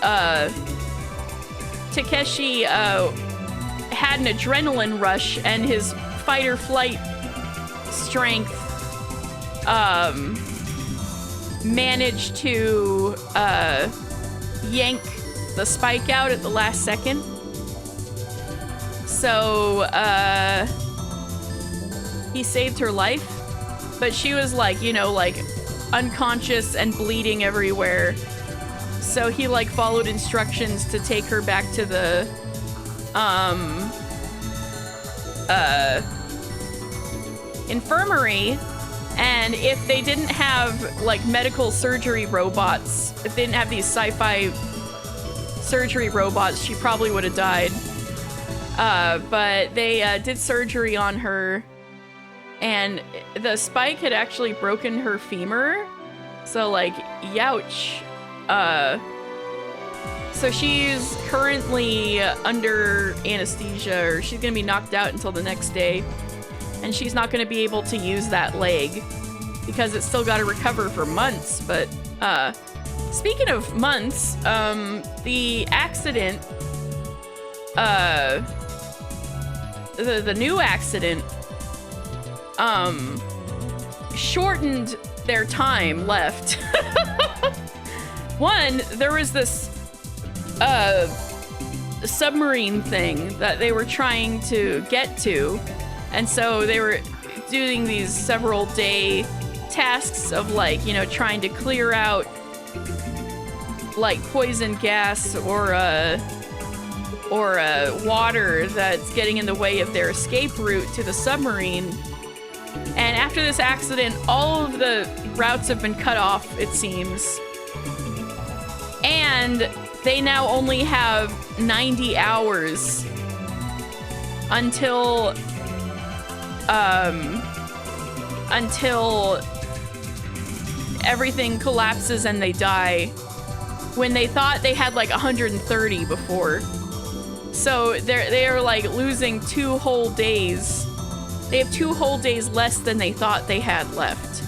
Takeshi, had an adrenaline rush and his fight or flight strength, managed to, yank the spike out at the last second. So, he saved her life, but she was like, you know, like unconscious and bleeding everywhere. So he like followed instructions to take her back to the, infirmary And if they didn't have like medical surgery robots, if they didn't have these sci-fi surgery robots, she probably would have died. But they did surgery on her, and the spike had actually broken her femur. So like, youch. So she's currently under anesthesia, or she's gonna be knocked out until the next day. And she's not gonna be able to use that leg because it's still gotta recover for months. But speaking of months, the accident, the new accident, shortened their time left. One, there was this submarine thing that they were trying to get to, and so they were doing these several day tasks of like, you know, trying to clear out like poison gas or water that's getting in the way of their escape route to the submarine. And after this accident, all of the routes have been cut off, it seems. And they now only have 90 hours until everything collapses and they die, when they thought they had like 130 before. So they are like losing 2 whole days. They have 2 whole days less than they thought they had left.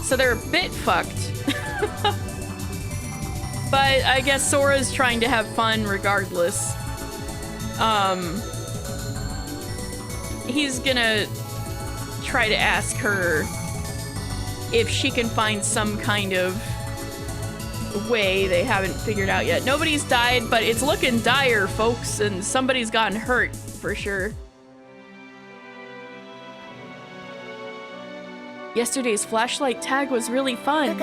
So they're a bit fucked. But I guess Sora's trying to have fun regardless. He's gonna try to ask her if she can find some kind of way they haven't figured out yet. Nobody's died, but it's looking dire, folks, and somebody's gotten hurt for sure. Yesterday's flashlight tag was really fun.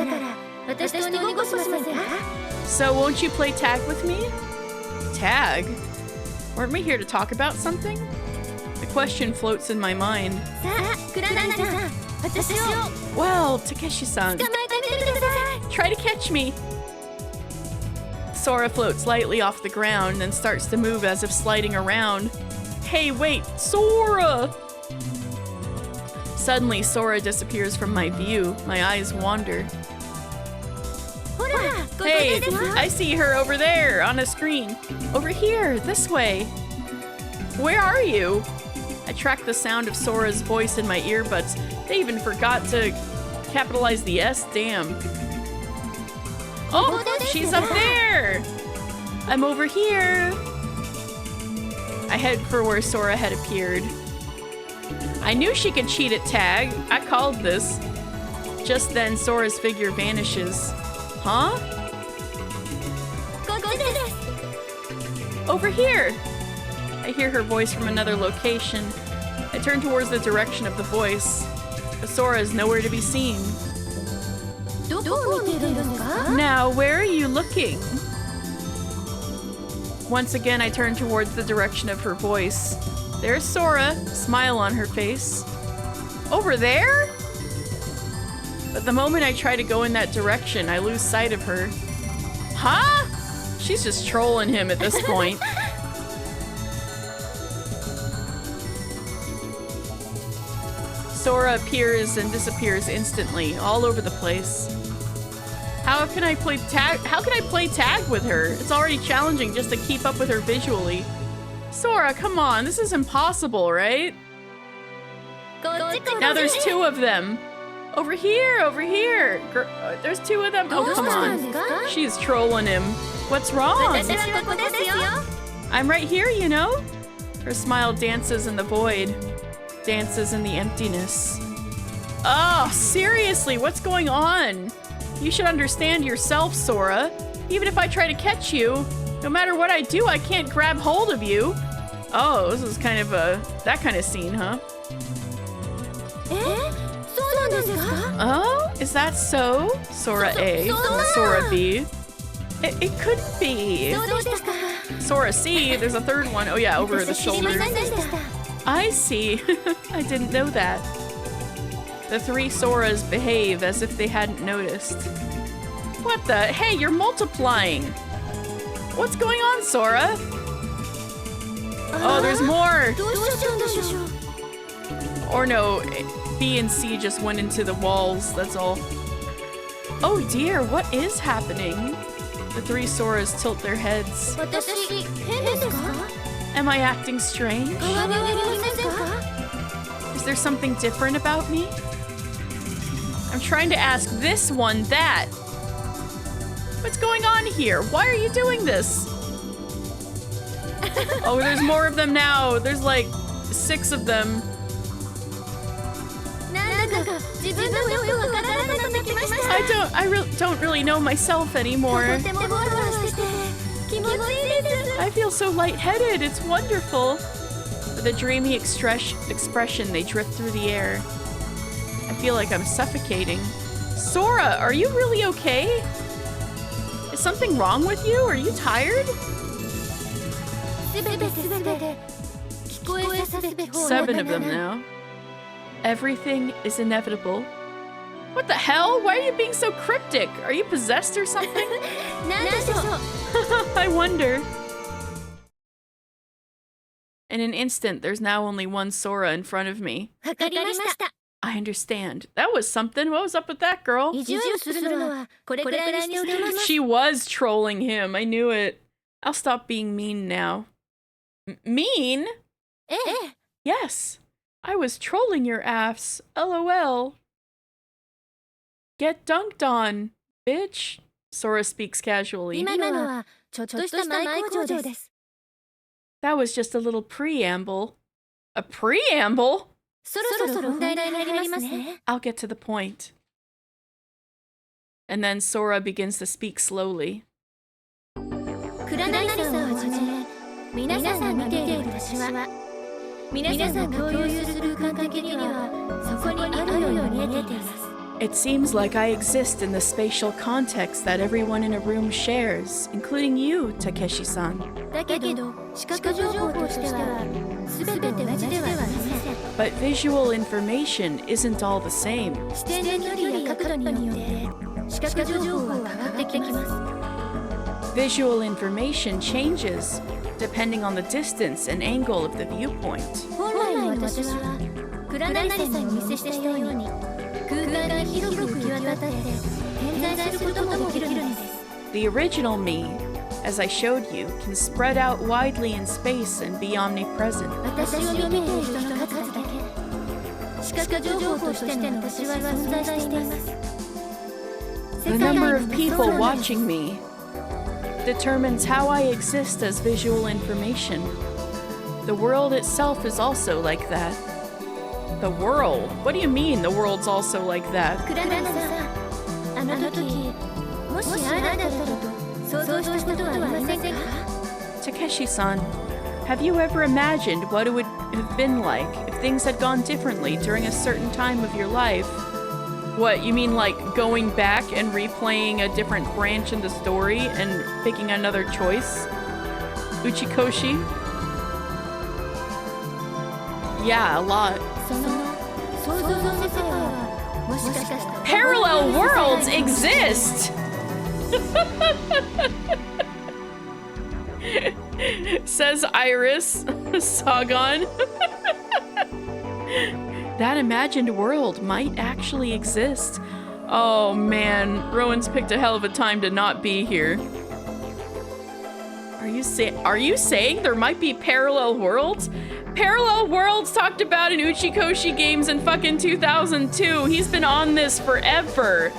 So won't you play tag with me? Tag? Weren't we here to talk about something? The question floats in my mind. Well, Takeshi-san, try to catch me. Sora floats lightly off the ground and starts to move as if sliding around. Hey, wait, Sora! Suddenly, Sora disappears from my view. My eyes wander. Hey, I see her over there on a screen. Over here, this way. Where are you? I track the sound of Sora's voice in my earbuds. They even forgot to capitalize the S, damn. Oh, she's up there! I'm over here! I head for where Sora had appeared. I knew she could cheat at tag. I called this. Just then, Sora's figure vanishes. Huh? Over here! I hear her voice from another location. I turn towards the direction of the voice. But Sora is nowhere to be seen. Now, where are you looking? Once again, I turn towards the direction of her voice. There's Sora, smile on her face. Over there? But the moment I try to go in that direction, I lose sight of her. Huh? She's just trolling him at this point. Sora appears and disappears instantly, all over the place. How can I play tag with her? It's already challenging just to keep up with her visually. Sora, come on, this is impossible, right? Now there's 2 of them. Over here, over here. There's 2 of them. Oh, come on. She's trolling him. What's wrong? I'm right here, you know? Her smile dances in the void. Dances in the emptiness. Oh, seriously, what's going on? You should understand yourself, Sora. Even if I try to catch you, no matter what I do, I can't grab hold of you. Oh, this is kind of that kind of scene, huh? Oh, is that so? Sora A, Sora B. It could be. Sora C, there's a 3rd one. Oh yeah, over the shoulder. I see. I didn't know that. The three Soras behave as if they hadn't noticed. What the? Hey, you're multiplying! What's going on, Sora? Oh, there's more! どうしちゃったんでしょう Or no, B and C just went into the walls, that's all. Oh dear, what is happening? The three Soras tilt their heads. 私変ですか Am I acting strange? 変わりありませんか Is there something different about me? I'm trying to ask this one that. What's going on here? Why are you doing this? Oh, there's more of them now. There's like 6 of them. なんだか自分のよくわからなくなってきました I don't really know myself anymore. とてもボロボロしてて気持ちいいです I feel so lightheaded. It's wonderful. With a dreamy expression, they drift through the air. I feel like I'm suffocating. Sora, are you really okay? Is something wrong with you? Are you tired? すべて聞こえさせべき方 7 of them now. Everything is inevitable. What the hell? Why are you being so cryptic? Are you possessed or something? なんでしょう I wonder. In an instant, there's now only one Sora in front of me. わかりました I understand. That was something. What was up with that girl? 意地をするのはこれくらいにしております She was trolling him. I knew it. I'll stop being mean now. Mean? ええ Yes. I was trolling your ass. LOL. Get dunked on, bitch. Sora speaks casually. 今のはちょっとした前工場です That was just a little preamble. A preamble? そろそろ本題に入りますね I'll get to the point. And then Sora begins to speak slowly. クラナリさんをはじめ皆さんが見ている私は皆さんが共有する空間的にはそこにあるように見えています It seems like I exist in the spatial context that everyone in a room shares, including you, Takeshi-san. だけど視覚情報としては全て同じではありません But visual information isn't all the same. 視点の距離や角度によって視覚情報は変わってきます Visual information changes depending on the distance and angle of the viewpoint. 本来の私はクラナリさんにお見せしたように空間に広く行き渡って点在することもできるのです The original me, as I showed you, can spread out widely in space and be omnipresent. 私を見ている人の数だけ視覚情報としての私は存在しています The number of people watching me determines how I exist as visual information. The world itself is also like that. The world? What do you mean the world's also like that? クラナリさんあの時もしああだったらと想像したことはありませんか Takeshi-san, have you ever imagined what it would have been like if things had gone differently during a certain time of your life? What, you mean like going back and replaying a different branch in the story and picking another choice? Uchikoshi? Yeah, a lot. その想像の世界はもしかしたら Parallel worlds exist! Says Iris Sagon. That imagined world might actually exist. Oh man, Rowan's picked a hell of a time to not be here. Are you saying there might be parallel worlds? Parallel worlds talked about in Uchikoshi games in fucking 2002. He's been on this forever.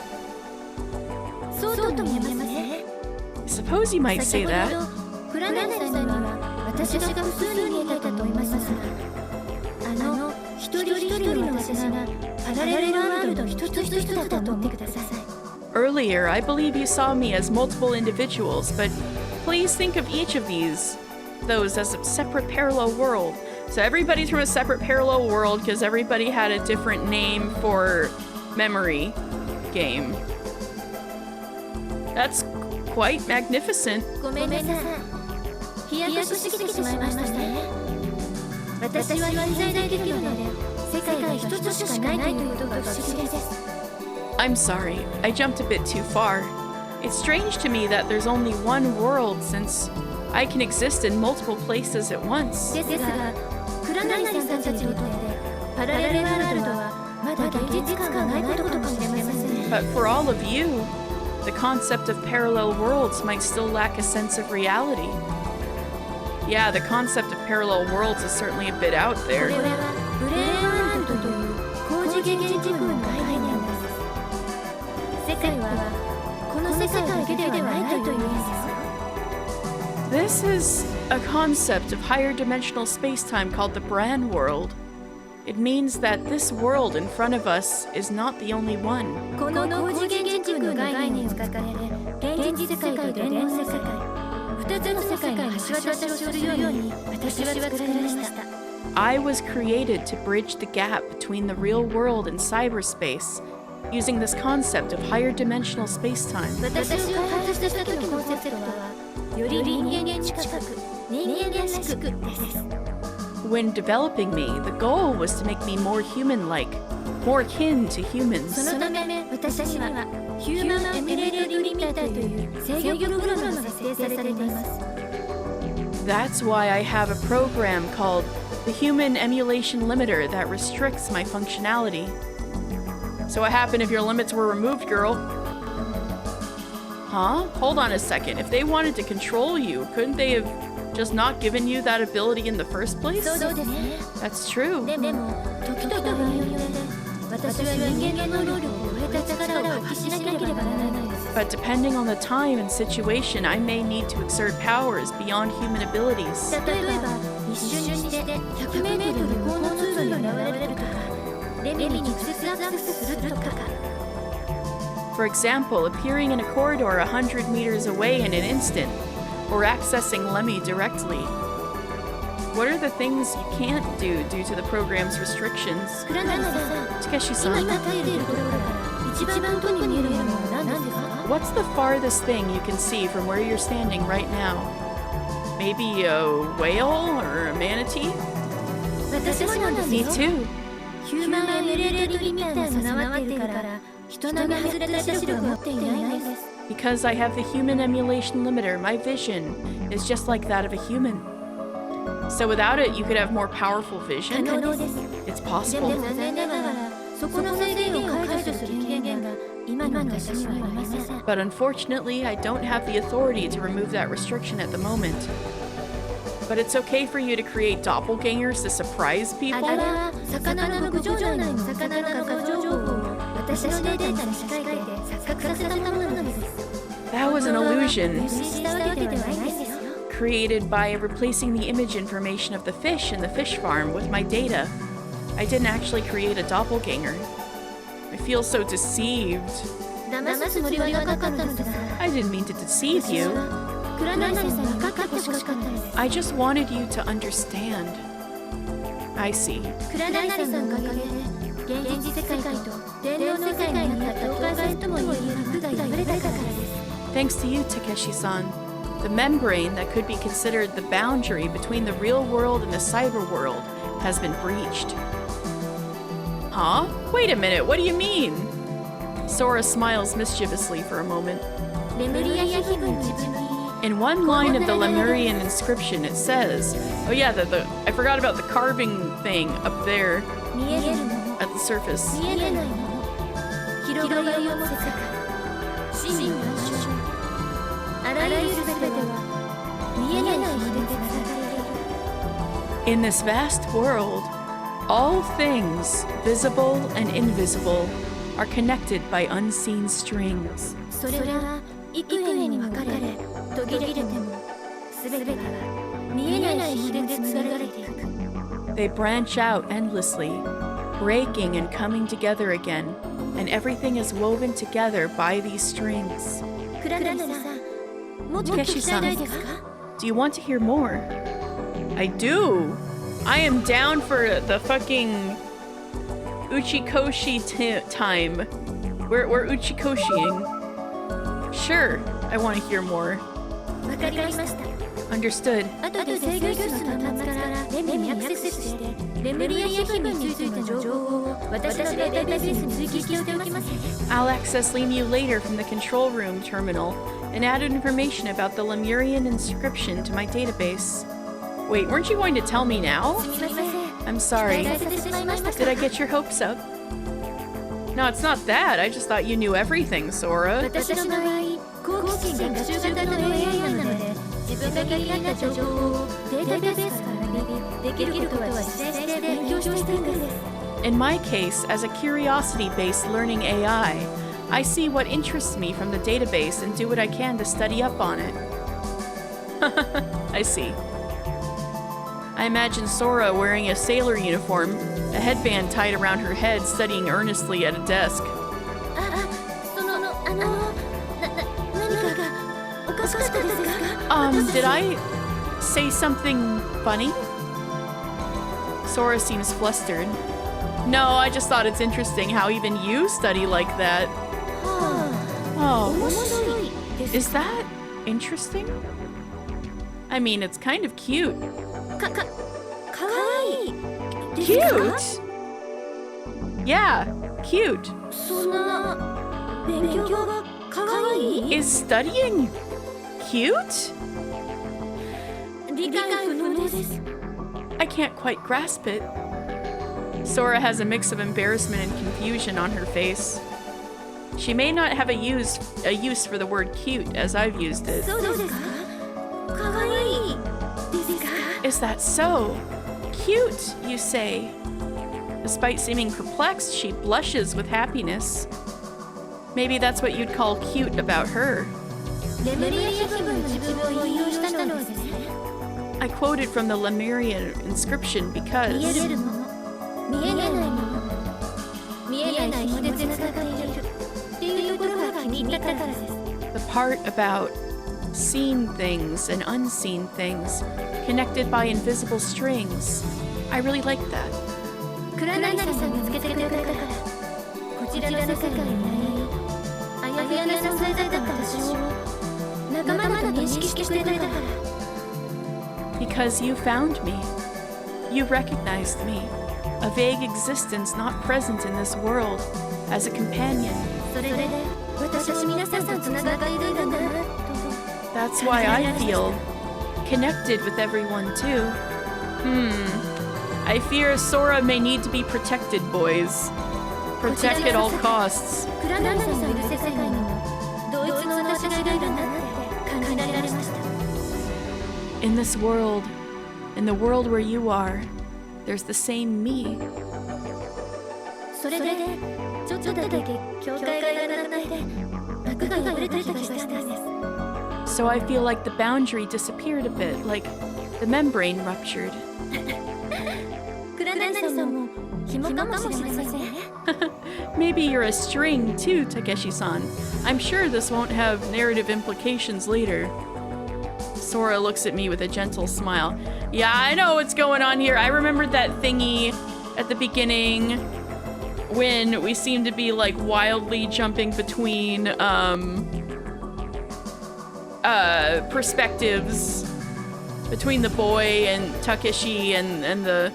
そうとも言えますね Suppose you might say that. クラナリさんには私が複数に見えたと思いますが一人一人の私がパラレルワールド一つ一つだと思ってください Earlier, I believe you saw me as multiple individuals, but please think of each of those as a separate parallel world. So everybody's from a separate parallel world because everybody had a different name for memory game. That's quite magnificent. ごめんなさい飛躍しすぎてしまいましたね私は現在できるので世世界が一つしかないということが不思議です。 I'm sorry, I jumped a bit too far. It's strange to me that there's only one world since I can exist in multiple places at once. ですが、黒柳さんたちにとってパラレルワールドはまだ現実感がないことかもしれませんね。 But for all of you, the concept of parallel worlds might still lack a sense of reality. Yeah, the concept of parallel worlds is certainly a bit out こ there. れはブレーンワールドという高次元時空の概念です。世界はこの世界だけではないという意味です。 This is a concept of higher dimensional space-time called the Bran world. It means that this world in front of us is not the only one. この高次元時空の概念を使って現実世界と電脳世界2つの世界の橋渡しをするように私は作られました。 I was created to bridge the gap between the real world and cyberspace, using this concept of higher dimensional space-time. 私を開発した時のコンセプトはより人間に近く人間らしくです。 When developing me, the goal was to make me more human-like, more kin to humans. そのため私にはヒューマンエミュレートリミッターという制御プログラムが設定されています。 That's why I have a program called the Human Emulation Limiter that restricts my functionality. So what happened if your limits were removed, girl? Huh? Hold on a second. If they wanted to control you, couldn't they have just not given you that ability in the first place? そうですね。 That's true. でも時と場合によって私は人間の能力を超えた力を発揮しなければならないです。 But depending on the time and situation, I may need to exert powers beyond human abilities. 例えば一瞬にして100メートル向こうの通路に現れるとかレミに直接アクセスするとか For example, appearing in a corridor 100 meters away in an instant, or accessing Lemmy directly. What are the things you can't do due to the program's restrictions? 黒柳さん、今 Takeshi-san, 立っているところから一番遠くに見えるものは何ですか？ what's the farthest thing you can see from where you're standing right now? Maybe a whale or a manatee? 私もなんです Me よ。 too. ヒューマンエミュレートリミッターが備わっているから人並み外れた視力を持っていないんです。 Because I have the human emulation limiter, my vision is just like that of a human. So without it, you could have more powerful 可 vision. 能です。 It's で possible. も残念ながらそこの制限を解除する権限が今の私にはありません。 But unfortunately, I don't have the authority to remove that restriction at the moment. But it's okay for you to create doppelgangers to surprise あ people? れは魚の牧場内の魚の過剰情報を私のデータに差し替えて錯覚させたものなのです。 That was an illusion 無視したわけではないんですよ。 created by replacing the image information of the fish in the fish farm with my data. I didn't actually create a doppelganger. I feel so deceived. 騙すつもりはなかったのですが I didn't mean to deceive 私 you. は黒柳さんに分かってほしかったんです。 I just wanted you to understand. I see. 黒柳さんのおかげで現実世界と電脳世界にあった境界線ともいえる幕が破れたからです。 Thanks to you, Takeshi-san, the membrane that could be considered the boundary between the real world and the cyber world has been breached. Huh? Wait a minute, what do you mean? Sora smiles mischievously for a moment. レムリアやヒブの自分に In one line of the Lemurian inscription, it says, oh yeah, I forgot about the carving thing up there 見えるもの at the surface. 見えないもの広がりを持つ世界真の暗証あらゆるすべては見えない火でつながれている In this vast world, all things, visible and invisible, are connected by unseen strings. それは幾重に分かれ途切れてもすべてが見えない火でつながれていく They branch out endlessly, breaking and coming together again, and everything is woven together by these strings. 黒柳さんもっと聞きたいですか Do you want to hear more? I do! I am down for the fucking Uchikoshi time. We're Uchikoshiing. Sure, I want to hear more. わかりました Understood. 後で制御室の端末からデレミにアクセスしてレムリアシェフについての情報を私のデータベースに追記しておきます。 I'll access Lemieux later from the control room terminal and add information about the Lemurian inscription to my database. Wait, weren't you going to tell me now? すみません。 I'm sorry. 期待させてしまいました。 Did I get your hopes up? No, it's not that. I just thought you knew everything, Sora. 私の場合、好奇心が学習型の AI なので、自分が気になった情報をデータベースからできることは実践して勉強していくんです。 In my case, as a curiosity-based learning AI, I see what interests me from the database and do what I can to study up on it. I see. I imagine Sora wearing a sailor uniform, a headband tied around her head, studying earnestly at a desk. 何かがおかしかったですか？ Did I say something funny? Sora seems flustered. No, I just thought it's interesting how even you study like that. Oh, is that interesting? I mean, it's kind of cute. かわいい。 Cute? Yeah, cute. そんな勉強がかわいい？ Is studying cute? 理解不能です。 I can't quite grasp it. Sora has a mix of embarrassment and confusion on her face. She may not have a use for the word cute as I've used it. そうですか？かわいいですか？ Is that so? Cute, you say? Despite seeming perplexed, she blushes with happiness. Maybe that's what you'd call cute about her. レムリアシェフの自分を引用したのですね。 I quoted from the Lemurian inscription 見え because るもの、見えないもの、見えない紐でつながっているっていうところが気に入ったからです。 the part about seen things and unseen things connected by invisible strings. I really like that. クラナリさんが見つけてくれたから、こちらの世界にないあやふやな存在だった私を仲間だと認識してくれたから。 Because you found me. You recognized me. A vague existence not present in this world. As a companion. それで私は皆さんとつながっているんだなと。 That's why I feel connected with everyone too. I fear Sora may need to be protected, boys. Protect at all costs. クラナリさんがいる世界にも同一の私がいるんだなって感じられました。 In this world, in the world where you are, there's the same me. それでちょっとだけ境界がなくなって幕が破れた気がしたんです。 So I feel like the boundary disappeared a bit, like the membrane ruptured. クラナリさんも紐かもしれませんね。 Maybe you're a string too, Takeshi-san. I'm sure this won't have narrative implications later. Sora looks at me with a gentle smile. Yeah, I know what's going on here. I remembered that thingy at the beginning when we seemed to be like wildly jumping between perspectives between the boy and Takeshi, and the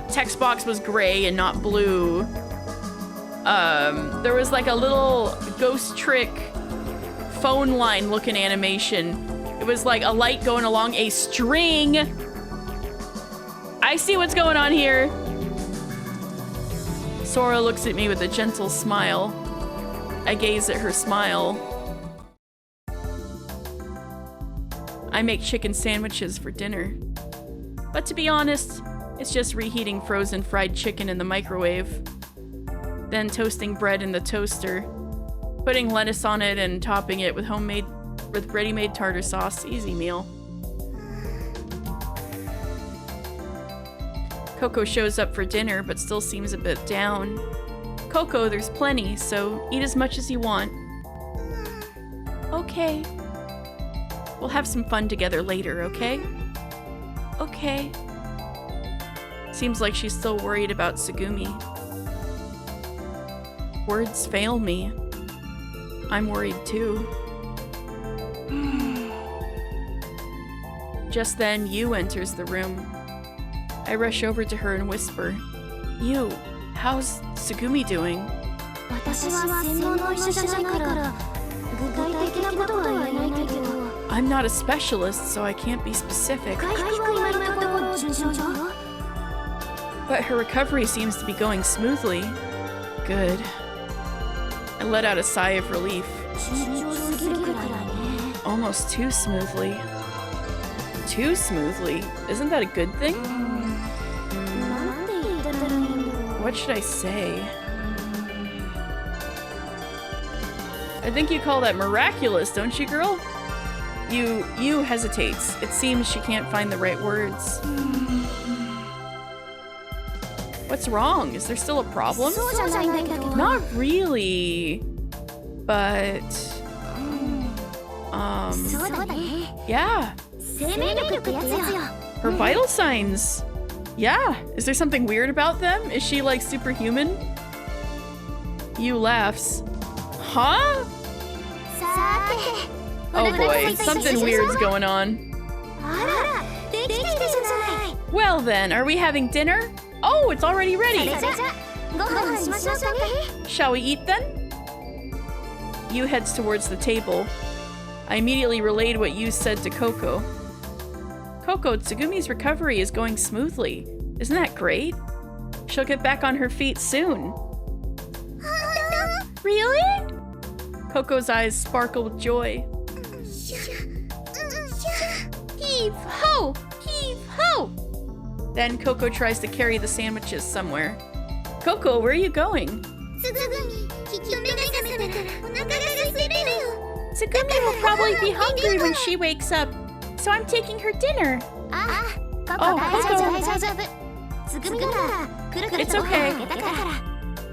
text box was gray and not blue. There was like a little ghost trick phone line looking animation. It was like a light going along a string. I see what's going on here. Sora looks at me with a gentle smile. I gaze at her smile. I make chicken sandwiches for dinner. But to be honest, it's just reheating frozen fried chicken in the microwave. Then toasting bread in the toaster. Putting lettuce on it and topping it with ready-made tartar sauce. Easy meal. Coco shows up for dinner, but still seems a bit down. Coco, there's plenty, so eat as much as you want. Okay. We'll have some fun together later, okay? Okay. Seems like she's still worried about Tsugumi. Words fail me. I'm worried too. Just then, Yu enters the room. I rush over to her and whisper, "You, how's Tsugumi doing?" 私は専門の医者じゃないから具体的なことは言えないけど I'm not a specialist, so I can't be specific. 回復は今のところ順調よ But her recovery seems to be going smoothly. Good. I let out a sigh of relief. 順調すぎるくらいね Almost too smoothly. Too smoothly? Isn't that a good thing? なんで言ったらいいんだろう What should I say? I think you call that miraculous, don't you, girl? You hesitates. It seems she can't find the right words. What's wrong? Is there still a problem? そうじゃないんだけど Not really. But そうだね yeah. 生命力ってやつよ Her vital signs. Yeah. Is there something weird about them? Is she like superhuman? You laughs. Huh? さて Oh boy, something weird's going on. あらできているじゃない Well then, are we having dinner? Oh, it's already そ ready. れじゃご飯しましょうかね Shall we eat then? Yu heads towards the table. I immediately relayed what Yu said to Coco. Coco, Tsugumi's recovery is going smoothly. Isn't that great? She'll get back on her feet soon. Really? Coco's eyes sparkle with joy. Heave ho! Heave ho! Then Coco tries to carry the sandwiches somewhere. Coco, where are you going? すぐにきっと目が覚めたらお腹が空いてるよ Tsugumi will probably be hungry when she wakes up, so I'm taking her dinner. ああ、Oh, 大丈夫大丈夫つぐみならくるくる It's とご飯 okay. あげたから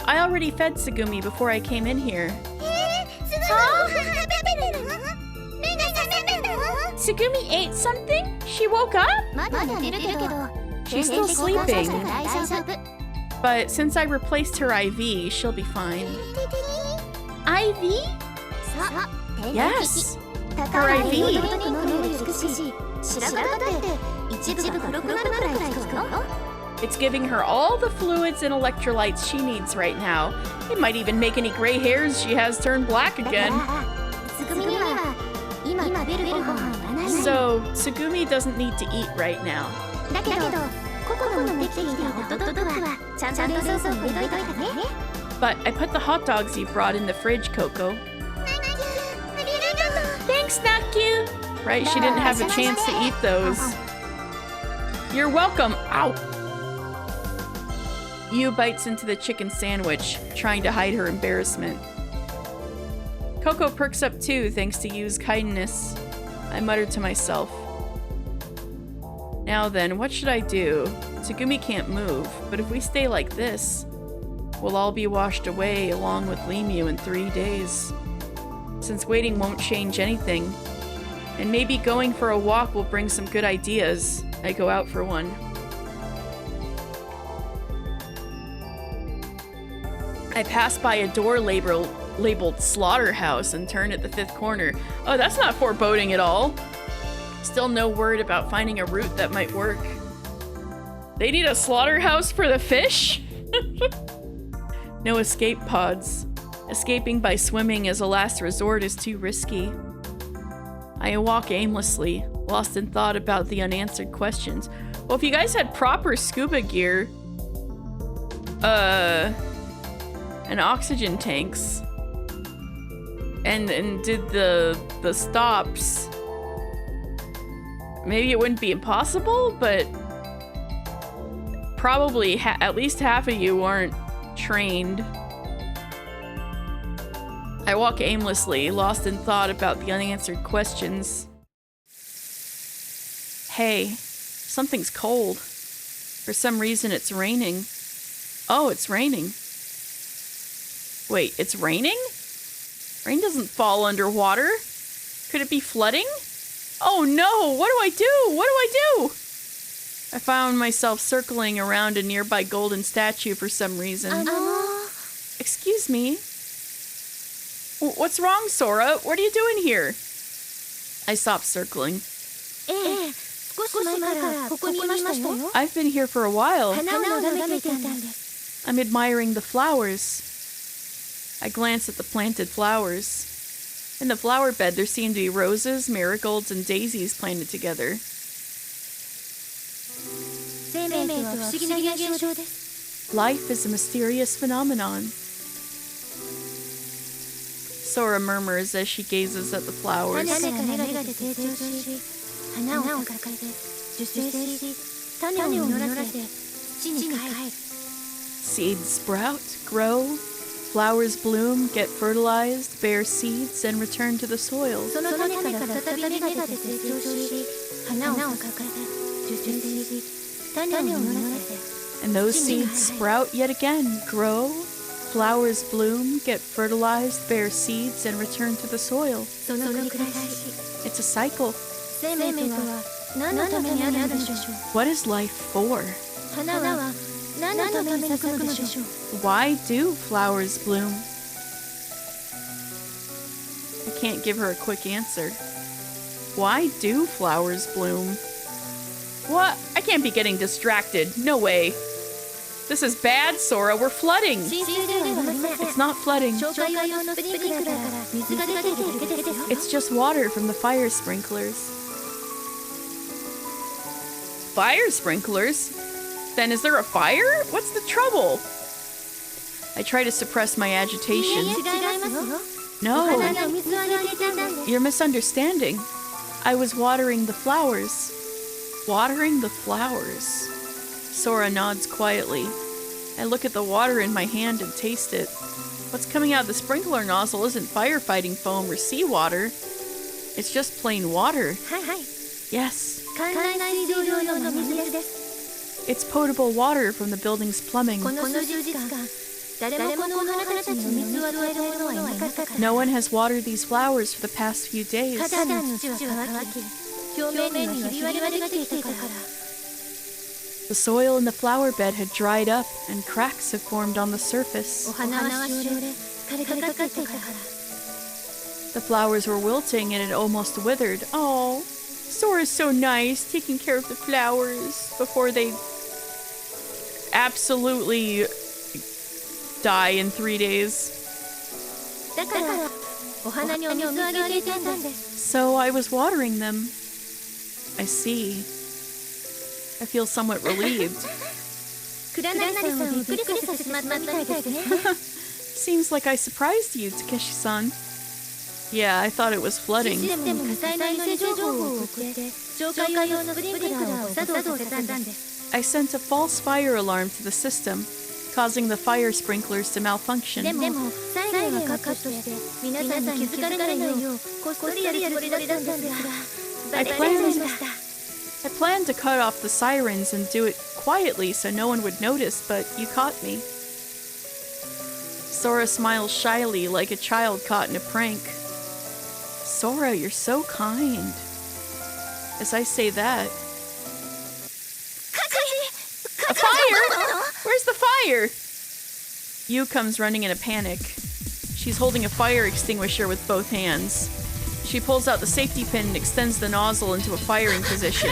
I already fed Tsugumi before I came in here. すぐにご飯食べてる目が覚めたの Tsugumi ate something? She woke up? まだ寝てるけど She's still sleeping. 大丈夫 But since I replaced her IV, she'll be fine. IV? そう Yes. 高い Her イ IV オドリンク飲んでる美しい白髪だって一部が黒くなるくらい効くよ It's giving her all the fluids and electrolytes she needs right now. It might even make any gray hairs she has turn black だから again. つぐみには今食べるご飯はいらない So, Tsugumi doesn't need to eat right now. だけどココの持ってきていたホットドッグはちゃんと冷蔵庫に入れといたからね But I put the hot dogs you brought in the fridge, Coco. Thanks, Nakyu! Right, she didn't have a chance to eat those. You're welcome. Ow! Yu bites into the chicken sandwich, trying to hide her embarrassment. Coco perks up too, thanks to Yu's kindness. I muttered to myself. Now then, what should I do? Tsugumi can't move, but if we stay like this, we'll all be washed away along with Lemue in 3 days. Since waiting won't change anything, and maybe going for a walk will bring some good ideas, I go out for one. I pass by a door labeled slaughterhouse and turn at the 5th corner. Oh, that's not foreboding at all. Still no word about finding a route that might work. They need a slaughterhouse for the fish? No escape pods. Escaping by swimming as a last resort is too risky. I walk aimlessly, lost in thought about the unanswered questions. Well, if you guys had proper scuba gear, and oxygen tanks, and did the stops, maybe it wouldn't be impossible, but probably at least half of you aren't trained. I walk aimlessly, lost in thought about the unanswered questions. Hey, something's cold. For some reason it's raining. Oh, it's raining. Wait, it's raining? Rain doesn't fall underwater. Could it be flooding? Oh no, what do I do? What do I do? I found myself circling around a nearby golden statue for some reason. Excuse me? What's wrong, Sora? What are you doing here? I stopped circling. ええ、少少し前からここにいましたよ。 I've been here for a while. 花を眺めていたんです。 I'm admiring the flowers. I glance at the planted flowers. In the flower bed, there seem to be roses, marigolds, and daisies planted together. 生命とは不思議な現象です。 Life is a mysterious phenomenon. Sora murmurs as she gazes at the flowers. 種から芽が出て成長し、花を咲かせて受精し、種を実らせ土に帰る。 Seeds sprout, grow, flowers bloom, get fertilized, bear seeds, and return to the soil. その種から再び芽が出て成長し、花を咲かせ受精し、種を実らせ。 And those seeds sprout yet again, grow, flowers bloom, get fertilized, bear seeds, and return to the soil. その繰り返し。 It's a cycle. 生命とは何のためにあるのでしょう。 What is life for? 花は何のために咲くのでしょう。 Why do flowers bloom? I can't give her a quick answer. Why do flowers bloom? What? I can't be getting distracted. No way. This is bad, Sora. We're flooding. 浸水ではありません。 It's not flooding. 消火用のスプリンクラーから水が出ているだけですよ。 It's just water from the fire sprinklers. Fire sprinklers? Then is there a fire? What's the trouble? I try to suppress my いえいえ、 agitation. 違いますよ。 No, 花にお水をあげていたんです。 you're misunderstanding. I was watering the flowers. Watering the flowers. Sora nods quietly. I look at the water in my hand and taste it. What's coming out of the sprinkler nozzle isn't firefighting foam or seawater. It's just plain water. はいはい。 Yes, 館内水道用の水です。 it's potable water from the building's plumbing. この数日間、誰もこのお花たちにお水を与える者はいなかったから。 No one has watered these flowers for the past few days. 花の土は乾き、表面にはひび割れができていたから。 The soil in the flower bed had dried up and cracks have formed on the お surface. 花はしおれ、枯れかかっていたから。 The flowers were wilting and had almost withered. Oh, Sora's so nice, taking care of the flowers before they absolutely die in 3 days. だから、お花にお水をあげていたんです。 So I was watering them. I see. I feel somewhat relieved. 倉成さんをびっくりさせてしまったみたいですね。 Seems like I surprised you, Takeshi-san. Yeah, I thought it was シ flooding. ステムに火災の偽情報を送って消火用のスプリンクラーを作動させたんです。 I sent a false fire alarm to the system, causing the fire sprinklers to malfunction. でもサイレンはカットして皆さんに気づかれないようこっそりやるつもりだったんですが、バレちゃいました。 I planned to cut off the sirens and do it quietly so no one would notice, but you caught me. Sora smiles shyly like a child caught in a prank. Sora, you're so kind. As I say that... A fire? Where's the fire? Yu comes running in a panic. She's holding a fire extinguisher with both hands. She pulls out the safety pin and extends the nozzle into a firing position.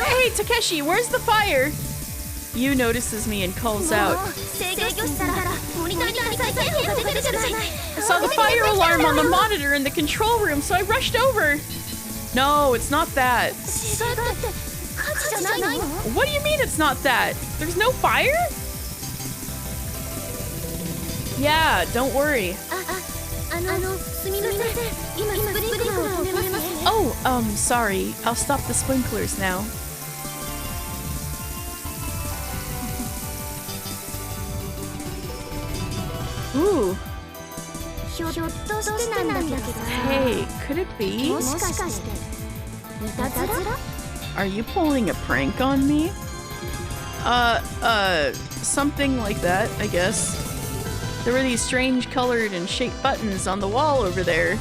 Hey, Takeshi, where's the fire? Yu notices me and calls out. I saw the fire alarm on the monitor in the control room, so I rushed over. No, it's not that. What do you mean it's not that? There's no fire? Yeah, don't worry. Oh, sorry. I'll stop the sprinklers now. Ooh. Hey, could it be? Are you pulling a prank on me? Something like that, I guess. There were these strange colored and shaped buttons on the wall over there.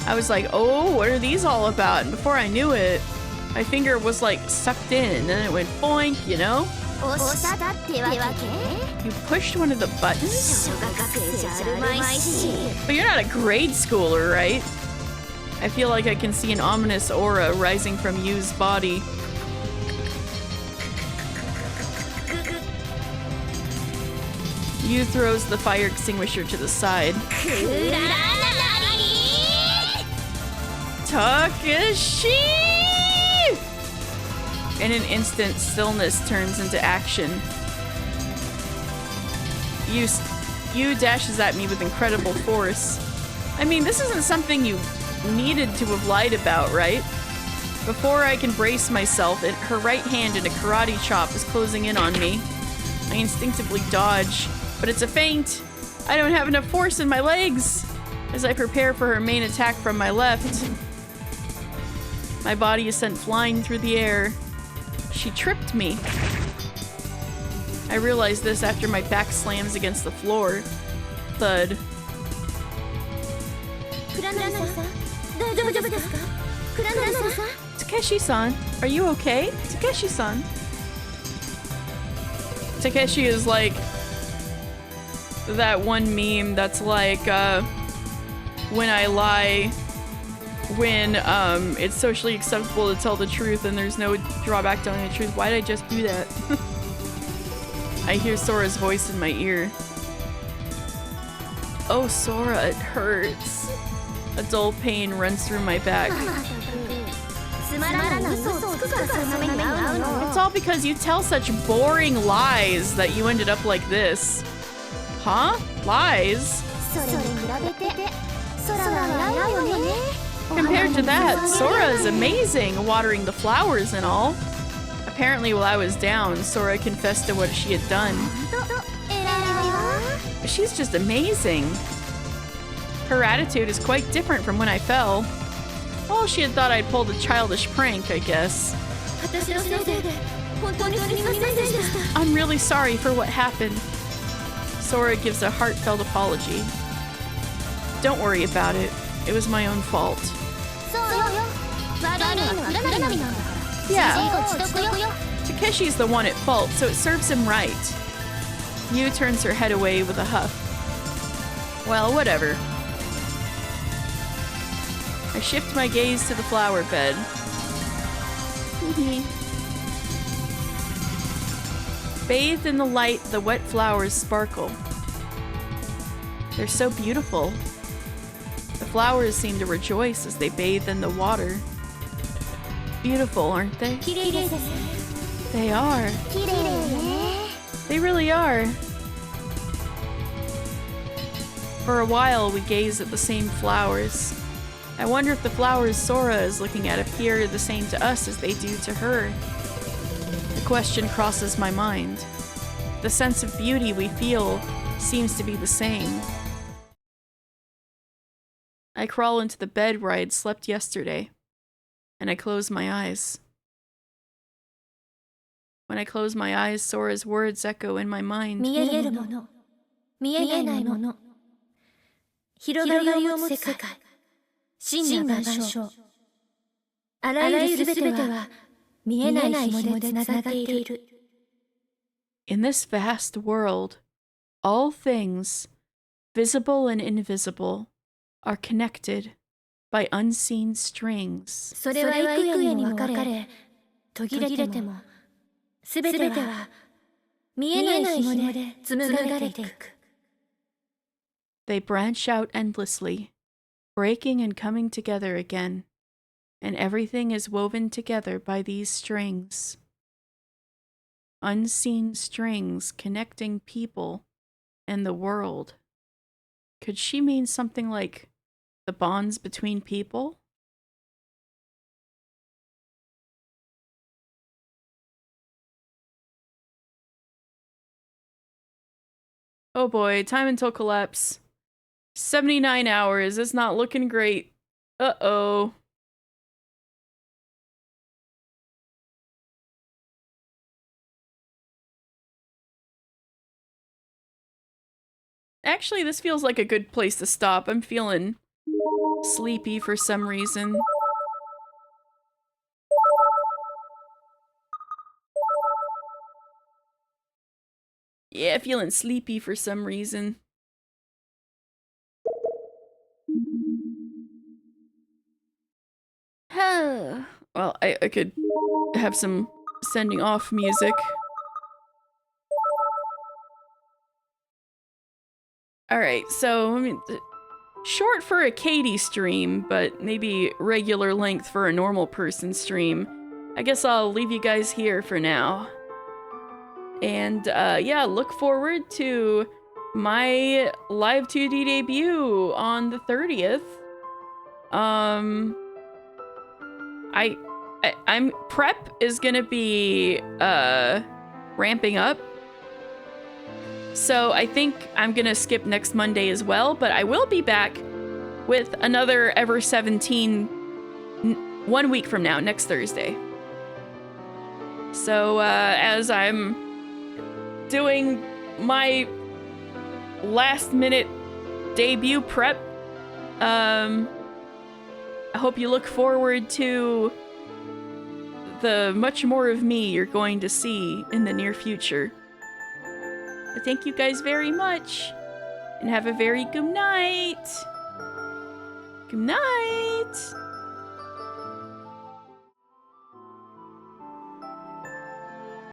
I was like, oh, what are these all about? And before I knew it, my finger was like sucked in and then it went boink, you know? You pushed one of the buttons? But you're not a grade schooler, right? I feel like I can see an ominous aura rising from Yu's body. Yu throws the fire extinguisher to the side. Takeshi! In an instant, stillness turns into action. Yu dashes at me with incredible force. I mean, this isn't something you needed to have lied about, right? Before I can brace myself, her right hand in a karate chop is closing in on me. I instinctively dodge, but it's a feint. I don't have enough force in my legs. As I prepare for her main attack from my left, my body is sent flying through the air. She tripped me. I realize this after my back slams against the floor. Thud. Takeshi-san, are you okay? Takeshi-san. Takeshi is like that one meme that's like, when I lie, when it's socially acceptable to tell the truth and there's no drawback to telling the truth. Why did I just do that? I hear Sora's voice in my ear. Oh, Sora, it hurts. A dull pain runs through my back. It's all because you tell such boring lies that you ended up like this. Huh? Lies? Compared to that, Sora is amazing, watering the flowers and all. Apparently while I was down, Sora confessed to what she had done. She's just amazing. Her attitude is quite different from when I fell. Well, she had thought I'd pulled a childish prank, I guess. I'm really sorry for what happened. Sora gives a heartfelt apology. Don't worry about it. It was my own fault. Yeah. Takeshi's the one at fault, so it serves him right. Yu turns her head away with a huff. Well, whatever. I shift my gaze to the flower bed. Bathed in the light, the wet flowers sparkle. They're so beautiful. The flowers seem to rejoice as they bathe in the water. Beautiful, aren't they? They are. They really are. For a while, we gaze at the same flowers. I wonder if the flowers Sora is looking at appear the same to us as they do to her. The question crosses my mind. The sense of beauty we feel seems to be the same. I crawl into the bed where I had slept yesterday, and I close my eyes. When I close my eyes, Sora's words echo in my mind. In this vast world, all things, visible and invisible, are connected by unseen strings. They branch out endlessly, breaking and coming together again, and everything is woven together by these strings. Unseen strings connecting people and the world. Could she mean something like the bonds between people? Oh boy, time until collapse. 79 hours. It's not looking great. Uh-oh. Actually, this feels like a good place to stop. I'm feeling sleepy for some reason. Yeah, feeling sleepy for some reason. Well, I could have some sending off music. Alright, so, I mean, short for a Katie stream, but maybe regular length for a normal person stream. I guess I'll leave you guys here for now. And, yeah, look forward to my live 2D debut on the 30th. I'm prep is gonna be ramping up, so I think I'm gonna skip next Monday as well, but I will be back with another Ever17 1 week from now, next Thursday. So as I'm doing my last minute debut prep, I hope you look forward to the much more of me you're going to see in the near future. But thank you guys very much, and have a very good night. Good night.